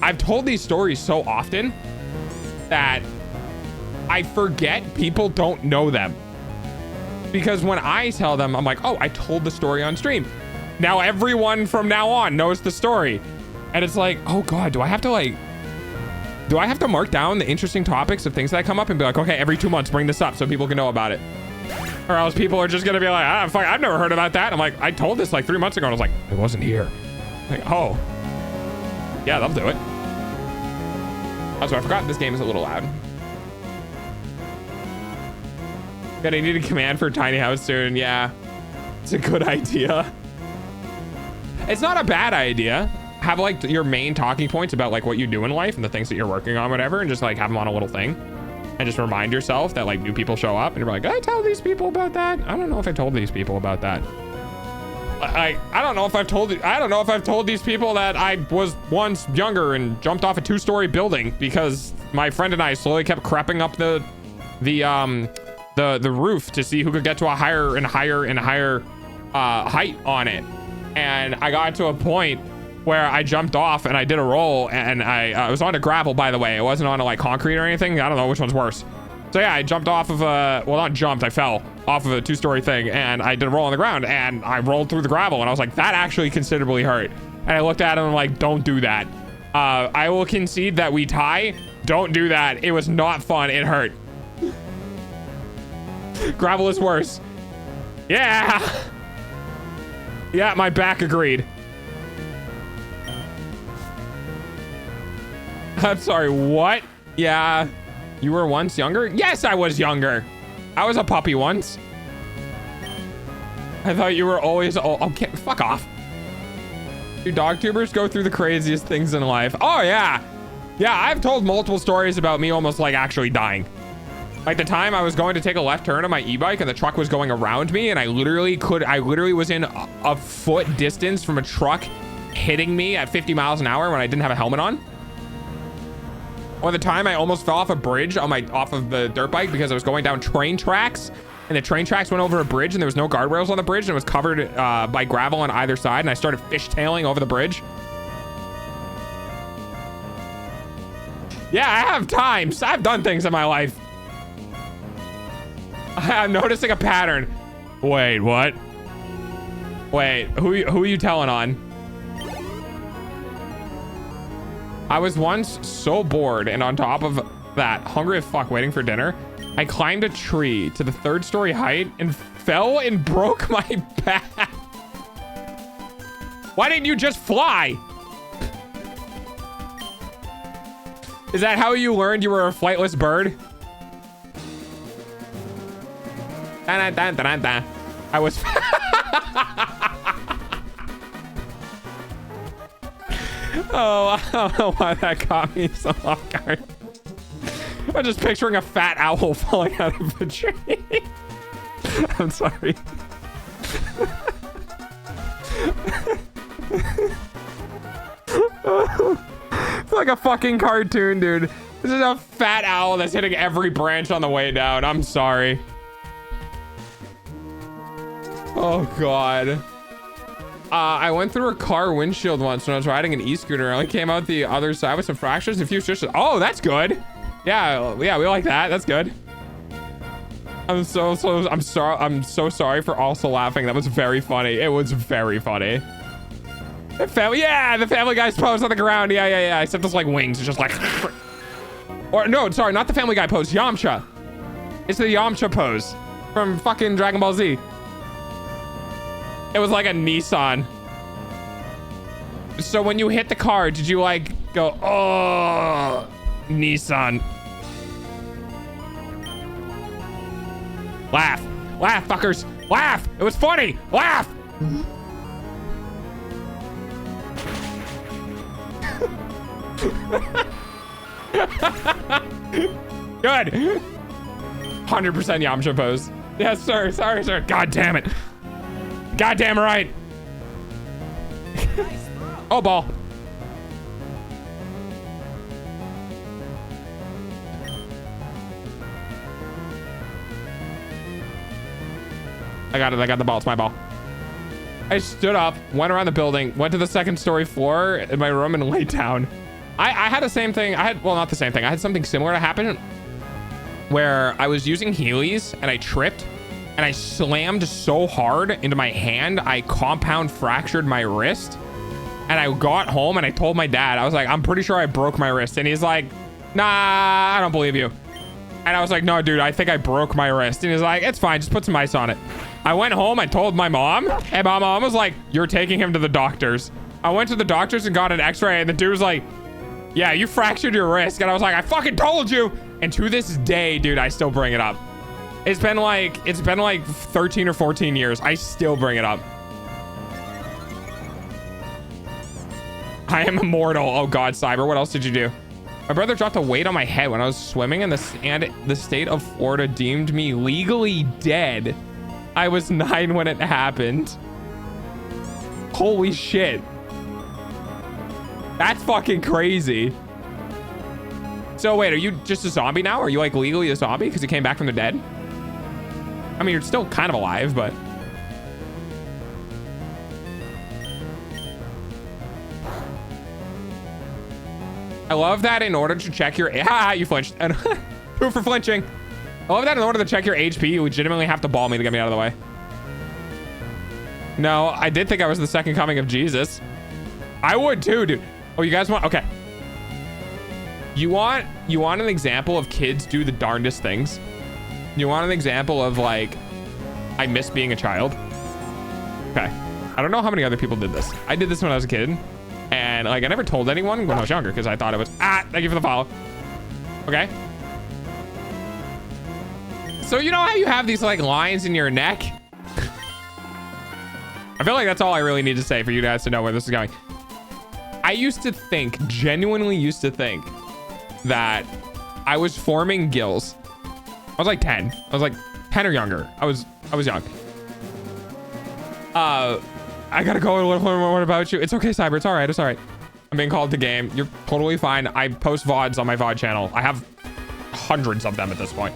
I've told these stories so often that I forget people don't know them, because when I tell them, I'm like, oh, I told the story on stream. Now everyone from now on knows the story. And it's like, oh God, do I have to mark down the interesting topics of things that come up and be like, okay, every 2 months, bring this up so people can know about it. Or else people are just gonna be like, ah, fuck, I've never heard about that. I'm like, I told this like 3 months ago. And I was like, it wasn't here. Like, oh, yeah, that'll do it. Also, I forgot this game is a little loud. Gonna need a command for a tiny house soon. Yeah, it's a good idea. It's not a bad idea. Have like your main talking points about like what you do in life and the things that you're working on, whatever, and just like have them on a little thing and just remind yourself that like new people show up and you're like, I tell these people about that. I don't know if I told these people about that. I don't know if I've told these people that I was once younger and jumped off a 2-story building because my friend and I slowly kept creeping up the roof to see who could get to a higher and higher and higher height on it. And I got to a point where I jumped off and I did a roll, and I was on a gravel, by the way. It wasn't on a like concrete or anything. I don't know which one's worse. So yeah, I jumped off of a, well, not jumped, I fell off of a 2-story thing, and I did a roll on the ground, and I rolled through the gravel, and I was like, that actually considerably hurt. And I looked at him and I'm like, don't do that. I will concede that we tie. Don't do that. It was not fun. It hurt. Gravel is worse. Yeah. Yeah, my back agreed. I'm sorry, what? Yeah. You were once younger? Yes, I was younger. I was a puppy once. I thought you were always old. Okay, fuck off. Do dog tubers go through the craziest things in life? Oh, yeah. Yeah, I've told multiple stories about me almost like actually dying. Like the time I was going to take a left turn on my e-bike and the truck was going around me and I literally was in a foot distance from a truck hitting me at 50 miles an hour when I didn't have a helmet on. Or the time I almost fell off a bridge off of the dirt bike because I was going down train tracks and the train tracks went over a bridge and there was no guardrails on the bridge and it was covered by gravel on either side and I started fishtailing over the bridge. Yeah, I have times. I've done things in my life. I'm noticing a pattern. Wait, what? Wait, who are you telling on? I was once so bored and on top of that, hungry as fuck waiting for dinner, I climbed a tree to the 3rd story height and fell and broke my back. Why didn't you just fly? Is that how you learned you were a flightless bird? I was oh, I don't know why that caught me so off guard. I'm just picturing a fat owl falling out of a tree. I'm sorry. It's like a fucking cartoon, dude. This is a fat owl that's hitting every branch on the way down. I'm sorry. Oh, God. I went through a car windshield once when I was riding an e-scooter. I only came out the other side with some fractures and a few stitches. Oh, that's good. Yeah, we like that. That's good. I'm so sorry for also laughing. That was very funny. It was very funny. The family Guy's pose on the ground. Yeah. Except it's like wings. It's just like, or no, sorry, not the Family Guy pose. Yamcha. It's the Yamcha pose from fucking Dragon Ball Z. It was like a Nissan. So when you hit the car, did you like go, oh, Nissan? Laugh, fuckers, laugh. It was funny, laugh. Good. 100% Yamcha pose. Yes, sir. Sorry, sir. God damn it. Goddamn right. Oh, ball. I got it. I got the ball. It's my ball. I stood up, went around the building, went to the 2nd story floor in my room and laid down. I had the same thing. Well, not the same thing. I had something similar to happen where I was using Heelys and I tripped and I slammed so hard into my hand, I compound fractured my wrist. And I got home and I told my dad, I was like, I'm pretty sure I broke my wrist. And he's like, nah, I don't believe you. And I was like, no, dude, I think I broke my wrist. And he's like, it's fine. Just put some ice on it. I went home. I told my mom. And my mom was like, you're taking him to the doctors. I went to the doctors and got an x-ray. And the dude was like, yeah, you fractured your wrist. And I was like, I fucking told you. And to this day, dude, I still bring it up. It's been like 13 or 14 years. I still bring it up. I am immortal. Oh God, Cyber, what else did you do? My brother dropped a weight on my head when I was swimming and the state of Florida deemed me legally dead. I was 9 when it happened. Holy shit. That's fucking crazy. So wait, are you just a zombie now? Are you like legally a zombie because you came back from the dead? I mean, you're still kind of alive, but... I love that in order to check your... Ha! You flinched. And who for flinching? I love that in order to check your HP, you legitimately have to ball me to get me out of the way. No, I did think I was the second coming of Jesus. I would too, dude. Oh, you guys want... Okay. You want an example of kids do the darndest things? You want an example of like I miss being a child. Okay. I don't know how many other people did this. I did this when I was a kid. And like, I never told anyone when I was younger because I thought it was, thank you for the follow. Okay. So you know how you have these like lines in your neck? I feel like that's all I really need to say for you guys to know where this is going. I used to think, genuinely used to think that I was forming gills. I was like 10. I was like 10 or younger. I was young. I gotta go. What about you? It's okay, Cyber. It's all right. It's all right. I'm being called to game. You're totally fine. I post VODs on my VOD channel. I have hundreds of them at this point.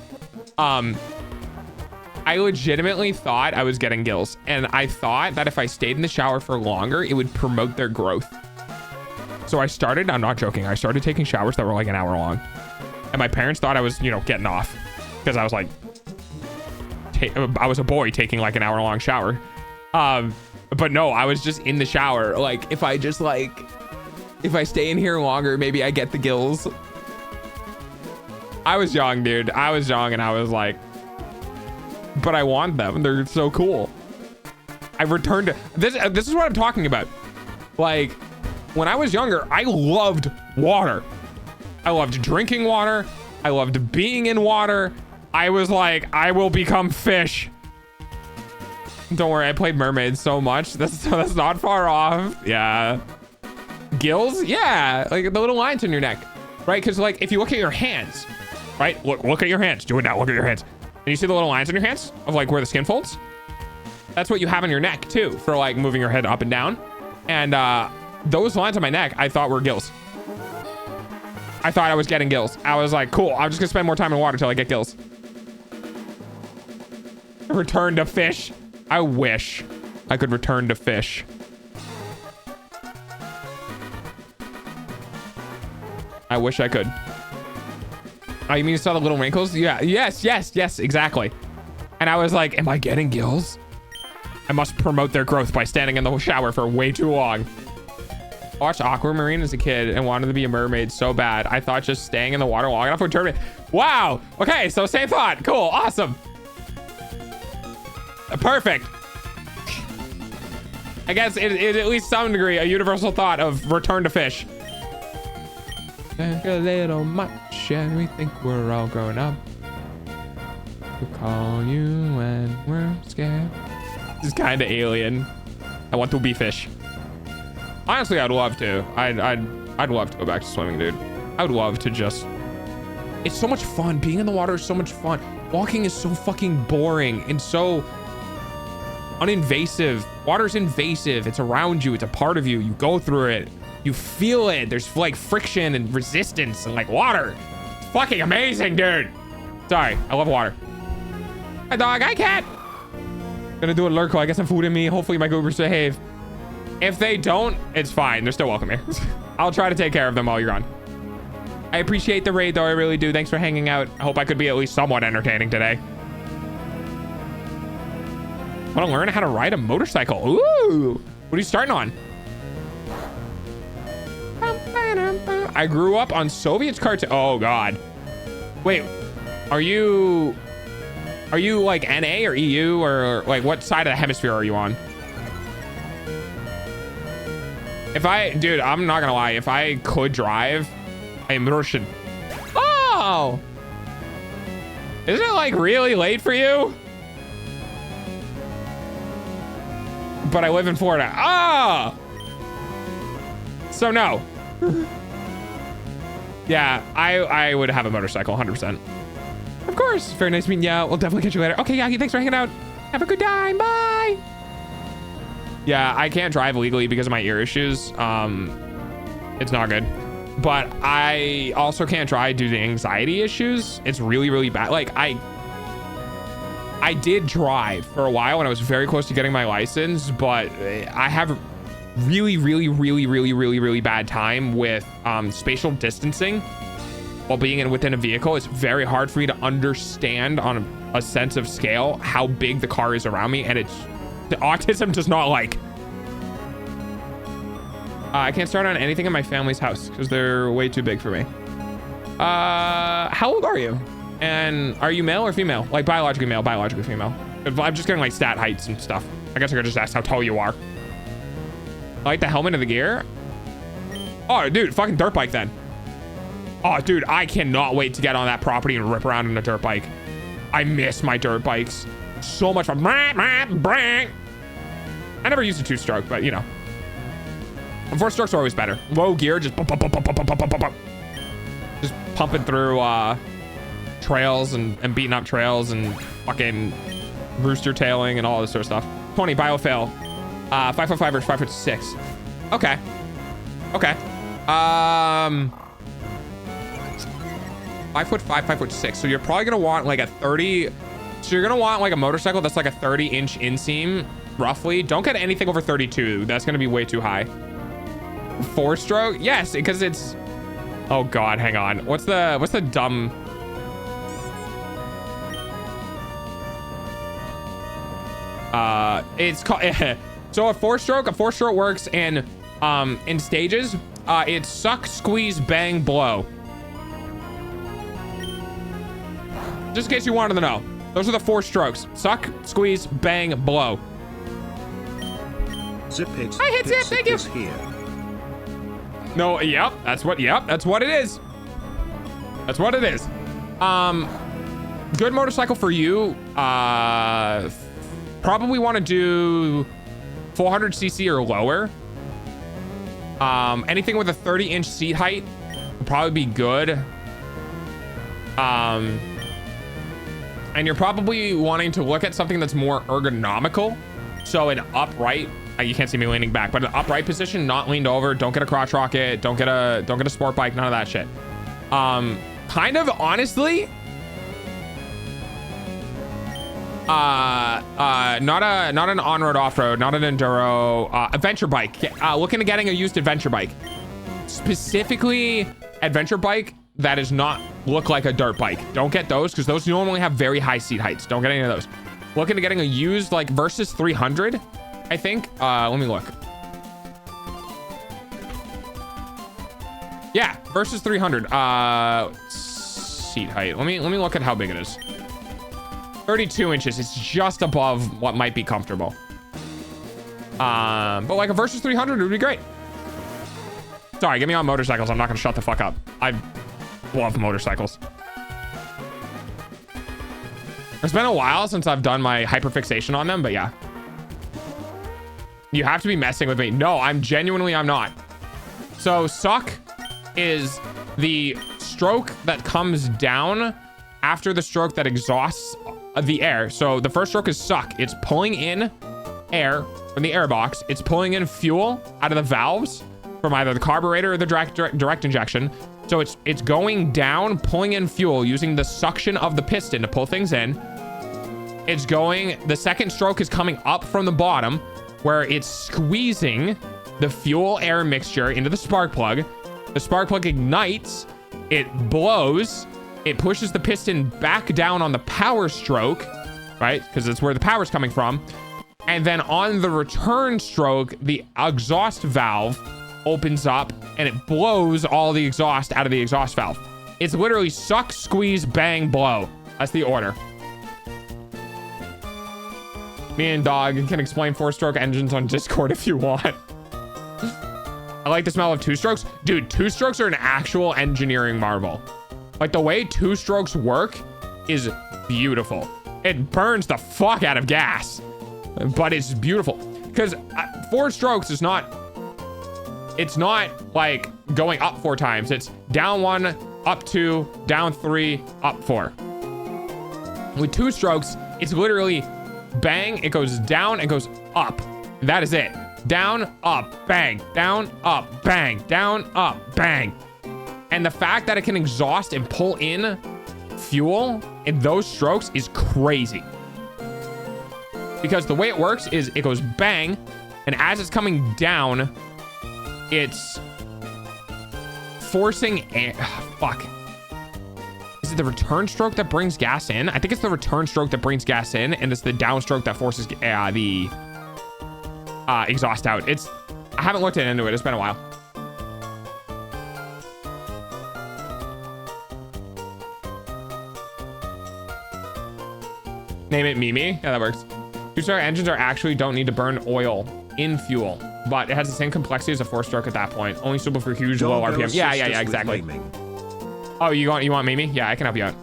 I legitimately thought I was getting gills, and I thought that if I stayed in the shower for longer, it would promote their growth. So I started, I'm not joking, I started taking showers that were like an hour long. And my parents thought I was, you know, getting off because I was like, I was a boy taking like an hour long shower. But no, I was just in the shower. Like if I stay in here longer, maybe I get the gills. I was young, dude. I was young and I was like, but I want them. They're so cool. I returned to this. This is what I'm talking about. Like when I was younger, I loved water. I loved drinking water. I loved being in water. I was like, I will become fish. Don't worry, I played mermaids so much. That's not far off. Yeah. Gills? Yeah. Like the little lines in your neck, right? Because like if you look at your hands, right? Look at your hands. Do it now. Look at your hands. And you see the little lines in your hands of like where the skin folds? That's what you have on your neck too for like moving your head up and down. And those lines on my neck, I thought were gills. I thought I was getting gills. I was like, cool. I'm just gonna spend more time in water till I get gills. Return to fish. I wish I could return to fish. I wish I could. Oh, you mean you saw the little wrinkles? Yeah. Yes, exactly. And I was like, am I getting gills? I must promote their growth by standing in the shower for way too long. I watched Aquamarine as a kid and wanted to be a mermaid so bad. I thought just staying in the water long enough would turn me. Wow. Okay, so same thought. Cool. Awesome. Perfect. I guess it at least some degree a universal thought of return to fish. A little much and we think we're all grown up. We call you when we're scared. This is kind of alien. I want to be fish. Honestly, I'd love to. I'd love to go back to swimming, dude. I would love to just. It's so much fun. Being in the water is so much fun. Walking is so fucking boring and so uninvasive. Water's invasive. It's around you. It's a part of you. You go through it. You feel it. There's like friction and resistance and like water. It's fucking amazing, dude. Sorry, I love water. Hi, dog. Hi, cat. Gonna do a lurk. I get some food in me. Hopefully my goobers behave. If they don't, it's fine. They're still welcome here. I'll try to take care of them while you're gone. I appreciate the raid, though. I really do. Thanks for hanging out. I hope I could be at least somewhat entertaining today. Want to learn how to ride a motorcycle? Ooh. What are you starting on? I grew up on Soviet cartoon. Oh, God. Wait, are you like NA or EU or like what side of the hemisphere are you on? Dude, I'm not gonna lie. If I could drive, I am Russian. Oh, isn't it like really late for you? But I live in Florida. Ah, so no. Yeah, I would have a motorcycle, 100%. Of course. Very nice meeting you. We'll definitely catch you later. Okay, Yagi, thanks for hanging out. Have a good time. Bye. Yeah, I can't drive legally because of my ear issues. It's not good. But I also can't drive due to anxiety issues. It's really, really bad. Like, I did drive for a while when I was very close to getting my license, but I have really, really, really, really, really, really bad time with spatial distancing while being within a vehicle. It's very hard for me to understand on a sense of scale how big the car is around me, and the autism does not like. I can't start on anything in my family's house because they're way too big for me. How old are you? And are you male or female? Like biologically male, biologically female. I'm just getting like stat heights and stuff. I guess I could just ask how tall you are. I like the helmet and the gear. Oh, dude, fucking dirt bike then. Oh, dude, I cannot wait to get on that property and rip around in a dirt bike. I miss my dirt bikes. So much fun. I never used a 2-stroke, but you know. 4-strokes are always better. Low gear, just just pumping through trails and beating up trails and fucking rooster tailing and all this sort of stuff. 20 biofail. 5'5" or 5'6". Okay. Okay. 5'5", 5'6". So you're probably gonna want like a 30. So you're gonna want like a motorcycle that's like a 30-inch inseam, roughly. Don't get anything over 32. That's gonna be way too high. 4-stroke? Yes, because it's. Oh God, hang on. What's the dumb? It's called. So a 4-stroke works in stages. It's suck, squeeze, bang, blow. Just in case you wanted to know, those are the 4 strokes: suck, squeeze, bang, blow. Zip it. I hit zip. Thank you. Here. No, yep, that's what it is. That's what it is. Good motorcycle for you. Probably want to do 400cc or lower. Anything with a 30-inch seat height would probably be good. And you're probably wanting to look at something that's more ergonomical. So an upright, you can't see me leaning back, but an upright position, not leaned over. Don't get a crotch rocket. Don't get a sport bike. None of that shit. Kind of honestly, not an on-road, off-road, not an enduro, adventure bike. Looking at getting a used adventure bike, specifically adventure bike that does not look like a dirt bike. Don't get those, because those normally have very high seat heights. Don't get any of those. Looking at getting a used like Versus 300, I think. Let me look. Yeah, Versus 300. Seat height. Let me look at how big it is. 32 inches. It's just above what might be comfortable. But like a Versus 300 would be great. Sorry, get me on motorcycles. I'm not gonna shut the fuck up. I love motorcycles. It's been a while since I've done my hyperfixation on them, but yeah. You have to be messing with me. No, I'm not. So suck is the stroke that comes down after the stroke that exhausts the air. So the first stroke is suck. It's pulling in air from the air box. It's pulling in fuel out of the valves from either the carburetor or the direct injection. So it's going down, pulling in fuel using the suction of the piston to pull things in. It's going, the second stroke is coming up from the bottom where it's squeezing the fuel air mixture into the spark plug. The spark plug ignites, it blows, it pushes the piston back down on the power stroke, right? Because it's where the power's coming from. And then on the return stroke, the exhaust valve opens up and it blows all the exhaust out of the exhaust valve. It's literally suck, squeeze, bang, blow. That's the order. Me and Dog can explain 4-stroke engines on Discord if you want. I like the smell of 2-strokes. Dude, 2-strokes are an actual engineering marvel. Like the way 2-strokes work is beautiful. It burns the fuck out of gas, but it's beautiful. Because 4 strokes is not, it's not like going up 4 times. It's down 1, up 2, down 3, up 4. With 2 strokes, it's literally bang, it goes down, it goes up. That is it. Down, up, bang, down, up, bang, down, up, bang. And the fact that it can exhaust and pull in fuel in those strokes is crazy. Because the way it works is it goes bang, and as it's coming down, it's forcing air. Fuck. Is it the return stroke that brings gas in? I think it's the return stroke that brings gas in, and it's the downstroke that forces the exhaust out. I haven't looked into it. It's been a while. Name it Mimi. Yeah, that works. Two-stroke engines are actually don't need to burn oil in fuel, but it has the same complexity as a four-stroke at that point. Only suitable for huge low Doggo RPM. Yeah, assist us with exactly. naming. Oh, you want Mimi? Yeah, I can help you out.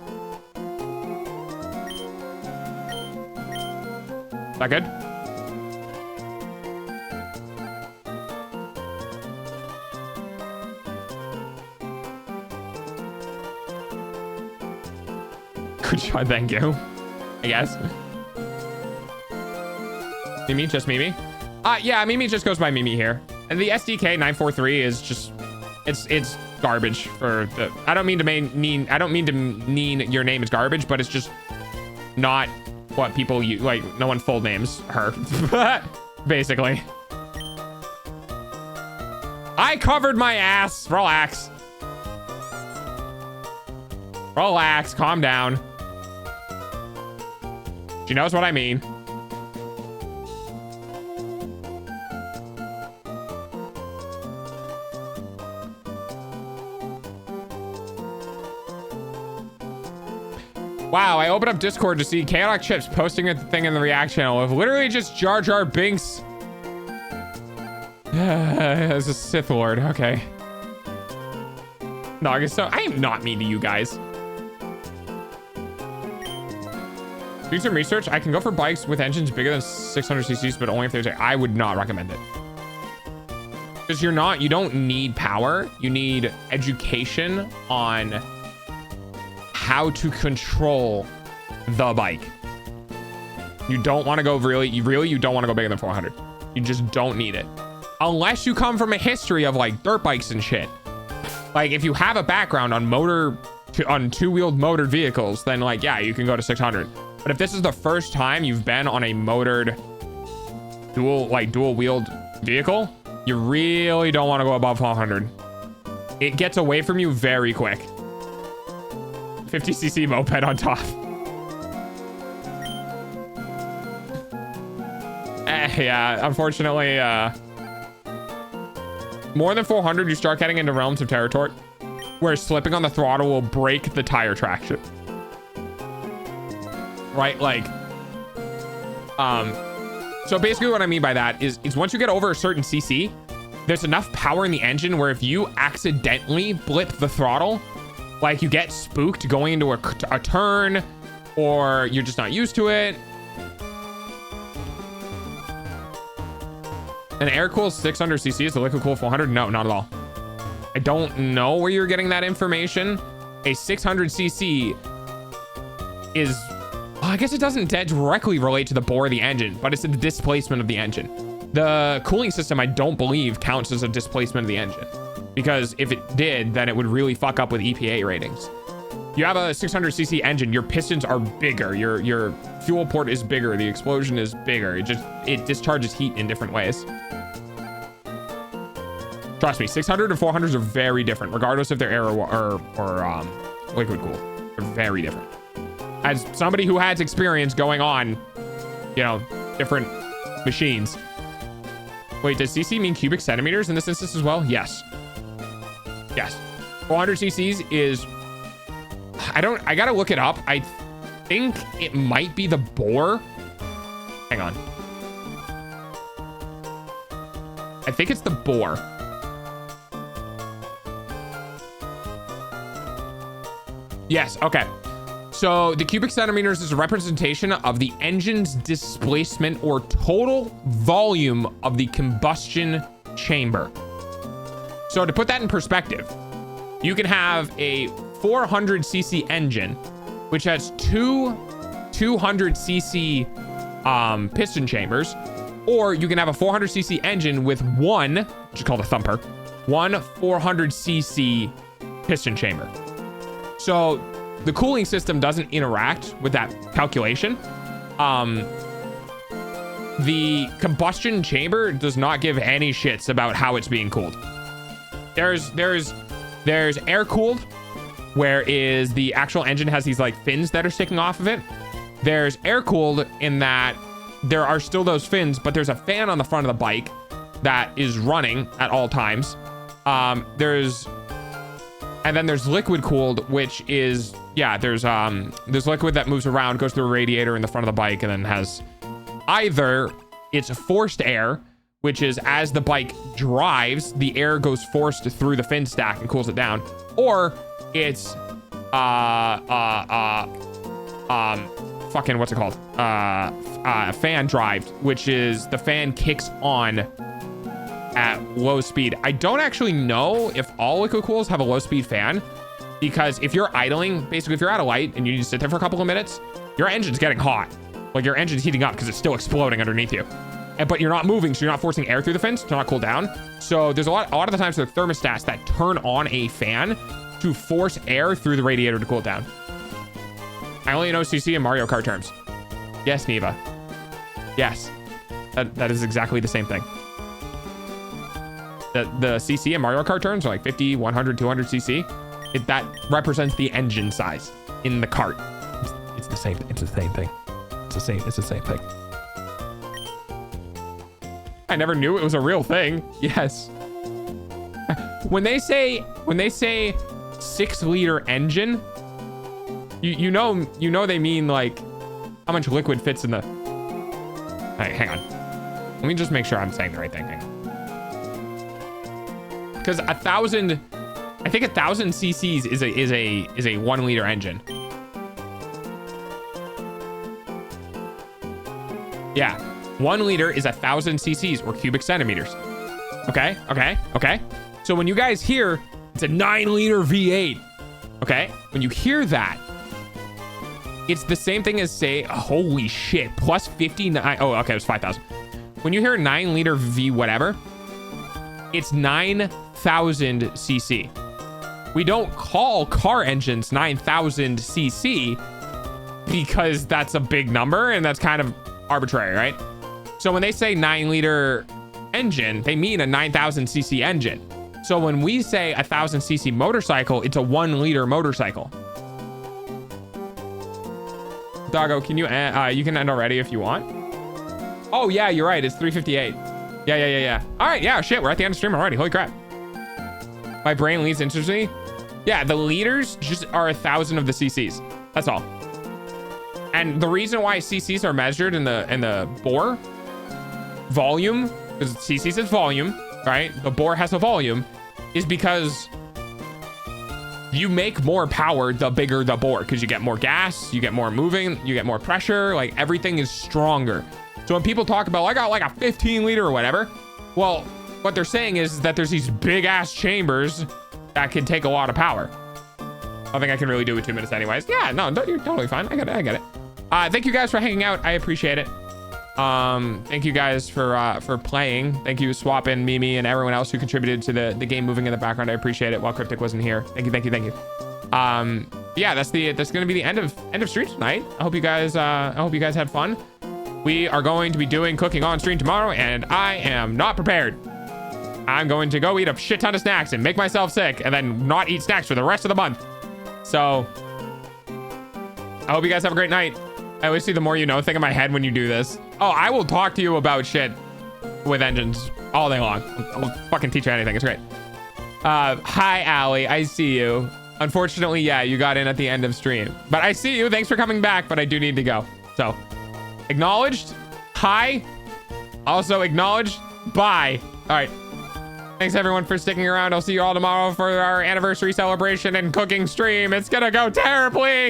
Is that good? Good job, thank you. I guess. Mimi, just Mimi? Yeah, Mimi just goes by Mimi here. And the SDK 943 is just, it's garbage for the, I don't mean to mean your name is garbage, but it's just not what people use. Like, no one full names her, basically. I covered my ass. Relax. Relax, calm down. She knows what I mean. Wow, I opened up Discord to see Chaotic Chips posting a thing in the React channel of literally just Jar Jar Binks. As a Sith Lord, okay. No, I guess so. I am not mean to you guys. Do some research. I can go for bikes with engines bigger than 600 cc's, but only if there's a, I would not recommend it. Because you don't need power. You need education on how to control the bike. You don't want to go you don't want to go bigger than 400. You just don't need it. Unless you come from a history of like dirt bikes and shit. Like if you have a background on two-wheeled motored vehicles, then like, yeah, you can go to 600. But if this is the first time you've been on a motored dual-wheeled vehicle, you really don't want to go above 400. It gets away from you very quick. 50cc moped on top. Yeah, unfortunately, more than 400, you start getting into realms of territory where slipping on the throttle will break the tire traction. Right? Like, so basically what I mean by that is once you get over a certain CC, there's enough power in the engine where if you accidentally blip the throttle, like you get spooked going into a turn, or you're just not used to it. An air-cooled 600 cc is a liquid-cooled 400? No, not at all. I don't know where you're getting that information. A 600 cc is, well, I guess it doesn't directly relate to the bore of the engine, but it's the displacement of the engine. The cooling system, I don't believe, counts as a displacement of the engine, because if it did, then it would really fuck up with EPA ratings. You have a 600 cc engine, your pistons are bigger, your fuel port is bigger, the explosion is bigger. It discharges heat in different ways. Trust me, 600 and 400s are very different, regardless if they're air or liquid cooled. They're very different. As somebody who has experience going on, you know, different machines. Wait, does cc mean cubic centimeters in this instance as well? Yes. Yes. 400 cc's is, I gotta look it up. I think it might be the bore. Hang on. I think it's the bore. Yes, okay. So the cubic centimeters is a representation of the engine's displacement or total volume of the combustion chamber. So to put that in perspective, you can have a 400 cc engine, which has two 200 cc piston chambers, or you can have a 400 cc engine with one, which is called a thumper, one 400 cc piston chamber. So the cooling system doesn't interact with that calculation. The combustion chamber does not give any shits about how it's being cooled. There's air cooled, whereas the actual engine has these like fins that are sticking off of it. There's air cooled in that there are still those fins, but there's a fan on the front of the bike that is running at all times. And then there's liquid cooled, which is, yeah, there's liquid that moves around, goes through a radiator in the front of the bike, and then has either it's forced air, which is as the bike drives, the air goes forced through the fin stack and cools it down, or it's fucking what's it called? Fan drive, which is the fan kicks on at low speed. I don't actually know if all liquid cools have a low speed fan, because if you're idling, basically if you're at a light and you need to sit there for a couple of minutes, your engine's getting hot. Like your engine's heating up because it's still exploding underneath you. But you're not moving, so you're not forcing air through the fins to not cool down. So there's a lot of the times there are thermostats that turn on a fan to force air through the radiator to cool it down. I only know CC in Mario Kart terms. Yes, Neva. Yes. That is exactly the same thing. The CC in Mario Kart terms are like 50, 100, 200 CC. That represents the engine size in the cart. It's the same. It's the same thing. It's the same thing. I never knew it was a real thing. Yes. When they say 6-liter engine, you know they mean like how much liquid fits in the. Hey, hang on. Let me just make sure I'm saying the right thing. Hang on. Because 1,000 cc's is a 1-liter engine. Yeah, 1 liter is 1,000 cc's or cubic centimeters. Okay. So when you guys hear it's a 9-liter V8, okay, when you hear that, it's the same thing as say, holy shit, plus 59. Oh, okay, it was 5,000. When you hear a 9-liter V whatever, it's 9,000 cc. We don't call car engines 9,000 cc because that's a big number and that's kind of arbitrary, right? So when they say 9-liter engine, they mean a 9,000 cc engine. So when we say 1,000 cc motorcycle, it's a 1-liter motorcycle. Doggo, can you you can end already if you want. Oh yeah, you're right. It's 3:58. Yeah. All right, yeah, shit, we're at the end of stream already. Holy crap. My brain leads instantly. Yeah, the liters just are 1,000 of the cc's. That's all. And the reason why cc's are measured in the bore volume, because cc's is volume, right? The bore has a volume, is because you make more power the bigger the bore, because you get more gas, you get more moving, you get more pressure, like everything is stronger. So when people talk about, I got like a 15-liter or whatever, well, what they're saying is that there's these big ass chambers that can take a lot of power. I think I can really do it 2 minutes anyways. Yeah, no, you're totally fine. I get it. Thank you guys for hanging out. I appreciate it. Thank you guys for playing. Thank you, Swap and Mimi and everyone else who contributed to the game moving in the background. I appreciate it while Cryptic wasn't here. Thank you. Yeah, that's gonna be the end of stream tonight. I hope you guys had fun. We are going to be doing cooking on stream tomorrow, and I am not prepared. I'm going to go eat a shit ton of snacks and make myself sick and then not eat snacks for the rest of the month. So I hope you guys have a great night. I always see the more you know thing in my head when you do this. Oh, I will talk to you about shit with engines all day long. I'll fucking teach you anything. It's great. Hi, Allie. I see you. Unfortunately, yeah, you got in at the end of stream. But I see you. Thanks for coming back, but I do need to go. So, acknowledged. Hi. Also acknowledged. Bye. All right. Thanks, everyone, for sticking around. I'll see you all tomorrow for our anniversary celebration and cooking stream. It's gonna go terribly.